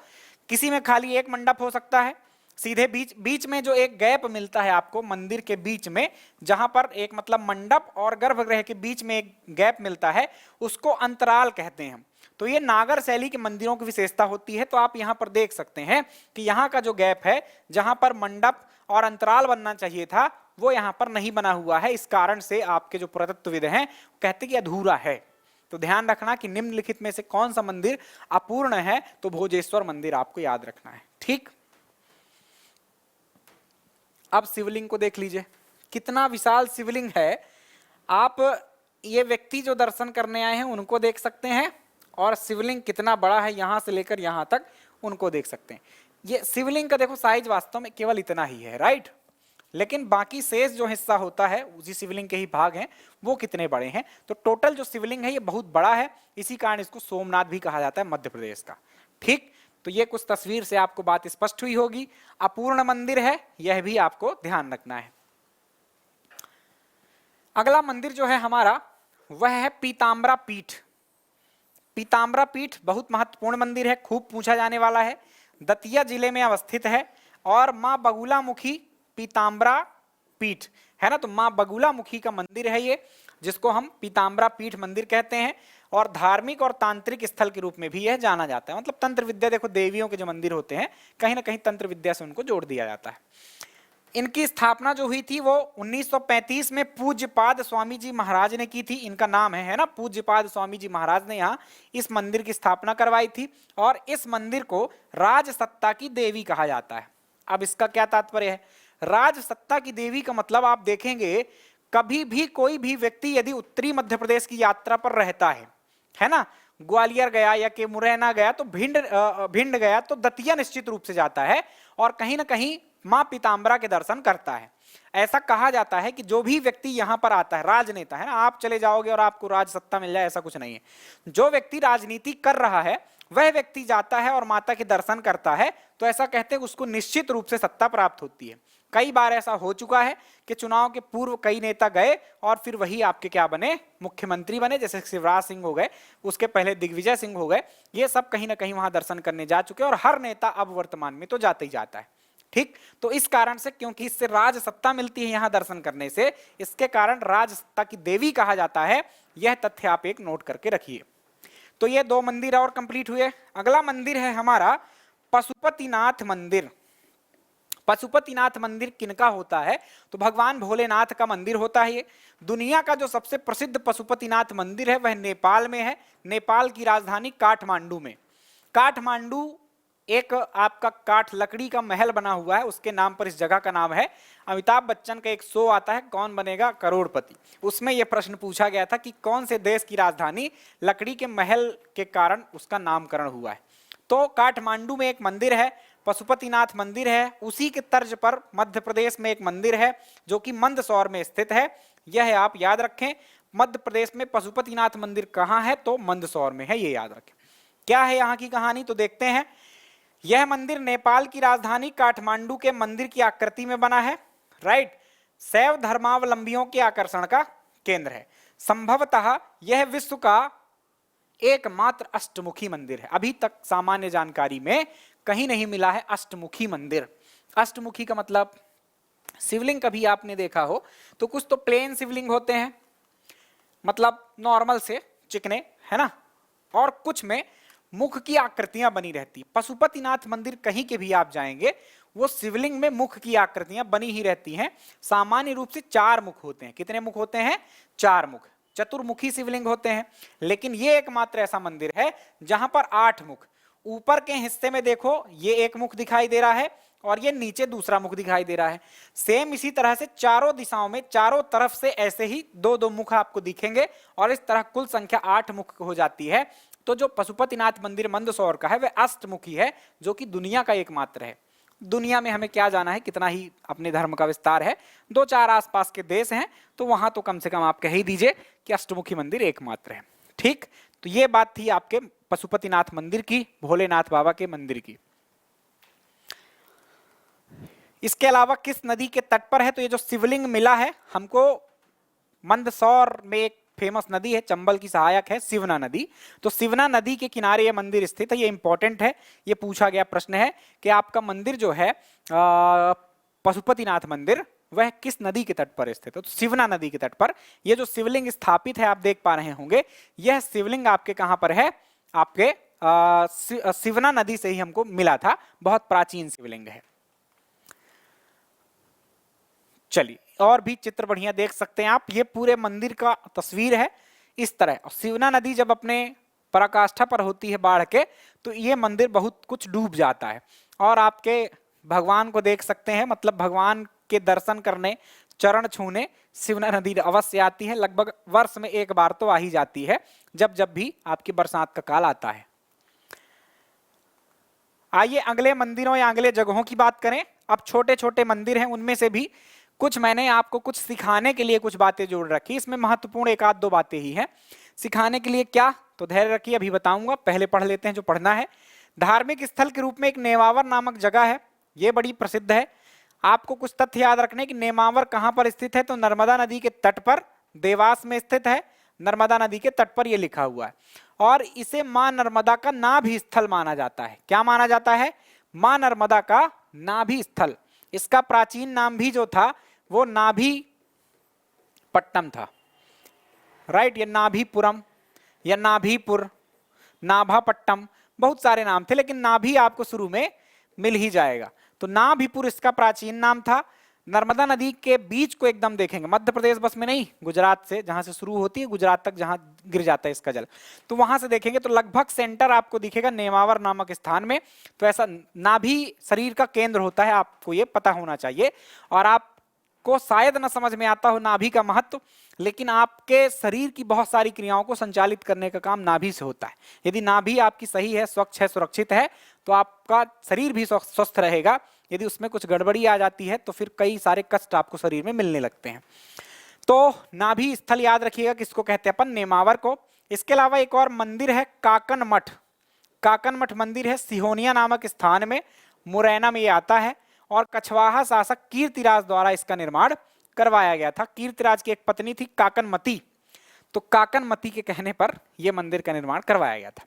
किसी में खाली एक मंडप हो सकता है। सीधे बीच में जो एक गैप मिलता है आपको मंदिर के बीच में, जहां पर एक मतलब मंडप और गर्भगृह के बीच में एक गैप मिलता है, उसको अंतराल कहते हैं। तो ये नागर शैली के मंदिरों की विशेषता होती है। तो आप यहाँ पर देख सकते हैं कि यहाँ का जो गैप है, जहां पर मंडप और अंतराल बनना चाहिए था, वो यहाँ पर नहीं बना हुआ है। इस कारण से आपके जो पुरातत्वविद हैं कहते कि अधूरा है। तो ध्यान रखना कि निम्नलिखित में से कौन सा मंदिर अपूर्ण है, तो भोजेश्वर मंदिर आपको याद रखना है, ठीक। अब शिवलिंग को देख लीजिए, कितना विशाल शिवलिंग है। आप ये व्यक्ति जो दर्शन करने आए हैं उनको देख सकते हैं, और शिवलिंग कितना बड़ा है यहां से लेकर यहां तक, उनको देख सकते हैं। ये शिवलिंग का देखो साइज वास्तव में केवल इतना ही है, राइट। लेकिन बाकी शेष जो हिस्सा होता है उसी शिवलिंग के ही भाग हैं, वो कितने बड़े हैं। तो टोटल जो शिवलिंग है ये बहुत बड़ा है, इसी कारण इसको सोमनाथ भी कहा जाता है मध्य प्रदेश का, ठीक। तो ये कुछ तस्वीर से आपको बात स्पष्ट हुई होगी। अपूर्ण मंदिर है, यह भी आपको ध्यान रखना है। अगला मंदिर जो है हमारा वह है पीताम्बरा पीठ। पीताम्बरा पीठ बहुत महत्वपूर्ण मंदिर है, खूब पूछा जाने वाला है। दतिया जिले में अवस्थित है और मां बगुलामुखी पीताम्बरा पीठ है ना। तो मां बगुलामुखी का मंदिर है ये, जिसको हम पीताम्बरा पीठ मंदिर कहते हैं। और धार्मिक और तांत्रिक स्थल के रूप में भी यह जाना जाता है। मतलब तंत्र विद्या, देखो देवियों के जो मंदिर होते हैं कहीं ना कहीं तंत्र विद्या से उनको जोड़ दिया जाता है। इनकी स्थापना जो हुई थी वो 1935 में पूज्यपाद स्वामी जी महाराज ने की थी। इनका नाम है ना, पूज्यपाद स्वामी जी महाराज ने यहाँ इस मंदिर की स्थापना करवाई थी। और इस मंदिर को राजसत्ता की देवी कहा जाता है। अब इसका क्या तात्पर्य है, राजसत्ता की देवी का मतलब आप देखेंगे, कभी भी कोई भी व्यक्ति यदि उत्तरी मध्य प्रदेश की यात्रा पर रहता है ना, ग्वालियर गया या के मुरैना गया तो भिंड गया तो दतिया निश्चित रूप से जाता है। और कहीं ना कहीं मां पीताम्बरा के दर्शन करता है। ऐसा कहा जाता है कि जो भी व्यक्ति यहां पर आता है, राजनेता है ना, आप चले जाओगे और आपको राज सत्ता मिल जाए ऐसा कुछ नहीं है। जो व्यक्ति राजनीति कर रहा है वह व्यक्ति जाता है और माता के दर्शन करता है, तो ऐसा कहते हैं उसको निश्चित रूप से सत्ता प्राप्त होती है। कई बार ऐसा हो चुका है कि चुनाव के पूर्व कई नेता गए और फिर वही आपके क्या बने, मुख्यमंत्री बने, जैसे शिवराज सिंह हो गए, उसके पहले दिग्विजय सिंह हो गए, ये सब कहीं ना कहीं वहां दर्शन करने जा चुके हैं और हर नेता अब वर्तमान में तो जाते ही जाता है। ठीक, तो इस कारण से, क्योंकि इससे राज सत्ता मिलती है यहां दर्शन करने से, इसके कारण राज सत्ता की देवी कहा जाता है। यह तथ्य आप एक नोट करके रखिए। तो ये 2 मंदिर और कंप्लीट हुए। अगला मंदिर है हमारा पशुपतिनाथ मंदिर। पशुपतिनाथ मंदिर किनका होता है? तो भगवान भोलेनाथ का मंदिर होता है। ये दुनिया का जो सबसे प्रसिद्ध पशुपतिनाथ मंदिर है वह नेपाल में है, नेपाल की राजधानी काठमांडू में। काठमांडू एक आपका काठ लकड़ी का महल बना हुआ है, उसके नाम पर इस जगह का नाम है। अमिताभ बच्चन का एक शो आता है कौन बनेगा करोड़पति, उसमें यह प्रश्न पूछा गया था कि कौन से देश की राजधानी लकड़ी के महल के कारण उसका नामकरण हुआ है। तो काठमांडू में एक मंदिर है, पशुपतिनाथ मंदिर है। उसी के तर्ज पर मध्य प्रदेश में एक मंदिर है जो कि मंदसौर में स्थित है। यह आप याद रखें, मध्य प्रदेश में पशुपतिनाथ मंदिर कहाँ है? तो मंदसौर में है, ये याद रखें। क्या है यहाँ की कहानी? तो देखते हैं। यह मंदिर नेपाल की राजधानी काठमांडू के मंदिर की आकृति में बना है। राइट, शैव धर्मावलंबियों के आकर्षण का केंद्र है। संभवतः यह विश्व का एकमात्र अष्टमुखी मंदिर है। अभी तक सामान्य जानकारी में कहीं नहीं मिला है अष्टमुखी मंदिर। अष्टमुखी का मतलब, शिवलिंग कभी आपने देखा हो तो कुछ तो प्लेन शिवलिंग होते हैं, मतलब नॉर्मल से चिकने, है ना, और कुछ में मुख की आकृतियां बनी रहती। पशुपतिनाथ मंदिर कहीं के भी आप जाएंगे वो शिवलिंग में मुख की आकृतियां बनी ही रहती हैं। सामान्य रूप से 4 मुख होते हैं। कितने मुख होते हैं? 4 मुख। चतुर्मुखी शिवलिंग होते हैं, लेकिन ये एकमात्र ऐसा मंदिर है जहां पर 8 मुख। ऊपर के हिस्से में देखो, ये एक मुख दिखाई दे रहा है और ये नीचे दूसरा मुख दिखाई दे रहा है। सेम इसी तरह से चारों दिशाओं में, चारों तरफ से ऐसे ही 2-2 मुख आपको दिखेंगे और इस तरह कुल संख्या 8 मुख हो जाती है। तो जो पशुपतिनाथ मंदिर मंदसौर का है वह अष्टमुखी है, जो कि दुनिया का एकमात्र है। दुनिया में हमें क्या जाना है, कितना ही अपने धर्म का विस्तार है, 2-4 आसपास के देश हैं, तो वहां तो कम से कम आप कह ही दीजिए कि अष्टमुखी मंदिर एकमात्र है। ठीक, तो ये बात थी आपके पशुपतिनाथ मंदिर की, भोलेनाथ बाबा के मंदिर की। इसके अलावा किस नदी के तट पर है? तो ये जो शिवलिंग मिला है हमको, मंदसौर में एक फेमस नदी है, चंबल की सहायक है, शिवना नदी। तो शिवना नदी के किनारे ये मंदिर स्थित है। ये इंपॉर्टेंट है, ये पूछा गया प्रश्न है कि आपका मंदिर जो है पशुपतिनाथ मंदिर, वह किस नदी के तट पर स्थित है? तो शिवना नदी के तट पर ये जो शिवलिंग स्थापित है आप देख पा रहे होंगे, यह शिवलिंग आपके कहां पर है? आपके शिवना नदी से ही हमको मिला था। बहुत प्राचीन शिवलिंग है। चलिए, और भी चित्र बढ़िया देख सकते हैं आप। ये पूरे मंदिर का तस्वीर है इस तरह। शिवना नदी जब अपने पराकाष्ठा पर होती है बाढ़ के, तो ये मंदिर बहुत कुछ डूब जाता है और आपके भगवान को देख सकते हैं, मतलब भगवान के दर्शन करने, चरण छूने शिवना नदी अवश्य आती है। लगभग वर्ष में एक बार तो आ ही जाती है, जब जब भी आपकी बरसात का काल आता है। आइए अगले मंदिरों या अगले जगहों की बात करें। अब छोटे छोटे मंदिर हैं, उनमें से भी कुछ मैंने आपको कुछ सिखाने के लिए कुछ बातें जोड़ रखी। इसमें महत्वपूर्ण 1-2 बातें ही हैं। सिखाने के लिए क्या, तो धैर्य रखिए, अभी बताऊंगा। पहले पढ़ लेते हैं जो पढ़ना है। धार्मिक स्थल के रूप में एक नेमावर नामक जगह है, ये बड़ी प्रसिद्ध है। आपको कुछ तथ्य याद रखने कि नेमावर कहां पर स्थित है? तो नर्मदा नदी के तट पर, देवास में स्थित है। नर्मदा नदी के तट पर यह लिखा हुआ है और इसे मां नर्मदा का नाभि स्थल माना जाता है। क्या माना जाता है? मां नर्मदा का नाभि स्थल। इसका प्राचीन नाम भी जो था वो नाभि पट्टम था। राइट, ये नाभिपुरम या नाभिपुर, नाभापट्टम, बहुत सारे नाम थे, लेकिन नाभि आपको शुरू में मिल ही जाएगा। तो नाभिपुर इसका प्राचीन नाम था। नर्मदा नदी के बीच को एकदम देखेंगे, मध्य प्रदेश बस में नहीं, गुजरात से जहां से शुरू होती है गुजरात तक जहां गिर जाता है इसका जल, तो वहां से देखेंगे तो लगभग सेंटर आपको दिखेगा नेमावर नामक स्थान में। तो ऐसा नाभि शरीर का केंद्र होता है, आपको ये पता होना चाहिए। और आपको शायद न समझ में आता हो नाभि का महत्व, लेकिन आपके शरीर की बहुत सारी क्रियाओं को संचालित करने का काम नाभि से होता है। यदि नाभि आपकी सही है, स्वच्छ है, सुरक्षित है, तो आपका शरीर भी स्वस्थ रहेगा यदि उसमें कुछ गड़बड़ी आ जाती है तो फिर कई सारे कष्ट आपको शरीर में मिलने लगते हैं। तो नाभि स्थल याद रखिएगा किसको कहते हैं अपन, नेमावर को। इसके अलावा एक और मंदिर है काकन मठ, काकन मठ मंदिर है सिहोनिया नामक स्थान में, मुरैना में ये आता है। और कछवाहा शासक कीर्तिराज द्वारा इसका निर्माण करवाया गया था। कीर्तिराज की एक पत्नी थी काकनमती, तो काकनमती के कहने पर यह मंदिर का निर्माण करवाया गया था।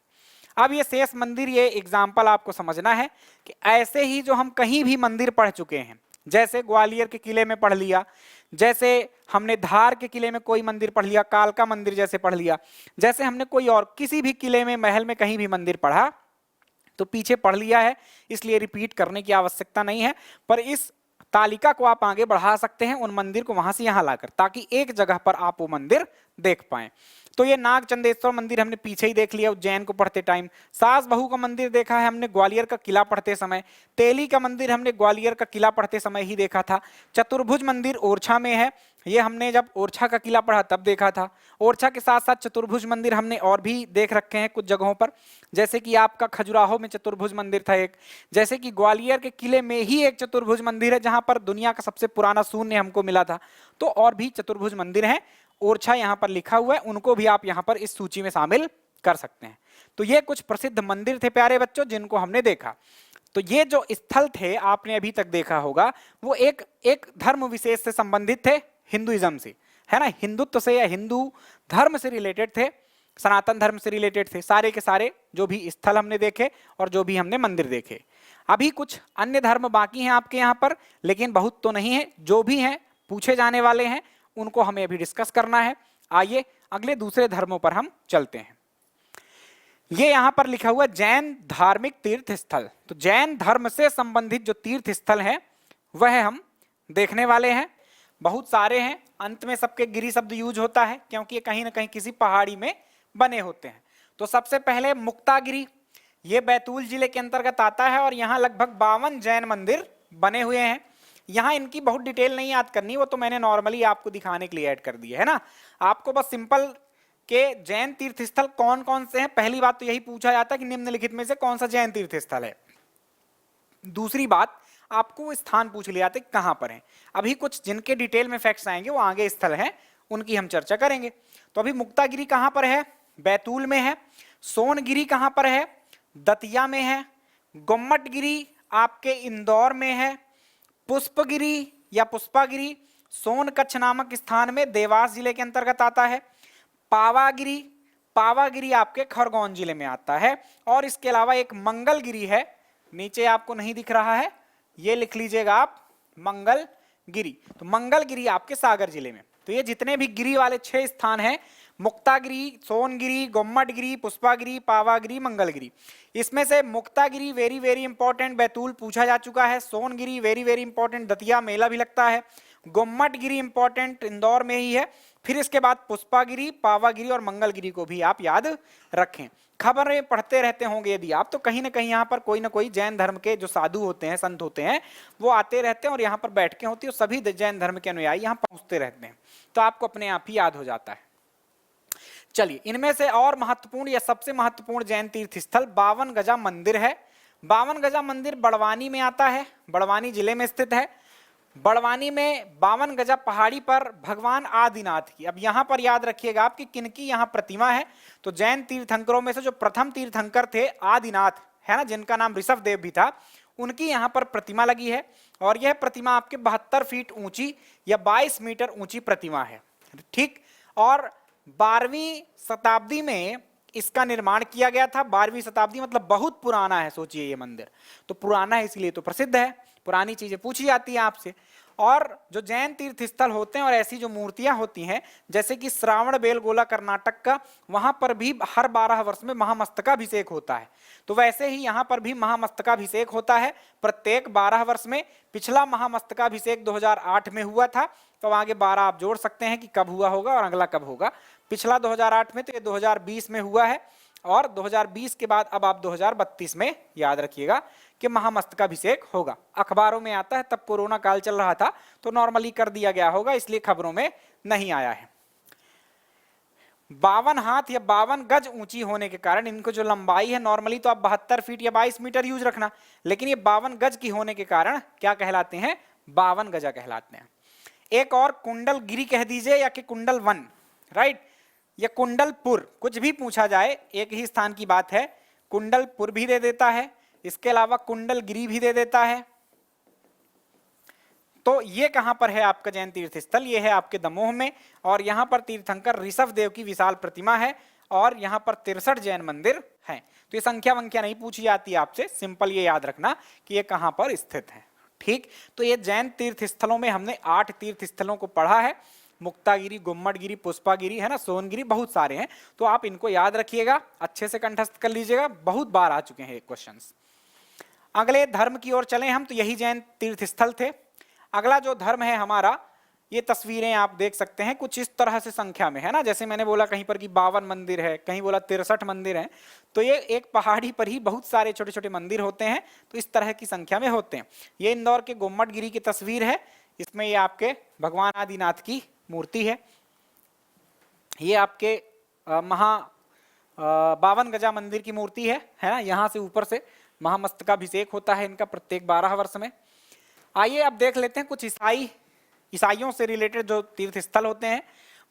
अब ये शेष मंदिर, ये एग्जाम्पल आपको समझना है कि ऐसे ही जो हम कहीं भी मंदिर पढ़ चुके हैं, जैसे ग्वालियर के किले में पढ़ लिया, जैसे हमने धार के किले में कोई मंदिर पढ़ लिया, कालका मंदिर जैसे पढ़ लिया, जैसे हमने कोई और किसी भी किले में, महल में कहीं भी मंदिर पढ़ा तो पीछे पढ़ लिया है, इसलिए रिपीट करने की आवश्यकता नहीं है। पर इस तालिका को आप आगे बढ़ा सकते हैं उन मंदिर को वहां से यहां लाकर, ताकि एक जगह पर आप वो मंदिर देख पाएं। तो ये नागचंदेश्वर मंदिर हमने पीछे ही देख लिया उज्जैन को पढ़ते टाइम। सास बहू का मंदिर देखा है हमने ग्वालियर का किला पढ़ते समय। तेली का मंदिर हमने ग्वालियर का किला पढ़ते समय ही देखा था। चतुर्भुज मंदिर ओरछा में है, ये हमने जब ओरछा का किला पढ़ा तब देखा था। ओरछा के साथ साथ चतुर्भुज मंदिर हमने और भी देख रखे हैं कुछ जगहों पर, जैसे कि आपका खजुराहो में चतुर्भुज मंदिर था एक, जैसे कि ग्वालियर के किले में ही एक चतुर्भुज मंदिर है जहां पर दुनिया का सबसे पुराना शून्य हमको मिला था। तो और भी चतुर्भुज मंदिर हैं, ओरछा यहाँ पर लिखा हुआ है, उनको भी आप यहाँ पर इस सूची में शामिल कर सकते हैं। तो ये कुछ प्रसिद्ध मंदिर थे प्यारे बच्चों जिनको हमने देखा। तो ये जो स्थल थे आपने अभी तक देखा होगा वो एक धर्म विशेष से संबंधित थे, हिंदुइज्म से, है ना, हिंदुत्व से या हिंदू धर्म से रिलेटेड थे, सनातन धर्म से रिलेटेड थे। सारे के सारे जो भी स्थल हमने देखे और जो भी हमने मंदिर देखे। अभी कुछ अन्य धर्म बाकी हैं आपके यहाँ पर, लेकिन बहुत तो नहीं है, जो भी हैं पूछे जाने वाले हैं उनको हमें अभी डिस्कस करना है। आइए अगले दूसरे धर्मों पर हम चलते हैं। ये यहां पर लिखा हुआ जैन धार्मिक तीर्थ स्थल। तो जैन धर्म से संबंधित जो तीर्थ स्थल है वह हम देखने वाले हैं। बहुत सारे हैं, अंत में सबके गिरि शब्द यूज होता है क्योंकि ये कहीं ना कहीं किसी पहाड़ी में बने होते हैं। तो सबसे पहले मुक्तागिरी, ये बैतूल जिले के अंतर्गत आता है और यहाँ लगभग 52 जैन मंदिर बने हुए हैं। यहाँ इनकी बहुत डिटेल नहीं याद करनी, वो तो मैंने नॉर्मली आपको दिखाने के लिए ऐड कर दिया है ना। आपको बस सिंपल के जैन तीर्थ स्थल कौन कौन से हैं, पहली बात तो यही पूछा जाता है कि निम्नलिखित में से कौन सा जैन तीर्थ स्थल है। दूसरी बात, आपको स्थान पूछ लिया जाता है कहां पर है। अभी कुछ जिनके डिटेल में फैक्ट्स आएंगे वो आगे स्थल हैं, उनकी हम चर्चा करेंगे। तो अभी मुक्तागिरी कहां पर है, बैतूल में है। सोनगिरी कहां पर है, दतिया में है। गुम्मटगिरी आपके इंदौर में है। पुष्पगिरी या पुष्पागिरी सोनकच्छ नामक स्थान में देवास जिले के अंतर्गत आता है। पावागिरी, पावागिरी आपके खरगोन जिले में आता है। और इसके अलावा एक मंगलगिरी है, नीचे आपको नहीं दिख रहा है, ये लिख लीजिएगा आप, मंगलगिरी। तो मंगलगिरी आपके सागर जिले में। तो ये जितने भी गिरी वाले 6 स्थान हैं, मुक्तागिरी, सोनगिरी, गुम्मटगिरी, पुष्पागिरी, पावागिरी, मंगलगिरी, इसमें से Muktagiri very very important, Betul पूछा जा चुका है। Songiri very very important, Datia मेला भी लगता है। गुम्मटगिरी इंपॉर्टेंट, इंदौर में ही है। फिर इसके बाद पुष्पागिरी, पावागिरी और मंगलगिरी को भी आप याद रखें। खबरें पढ़ते रहते होंगे यदि आप, तो कहीं ना कहीं यहाँ पर कोई ना कोई जैन धर्म के जो साधु होते हैं, संत होते हैं, वो आते रहते हैं और यहाँ पर बैठ के होती है, सभी जैन धर्म के अनुयायी यहाँ पहुंचते रहते हैं, तो आपको अपने आप ही याद हो जाता है। चलिए, इनमें से और महत्वपूर्ण या सबसे महत्वपूर्ण जैन तीर्थ स्थल 52 गजा मंदिर है। 52 गजा मंदिर बड़वानी में आता है, बड़वानी जिले में स्थित है। बड़वानी में 52 गजा पहाड़ी पर भगवान आदिनाथ की, अब यहाँ पर याद रखिएगा आप कि किनकी यहाँ प्रतिमा है। तो जैन तीर्थंकरों में से जो प्रथम तीर्थंकर थे आदिनाथ, है ना, जिनका नाम ऋषभ देव भी था, उनकी यहाँ पर प्रतिमा लगी है। और यह प्रतिमा आपके 72 फीट ऊंची या 22 मीटर ऊंची प्रतिमा है, ठीक। और 12वीं शताब्दी में इसका निर्माण किया गया था। 12वीं शताब्दी मतलब बहुत पुराना है, सोचिए ये मंदिर तो पुराना है, इसलिए तो प्रसिद्ध है। पुरानी चीजें पूछी जाती हैं आपसे। और जो जैन तीर्थ स्थल होते हैं और ऐसी जो मूर्तियां होती हैं, जैसे कि श्रावण बेलगोला कर्नाटक का, वहां पर भी हर 12 वर्ष में महामस्तकाभिषेक होता है। तो वैसे ही यहाँ पर भी महामस्तकाभिषेक होता है प्रत्येक 12 वर्ष में। पिछला महामस्तकाभिषेक 2008 में हुआ था, तो आगे 12 आप जोड़ सकते हैं कि कब हुआ होगा और अगला कब होगा। पिछला 2008 में, तो ये 2020 में हुआ है। और 2020 के बाद अब आप 2032 में याद रखिएगा कि महामस्तकाभिषेक होगा। अखबारों में आता है, तब कोरोना काल चल रहा था तो नॉर्मली कर दिया गया होगा, इसलिए खबरों में नहीं आया है। 52 हाथ या 52 गज ऊंची होने के कारण इनको जो लंबाई है नॉर्मली तो आप 72 फीट या 22 मीटर यूज रखना, लेकिन ये 52 गज की होने के कारण क्या कहलाते हैं, 52 गजा कहलाते हैं। एक और कुंडल गिरी कह दीजिए या कि कुंडल वन, राइट, या कुंडलपुर, कुछ भी पूछा जाए एक ही स्थान की बात है, कुंडलपुर भी दे देता है, इसके अलावा कुंडलगिरी भी दे देता है। तो ये कहां पर है आपका जैन तीर्थ स्थल, ये है आपके दमोह में, और यहां पर तीर्थंकर ऋषभ देव की विशाल प्रतिमा है और यहां पर 63 जैन मंदिर हैं। तो ये संख्या वंख्या नहीं पूछी जाती आपसे, सिंपल ये याद रखना कि ये कहां पर स्थित है। ठीक, तो ये जैन तीर्थ स्थलों में हमने 8 तीर्थ स्थलों को पढ़ा है, मुक्तागिरी, गुम्मटगिरी, पुष्पागिरी, है ना, सोनगिरी, बहुत सारे हैं, तो आप इनको याद रखिएगा, अच्छे से कंठस्थ कर लीजिएगा, बहुत बार आ चुके हैं ये क्वेश्चंस। अगले धर्म की ओर चले हम, तो यही जैन तीर्थ स्थल थे। अगला जो धर्म है हमारा, ये तस्वीरें आप देख सकते हैं कुछ इस तरह से संख्या में, है ना, जैसे मैंने बोला कहीं पर कि 52 मंदिर है, कहीं बोला 63 मंदिर हैं, तो ये एक पहाड़ी पर ही बहुत सारे छोटे छोटे मंदिर होते हैं, तो इस तरह की संख्या में होते हैं। ये इंदौर के गुम्मटगिरी की तस्वीर है, इसमें ये आपके भगवान आदिनाथ की मूर्ति है। ये आपके 52 गजा मंदिर की मूर्ति है ना, यहाँ से ऊपर से महामस्तकाभिषेक होता है इनका प्रत्येक 12 वर्ष में। आइए अब देख लेते हैं कुछ ईसाइयों से रिलेटेड जो तीर्थ स्थल होते हैं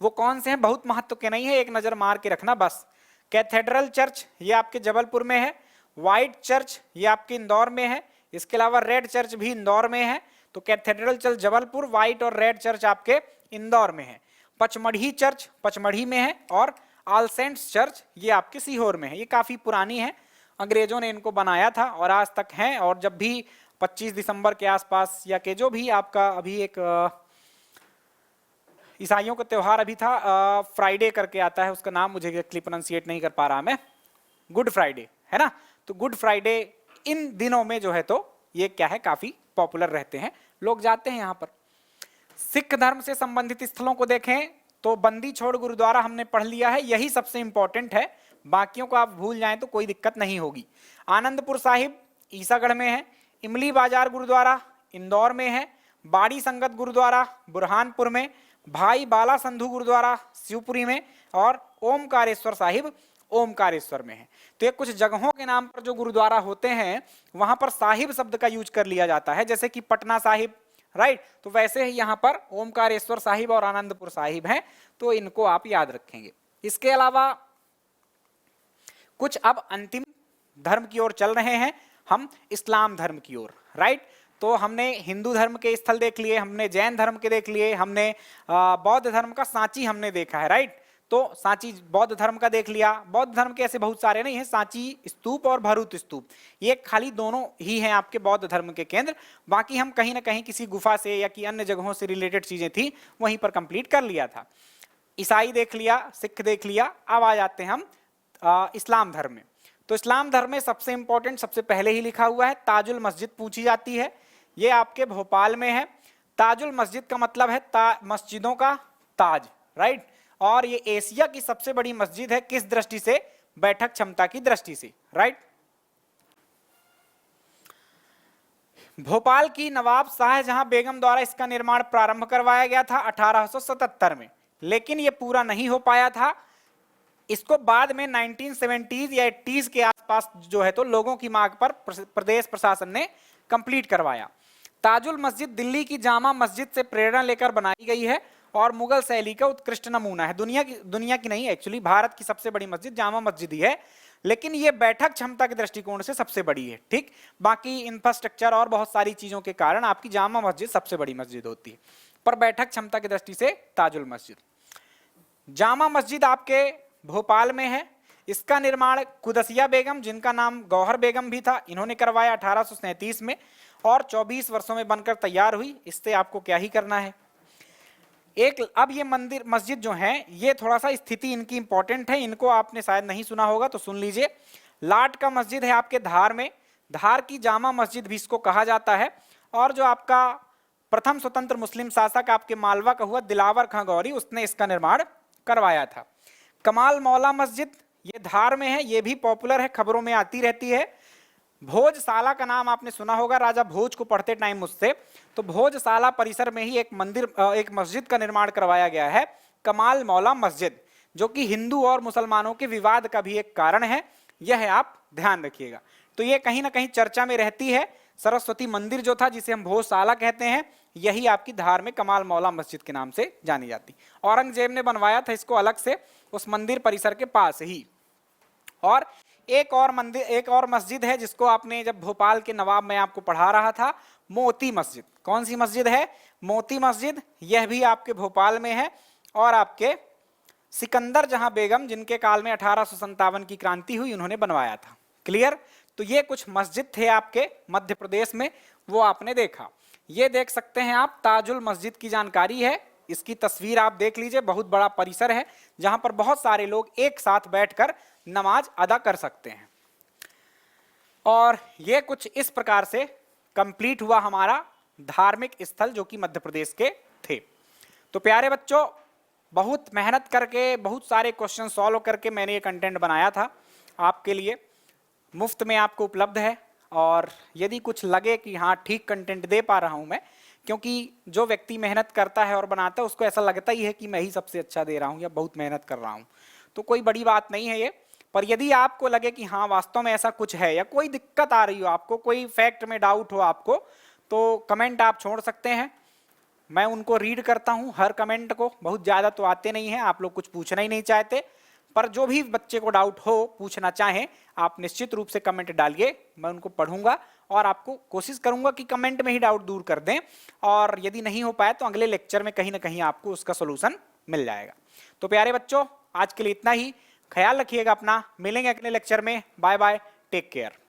वो कौन से हैं, बहुत महत्व के नहीं है, एक नजर मार के रखना बस। कैथेड्रल चर्च ये आपके जबलपुर में है, व्हाइट चर्च ये आपके इंदौर में है, इसके अलावा रेड चर्च भी इंदौर में है, तो कैथेड्रल चर्च जबलपुर, व्हाइट और रेड चर्च आपके इंदौर में है। पचमढ़ी चर्च पचमढ़ी में है, और ऑल सेंट्स चर्च ये आपके सीहोर में है। ये काफी पुरानी है, अंग्रेजों ने इनको बनाया था और आज तक हैं, और जब भी 25 दिसंबर के आसपास या के जो भी आपका अभी एक ईसाइयों का त्यौहार अभी था, फ्राइडे करके आता है, उसका नाम मुझे एक्चुअली प्रोनाउंसिएट नहीं कर पा रहा मैं, गुड फ्राइडे है ना, तो गुड फ्राइडे इन दिनों में जो है तो ये क्या है काफी पॉपुलर रहते हैं, लोग जाते हैं यहाँ पर। सिख धर्म से संबंधित स्थलों को देखें तो बंदी छोड़ गुरुद्वारा हमने पढ़ लिया है, यही सबसे इंपॉर्टेंट है, बाकियों को आप भूल जाएं तो कोई दिक्कत नहीं होगी। आनंदपुर साहिब ईसागढ़ में है, इमली बाजार गुरुद्वारा इंदौर में है, बाड़ी संगत गुरुद्वारा बुरहानपुर में, भाई बाला संधू गुरुद्वारा शिवपुरी में, और ओमकारेश्वर साहिब ओमकारेश्वर में है। तो ये कुछ जगहों के नाम पर जो गुरुद्वारा होते हैं वहां पर साहिब शब्द का यूज कर लिया जाता है, जैसे कि पटना साहिब, राइट, तो वैसे ही यहाँ पर ओमकारेश्वर साहिब और आनंदपुर साहिब हैं, तो इनको आप याद रखेंगे। इसके अलावा कुछ अब अंतिम धर्म की ओर चल रहे हैं हम, इस्लाम धर्म की ओर, राइट। तो हमने हिंदू धर्म के स्थल देख लिए, हमने जैन धर्म के देख लिए, हमने बौद्ध धर्म का सांची हमने देखा है, राइट, तो सांची बौद्ध धर्म का देख लिया। बौद्ध धर्म के ऐसे बहुत सारे नहीं है, सांची स्तूप और भरूच स्तूप, ये खाली दोनों ही हैं आपके बौद्ध धर्म के केंद्र, बाकी हम कहीं ना कहीं किसी गुफा से या कि अन्य जगहों से रिलेटेड चीजें थी वहीं पर कंप्लीट कर लिया था। ईसाई देख लिया, सिख देख लिया, अब आ जाते हैं हम इस्लाम धर्म में। तो इस्लाम धर्म में सबसे इंपॉर्टेंट सबसे पहले ही लिखा हुआ है ताजुल मस्जिद पूछी जाती है, ये आपके भोपाल में है। ताजुल मस्जिद का मतलब है मस्जिदों का ताज, राइट, और ये एशिया की सबसे बड़ी मस्जिद है, किस दृष्टि से, बैठक क्षमता की दृष्टि से, राइट। भोपाल की नवाब शाहजहां बेगम द्वारा इसका निर्माण प्रारंभ करवाया गया था 1877 में, लेकिन ये पूरा नहीं हो पाया था, इसको बाद में 1970s या 80s के आसपास जो है तो लोगों की मांग पर प्रदेश प्रशासन ने कंप्लीट करवाया। ताजुल मस्जिद दिल्ली की जामा मस्जिद से प्रेरणा लेकर बनाई गई है और मुगल शैली का उत्कृष्ट नमूना है। दुनिया की नहीं, एक्चुअली भारत की सबसे बड़ी मस्जिद जामा मस्जिद ही है, लेकिन ये बैठक क्षमता के दृष्टिकोण से सबसे बड़ी है, ठीक, बाकी इंफ्रास्ट्रक्चर और बहुत सारी चीजों के कारण आपकी जामा मस्जिद सबसे बड़ी मस्जिद होती है, पर बैठक क्षमता की दृष्टि से ताजुल मस्जिद। जामा मस्जिद आपके भोपाल में है, इसका निर्माण कुदसिया बेगम, जिनका नाम गौहर बेगम भी था, इन्होंने करवाया 1837 में और 24 वर्षों में बनकर तैयार हुई। इससे आपको क्या ही करना है। एक अब ये मंदिर मस्जिद जो है ये थोड़ा सा स्थिति इनकी इंपॉर्टेंट है, इनको आपने शायद नहीं सुना होगा तो सुन लीजिए। लाट का मस्जिद है आपके धार में, धार की जामा मस्जिद भी इसको कहा जाता है, और जो आपका प्रथम स्वतंत्र मुस्लिम शासक आपके मालवा का हुआ दिलावर खां गौरी, उसने इसका निर्माण करवाया था। कमाल मौला मस्जिद ये धार में है, ये भी पॉपुलर है, खबरों में आती रहती है। भोजशाला का नाम आपने सुना होगा, राजा भोज को पढ़ते टाइम मुझसे, तो भोजशाला परिसर में ही एक मस्जिद का निर्माण करवाया गया है, कमाल मौला मस्जिद। जो कि हिंदू और मुसलमानों के विवाद का भी एक कारण है, यह आप ध्यान रखिएगा। तो ये कहीं ना कहीं चर्चा में रहती है। सरस्वती मंदिर जो था, जिसे हम भोजशाला कहते हैं, यही आपकी धार में कमाल मौला मस्जिद के नाम से जानी जाती। औरंगजेब ने बनवाया था इसको अलग से, उस मंदिर परिसर के पास ही। और एक और मंदिर, एक और मस्जिद है जिसको आपने जब भोपाल के नवाब में आपको पढ़ा रहा था, मोती मस्जिद। कौन सी मस्जिद है? मोती मस्जिद। यह भी आपके भोपाल में है। और आपके सिकंदर जहां बेगम, जिनके काल में 1857 की क्रांति हुई, उन्होंने बनवाया था। क्लियर? तो ये कुछ मस्जिद थे आपके मध्य प्रदेश में, वो आपने देखा। ये देख सकते हैं आप, ताजुल मस्जिद की जानकारी है। इसकी तस्वीर आप देख लीजिए, बहुत बड़ा परिसर है जहां पर बहुत सारे लोग एक साथ बैठकर नमाज अदा कर सकते हैं। और ये कुछ इस प्रकार से कंप्लीट हुआ हमारा धार्मिक स्थल जो कि मध्य प्रदेश के थे। तो प्यारे बच्चों, बहुत मेहनत करके, बहुत सारे क्वेश्चन सॉल्व करके मैंने ये कंटेंट बनाया था आपके लिए, मुफ्त में आपको उपलब्ध है। और यदि कुछ लगे कि हाँ ठीक कंटेंट दे पा रहा हूँ मैं, क्योंकि जो व्यक्ति मेहनत करता है और बनाता है उसको ऐसा लगता ही है कि मैं ही सबसे अच्छा दे रहा हूँ या बहुत मेहनत कर रहा हूँ, तो कोई बड़ी बात नहीं है ये। पर यदि आपको लगे कि हाँ वास्तव में ऐसा कुछ है या कोई दिक्कत आ रही हो आपको, कोई फैक्ट में डाउट हो आपको, तो कमेंट आप छोड़ सकते हैं। मैं उनको रीड करता हूँ हर कमेंट को। बहुत ज़्यादा तो आते नहीं हैं, आप लोग कुछ पूछना ही नहीं चाहते, पर जो भी बच्चे को डाउट हो, पूछना चाहें, आप निश्चित रूप से कमेंट डालिए, मैं उनको पढ़ूंगा और आपको कोशिश करूंगा कि कमेंट में ही डाउट दूर कर दें। और यदि नहीं हो पाए तो अगले लेक्चर में कहीं ना कहीं आपको उसका सोल्यूशन मिल जाएगा। तो प्यारे बच्चों, आज के लिए इतना ही। ख्याल रखिएगा अपना, मिलेंगे अगले लेक्चर में। Bye bye, take care.